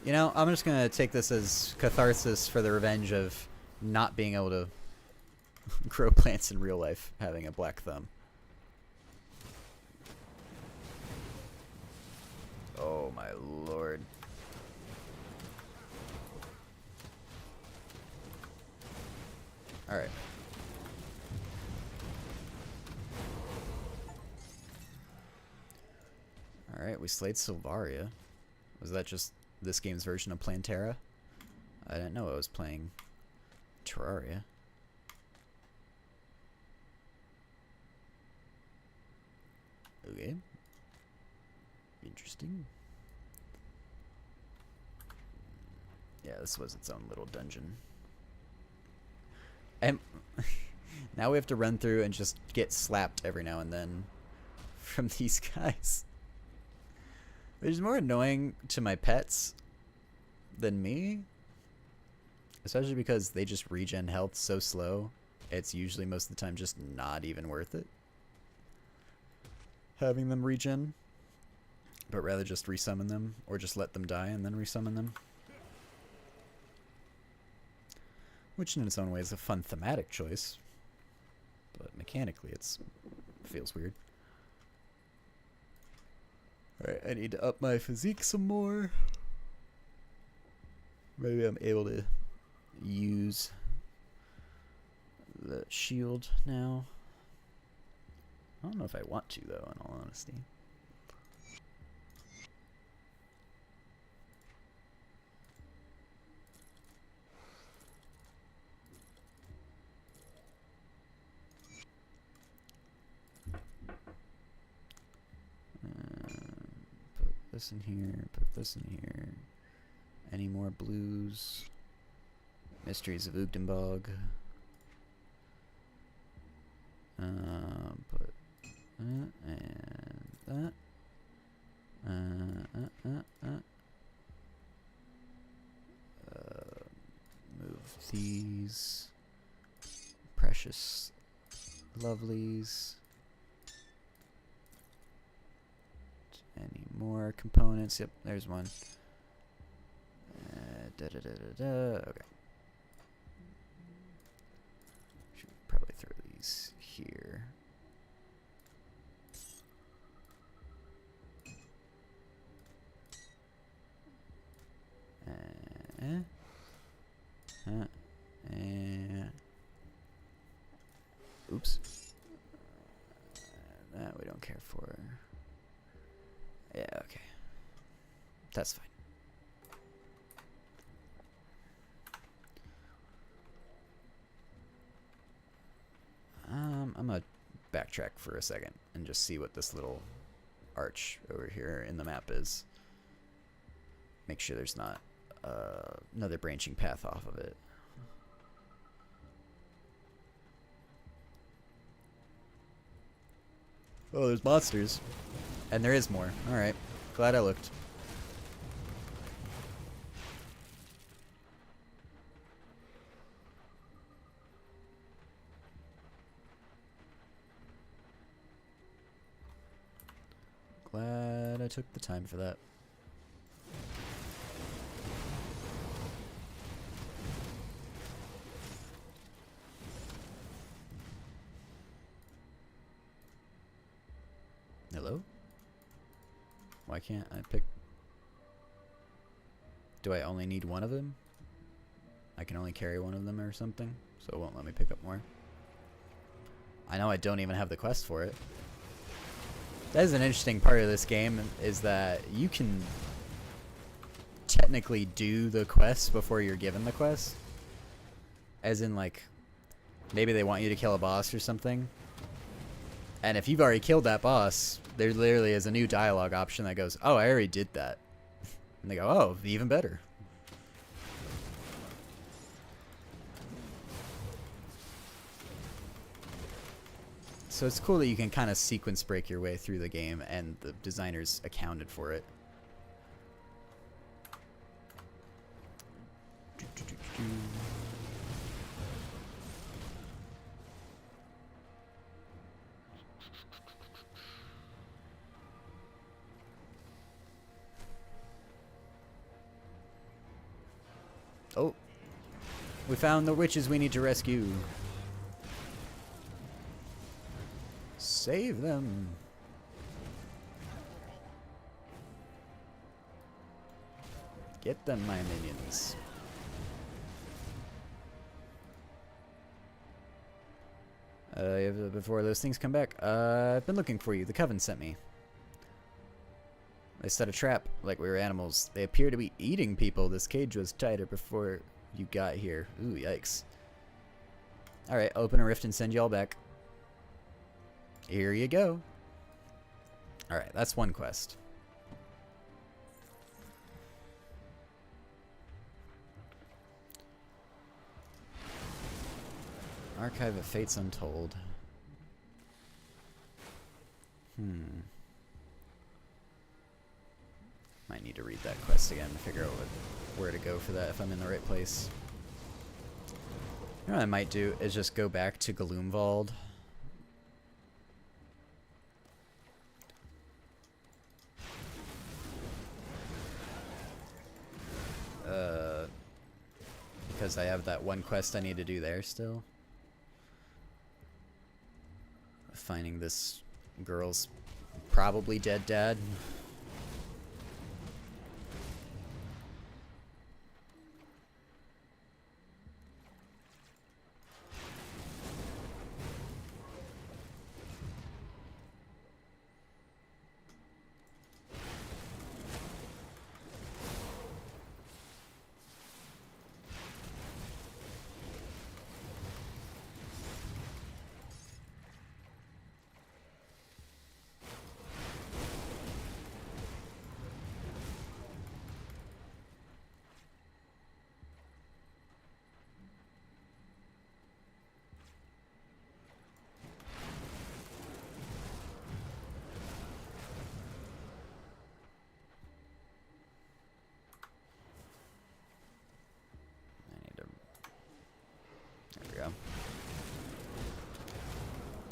You know, I'm just gonna take this as catharsis for the revenge of not being able to grow plants in real life, having a black thumb. Oh my lord. Alright. Alright, we slayed Silvaria. Was that just this game's version of Plantera? I didn't know I was playing Terraria. Okay. Interesting. Yeah, this was its own little dungeon. And now we have to run through and just get slapped every now and then from these guys. Which is more annoying to my pets than me. Especially because they just regen health so slow it's usually most of the time just not even worth it having them regen, but rather just resummon them, or just let them die and then resummon them. Which in its own way is a fun thematic choice, but mechanically feels weird. Alright, I need to up my physique some more. Maybe I'm able to use the shield now. I don't know if I want to, though, in all honesty. Put this in here, put this in here. Any more blues? Mysteries of Ugdenbog. Put that and that. Move these precious lovelies. Any more components? Yep, there's one. Okay. Should probably throw these here. Oops. That we don't care for. Yeah, okay. That's fine. I'm gonna backtrack for a second and just see what this little arch over here in the map is. Make sure there's not another branching path off of it. Oh, there's monsters. And there is more. Alright. Glad I looked. Glad I took the time for that. Hello? Why can't I pick? Do I only need one of them? I can only carry one of them or something, so it won't let me pick up more. I know I don't even have the quest for it. That is an interesting part of this game, is that you can technically do the quest before you're given the quest. As in, like, maybe they want you to kill a boss or something. And if you've already killed that boss, there literally is a new dialogue option that goes, oh, I already did that. And they go, oh, even better. So it's cool that you can kind of sequence break your way through the game, and the designers accounted for it. Oh, we found the witches we need to rescue. Save them. Get them, my minions. Before those things come back, I've been looking for you. The coven sent me. They set a trap like we were animals. They appear to be eating people. This cage was tighter before you got here. Ooh, yikes. Alright, open a rift and send you all back. Here you go. Alright, that's one quest. Archive of Fates Untold. Might need to read that quest again to figure out where to go for that if I'm in the right place. You know what I might do is just go back to Gloomwald. Because I have that one quest I need to do there still. Finding this girl's probably dead dad.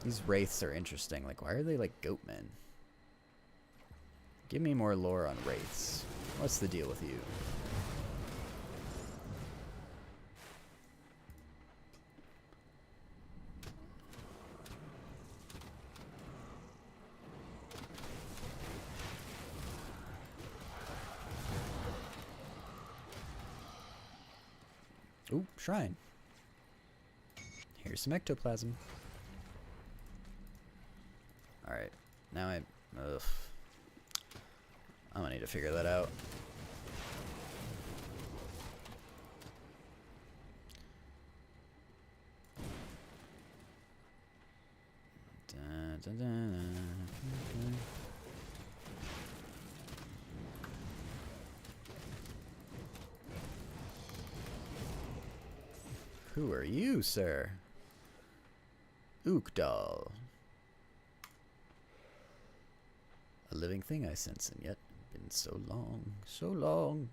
These wraiths are interesting. Like, why are they like goatmen? Give me more lore on wraiths. What's the deal with you? Ooh, shrine. Here's some ectoplasm. Alright, now I'm gonna need to figure that out. Who are you, sir? Ukdal. A living thing I sense, and yet been so long, so long.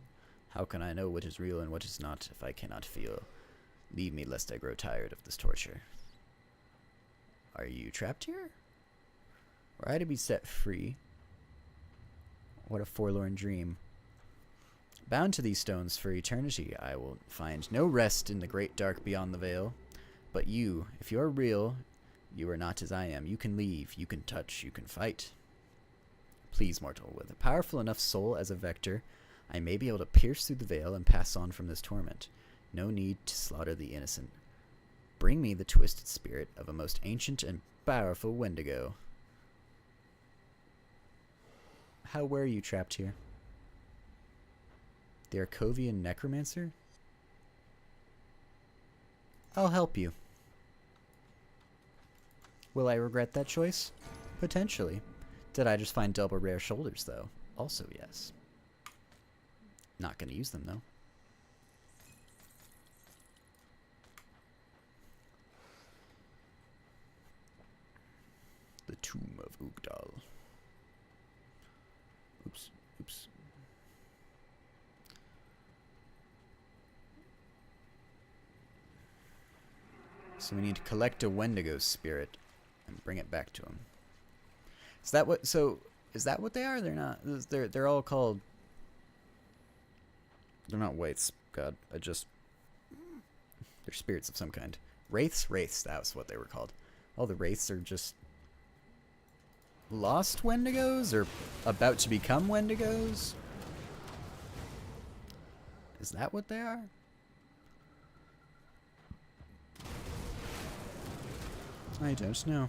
How can I know what is real and what is not if I cannot feel? Leave me lest I grow tired of this torture. Are you trapped here? Were I to be set free? What a forlorn dream. Bound to these stones for eternity, I will find no rest in the great dark beyond the veil. But you, if you are real, you are not as I am. You can leave, you can touch, you can fight. Please, mortal, with a powerful enough soul as a vector, I may be able to pierce through the veil and pass on from this torment. No need to slaughter the innocent. Bring me the twisted spirit of a most ancient and powerful Wendigo. How were you trapped here? The Arcovian necromancer? I'll help you. Will I regret that choice? Potentially. Did I just find double rare shoulders, though? Also, yes. Not going to use them, though. The Tomb of Ugdal. Oops. Oops. So we need to collect a Wendigo spirit and bring it back to him. Is that what? So is that what they are? They're not. They're all called. They're not waits. God, they're spirits of some kind. Wraiths. Wraiths. That was what they were called. All the wraiths are just lost Wendigos or about to become Wendigos. Is that what they are? I don't know.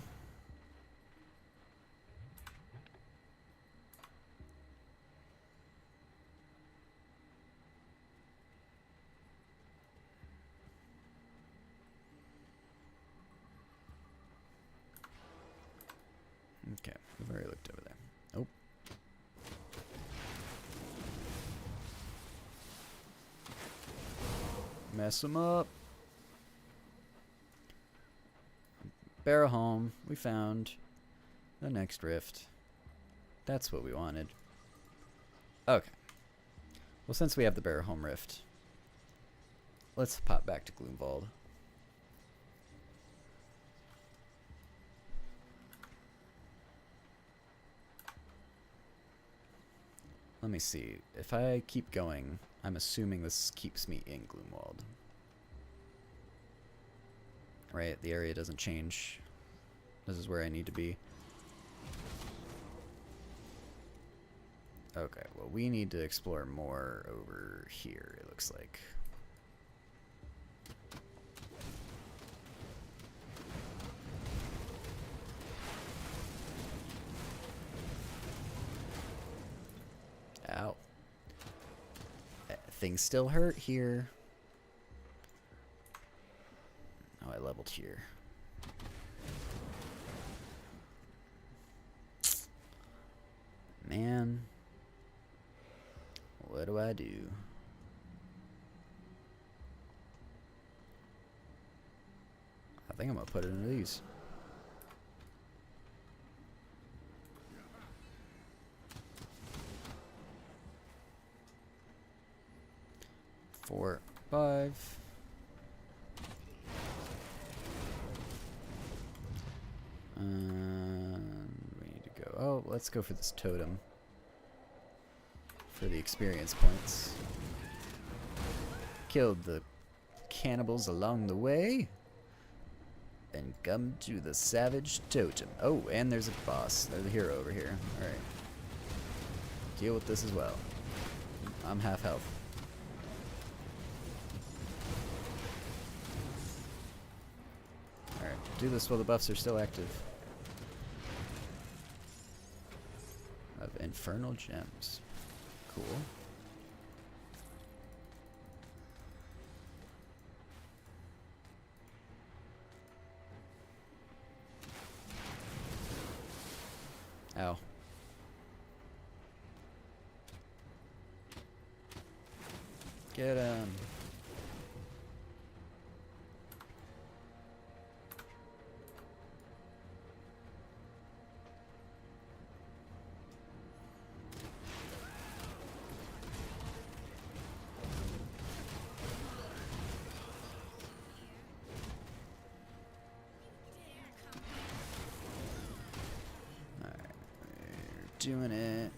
Okay, we've already looked over there. Oh. Mess them up. Barrow home. We found the next rift. That's what we wanted. Okay. Well, since we have the Barrow home rift, let's pop back to Gloomwald. Let me see. If I keep going, I'm assuming this keeps me in Gloomwald. Right, the area doesn't change. This is where I need to be. Okay, well we need to explore more over here, it looks like. Ow. Things still hurt here. Oh, I leveled here. Man. What do I do? I think I'm gonna put it into these. Four, five. We need to go. Oh, let's go for this totem. For the experience points. Killed the cannibals along the way. And come to the savage totem. Oh, and there's a boss. There's a hero over here. Alright. Deal with this as well. I'm half health. Alright, do this while the buffs are still active. Of infernal gems. Cool. Ow. Get him. Doing it.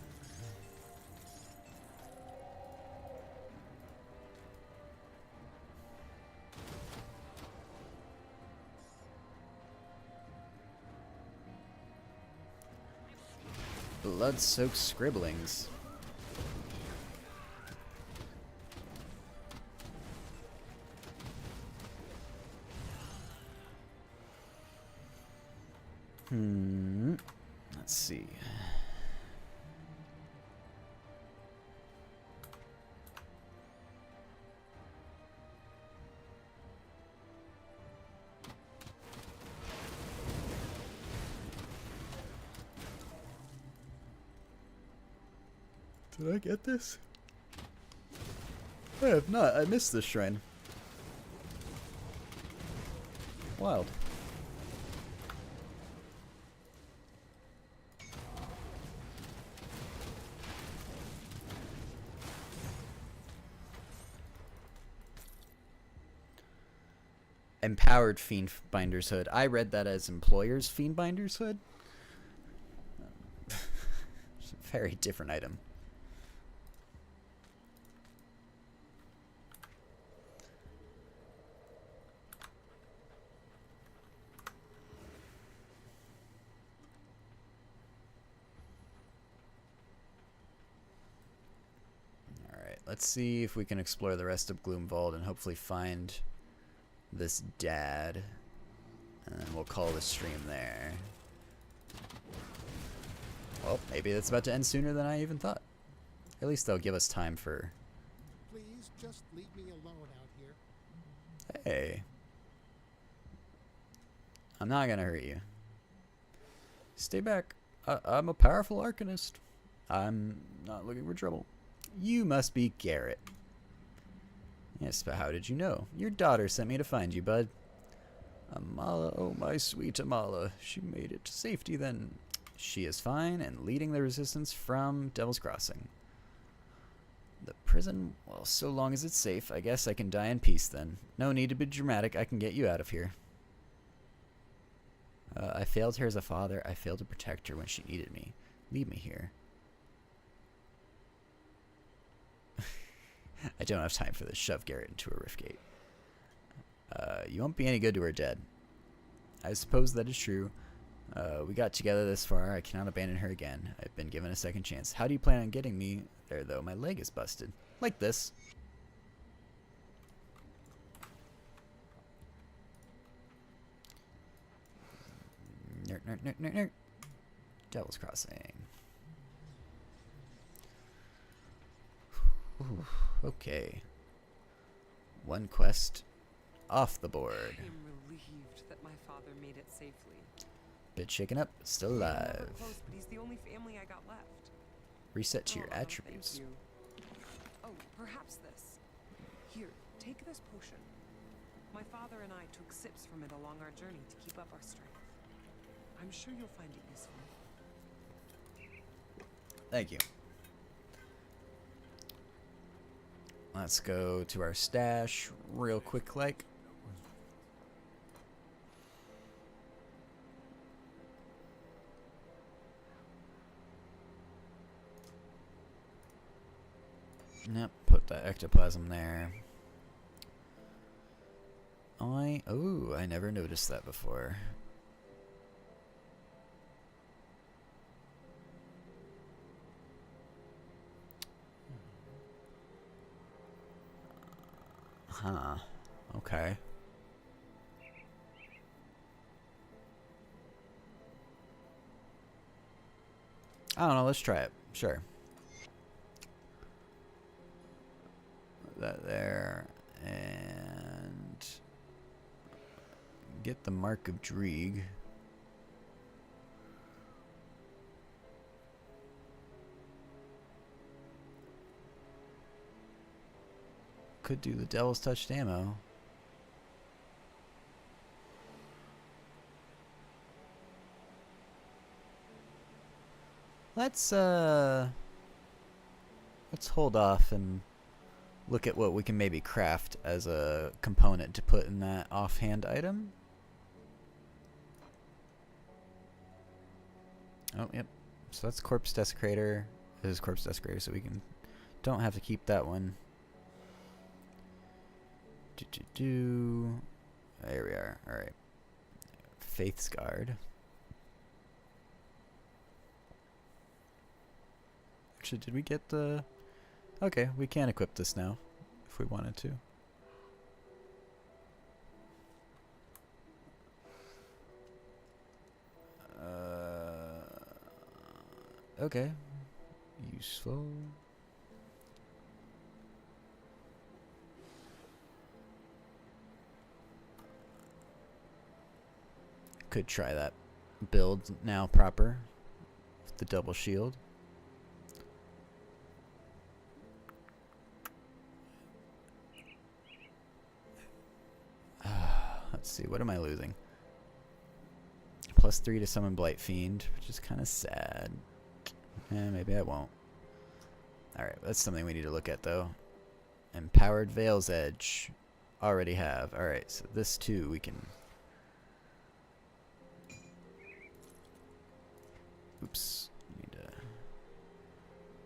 Blood-soaked scribblings. Let's see. Did I get this? I have not. I missed this shrine. Wild. Empowered Fiendbinder's Hood. I read that as Employer's Fiendbinder's Hood. It's a very different item. Let's see if we can explore the rest of Gloomwald and hopefully find this dad. And then we'll call the stream there. Well, maybe it's about to end sooner than I even thought. At least they'll give us time for... Please just leave me alone out here. Hey. I'm not gonna hurt you. Stay back. I'm a powerful arcanist. I'm not looking for trouble. You must be Garrett. Yes, but how did you know? Your daughter sent me to find you, bud. Amala, oh my sweet Amala. She made it to safety then. She is fine and leading the resistance from Devil's Crossing. The prison? Well, so long as it's safe, I guess I can die in peace then. No need to be dramatic, I can get you out of here. I failed her as a father. I failed to protect her when she needed me. Leave me here. I don't have time for this. Shove Garrett into a rift gate. You won't be any good to her dead. I suppose that is true. We got together this far. I cannot abandon her again. I've been given a second chance. How do you plan on getting me there, though? My leg is busted. Like this. Nerd. Devil's Crossing. Ooh, okay. One quest off the board. I am relieved that my father made it safely. Bit shaken up, still We're alive. close, but he's the only family I got left. Reset to your Oh, attributes. thank you. Oh, perhaps this. Here, take this potion. My father and I took sips from it along our journey to keep up our strength. I'm sure you'll find it useful. Thank you. Let's go to our stash real quick like. Yep, put that ectoplasm there. I never noticed that before. Huh. Okay. I don't know, let's try it. Sure. Put that there. And get the Mark of Dreeg. Could do the Devil's Touch ammo. Let's hold off and look at what we can maybe craft as a component to put in that offhand item. Oh, yep. So that's Corpse Desecrator. This is Corpse Desecrator, so we don't have to keep that one. There we are. Alright. Faith's Guard. Actually, did we get the... Okay, we can equip this now, if we wanted to. Okay. Useful. Could try that build now proper with the double shield. Let's see, what am I losing? +3 to summon Blight Fiend, which is kind of sad. Maybe I won't. Alright, that's something we need to look at though. Empowered Veil's Edge. Already have. Alright, so this too we can... Oops. Need to...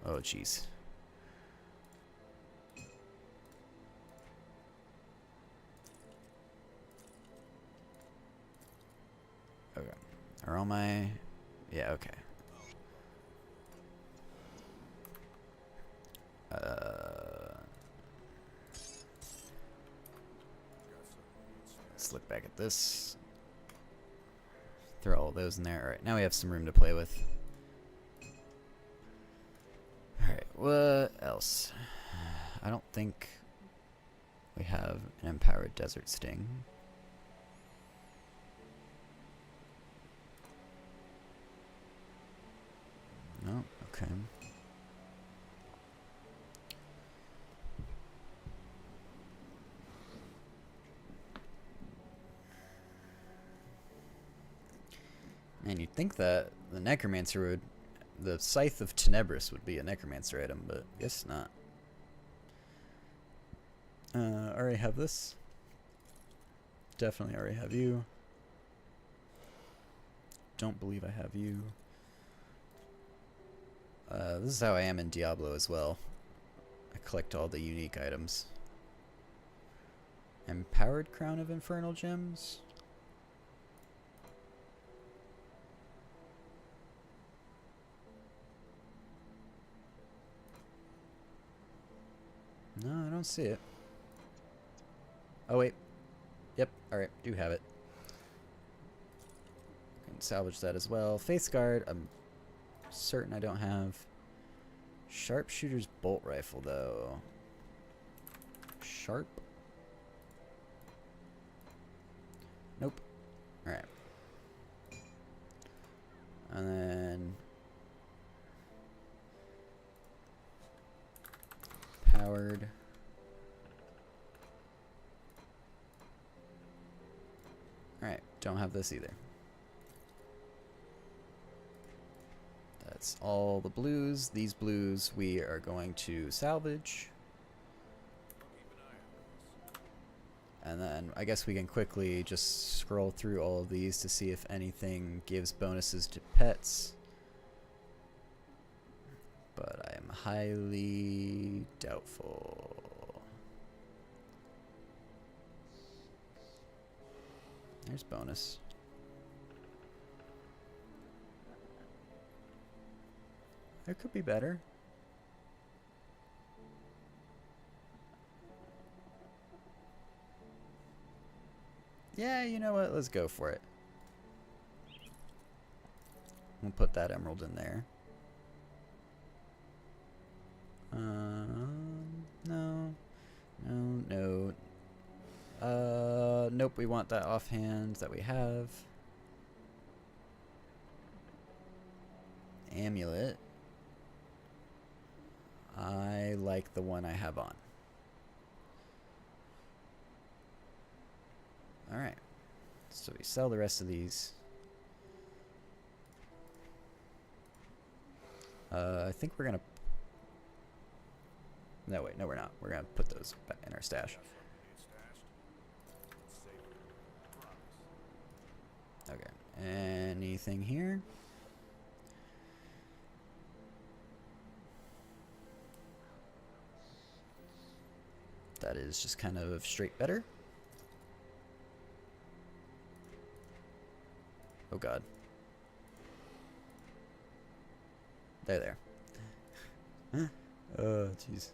Oh, jeez. Okay. Are all my... Yeah, okay. Let's look back at this. Throw all those in there. Alright, now we have some room to play with. Alright, what else? I don't think we have an Empowered Desert Sting. No? Okay. Man, you'd think that the Necromancer would... The Scythe of Tenebris would be a Necromancer item, but guess not. Already have this. Definitely already have you. Don't believe I have you. This is how I am in Diablo as well. I collect all the unique items. Empowered Crown of Infernal Gems? No, I don't see it. Oh, wait. Yep, alright, do have it. Can salvage that as well. Faith Guard, I'm certain I don't have. Sharpshooter's Bolt Rifle, though. Sharp? Nope. Alright. And then powered. Alright, don't have this either. That's all the blues. These blues we are going to salvage. And then I guess we can quickly just scroll through all of these to see if anything gives bonuses to pets. But I am highly doubtful. There's bonus. There could be better. Yeah, you know what? Let's go for it. We'll put that emerald in there. No. No, no. Nope, we want that offhand that we have. Amulet. I like the one I have on. Alright. So we sell the rest of these. I think we're gonna... No, wait, no we're not. We're gonna put those back in our stash. Okay. Anything here? That is just kind of straight better. Oh god. There. Oh, jeez.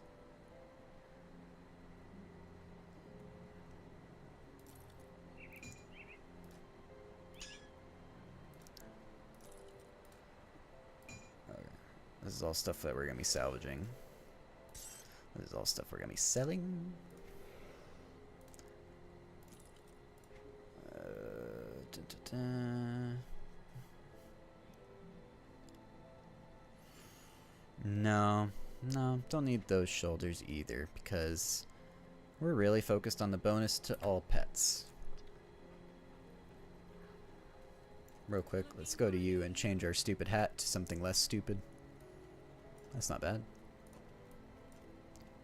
Okay. This is all stuff that we're gonna be salvaging. This is all stuff we're gonna be selling. No, don't need those shoulders either because we're really focused on the bonus to all pets. Real quick, let's go to you and change our stupid hat to something less stupid. That's not bad.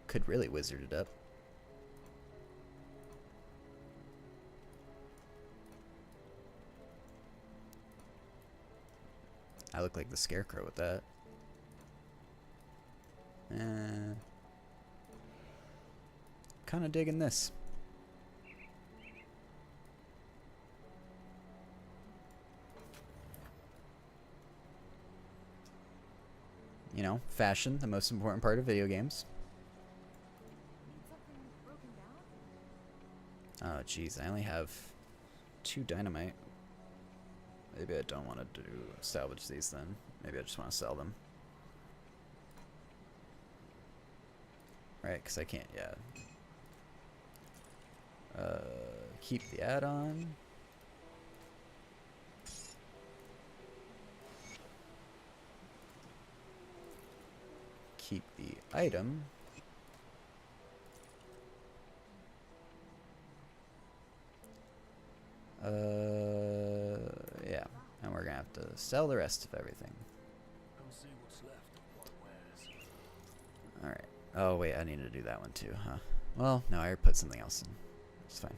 Could really wizard it up. I look like the Scarecrow with that. Kind of digging this. You know, fashion, the most important part of video games. Oh, jeez, I only have 2 dynamite. Maybe I don't want to salvage these then. Maybe I just want to sell them. Right, because I can't, yeah. Keep the add-on. Keep the item. Yeah, and we're gonna have to sell the rest of everything. Come see what's left of what wears. Alright. Oh, wait, I need to do that one too, huh? Well, no, I put something else in. It's fine.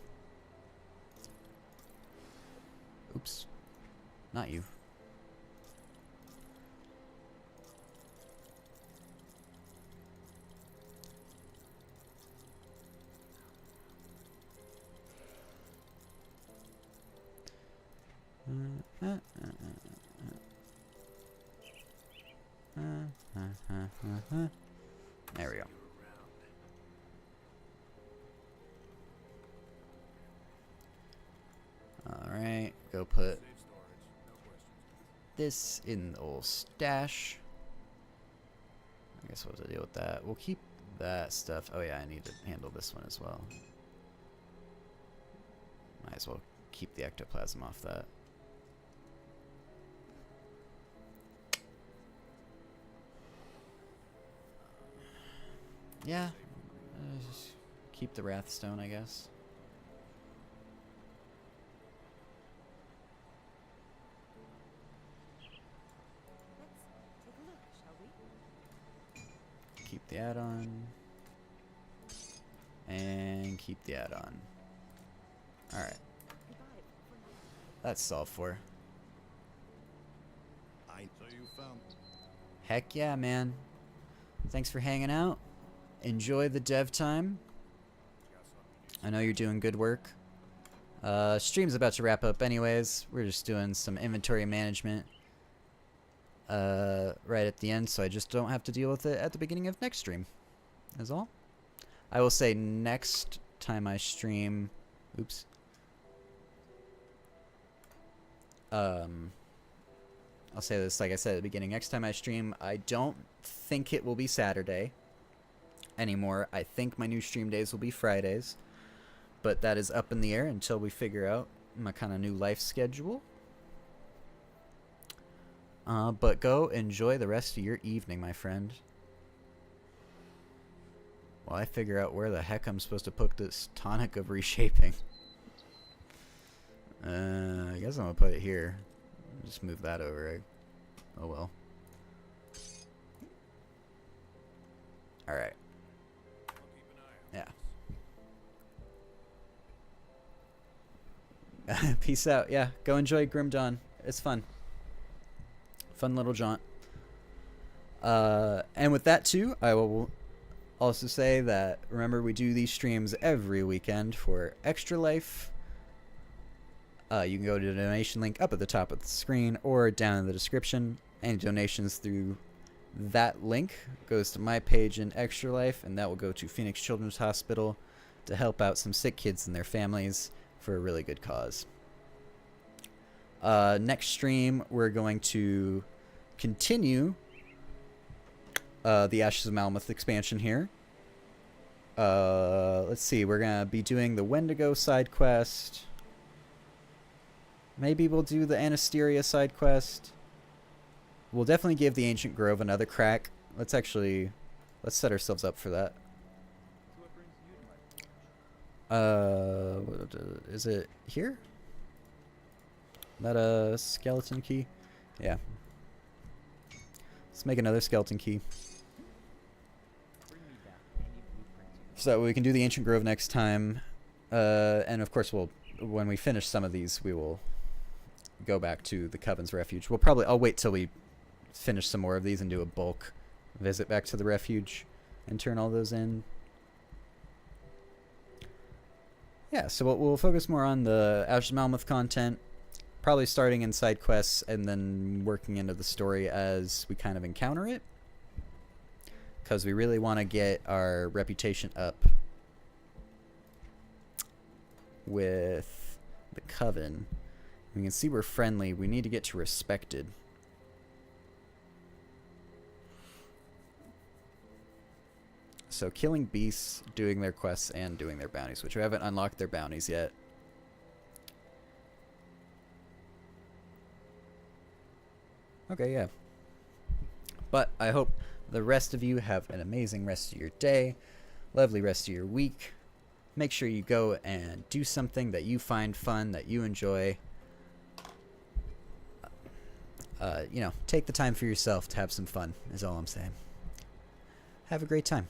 Oops. Not you. There we go. Alright, go put this in the old stash. I guess we'll have to deal with that. We'll keep that stuff. Oh yeah, I need to handle this one as well. Might as well keep the ectoplasm off that. Yeah, just keep the Wrathstone, I guess. Let's take a look, shall we? Keep the add-on. And keep the add-on. Alright. That's solved for. So you found. Heck yeah, man. Thanks for hanging out. Enjoy the dev time. I know you're doing good work. Stream's about to wrap up anyways. We're just doing some inventory management right at the end, so I just don't have to deal with it at the beginning of next stream. That's all. I will say next time I stream... Oops. I'll say this, like I said at the beginning, next time I stream, I don't think it will be Saturday anymore. I think my new stream days will be Fridays, but that is up in the air until we figure out my kind of new life schedule. But go enjoy the rest of your evening, my friend. While I figure out where the heck I'm supposed to put this tonic of reshaping. I guess I'm gonna put it here. Just move that over. Oh well. Alright. Yeah. Peace out. Yeah, go enjoy Grim Dawn. It's fun. Fun little jaunt. And with that too, I will also say that, remember, we do these streams every weekend for Extra Life. You can go to the donation link up at the top of the screen or down in the description. Any donations through that link goes to my page in Extra Life, and that will go to Phoenix Children's Hospital to help out some sick kids and their families for a really good cause. Next stream, we're going to continue the Ashes of Malmouth expansion here. Let's see, we're going to be doing the Wendigo side quest. Maybe we'll do the Anasteria side quest. We'll definitely give the Ancient Grove another crack. Let's set ourselves up for that. Is it here? That a skeleton key? Yeah. Let's make another skeleton key. So that we can do the Ancient Grove next time. And of course when we finish some of these, we will go back to the Coven's Refuge. I'll wait till we finish some more of these and do a bulk visit back to the Refuge and turn all those in. Yeah, so we'll focus more on the Ashes of Malmouth content, probably starting in side quests and then working into the story as we kind of encounter it, because we really want to get our reputation up with the Coven. We can see we're friendly. We need to get to respected. So killing beasts, doing their quests, and doing their bounties, which we haven't unlocked their bounties yet. Okay, yeah. But I hope the rest of you have an amazing rest of your day, lovely rest of your week. Make sure you go and do something that you find fun, that you enjoy. You know, take the time for yourself to have some fun, is all I'm saying. Have a great time.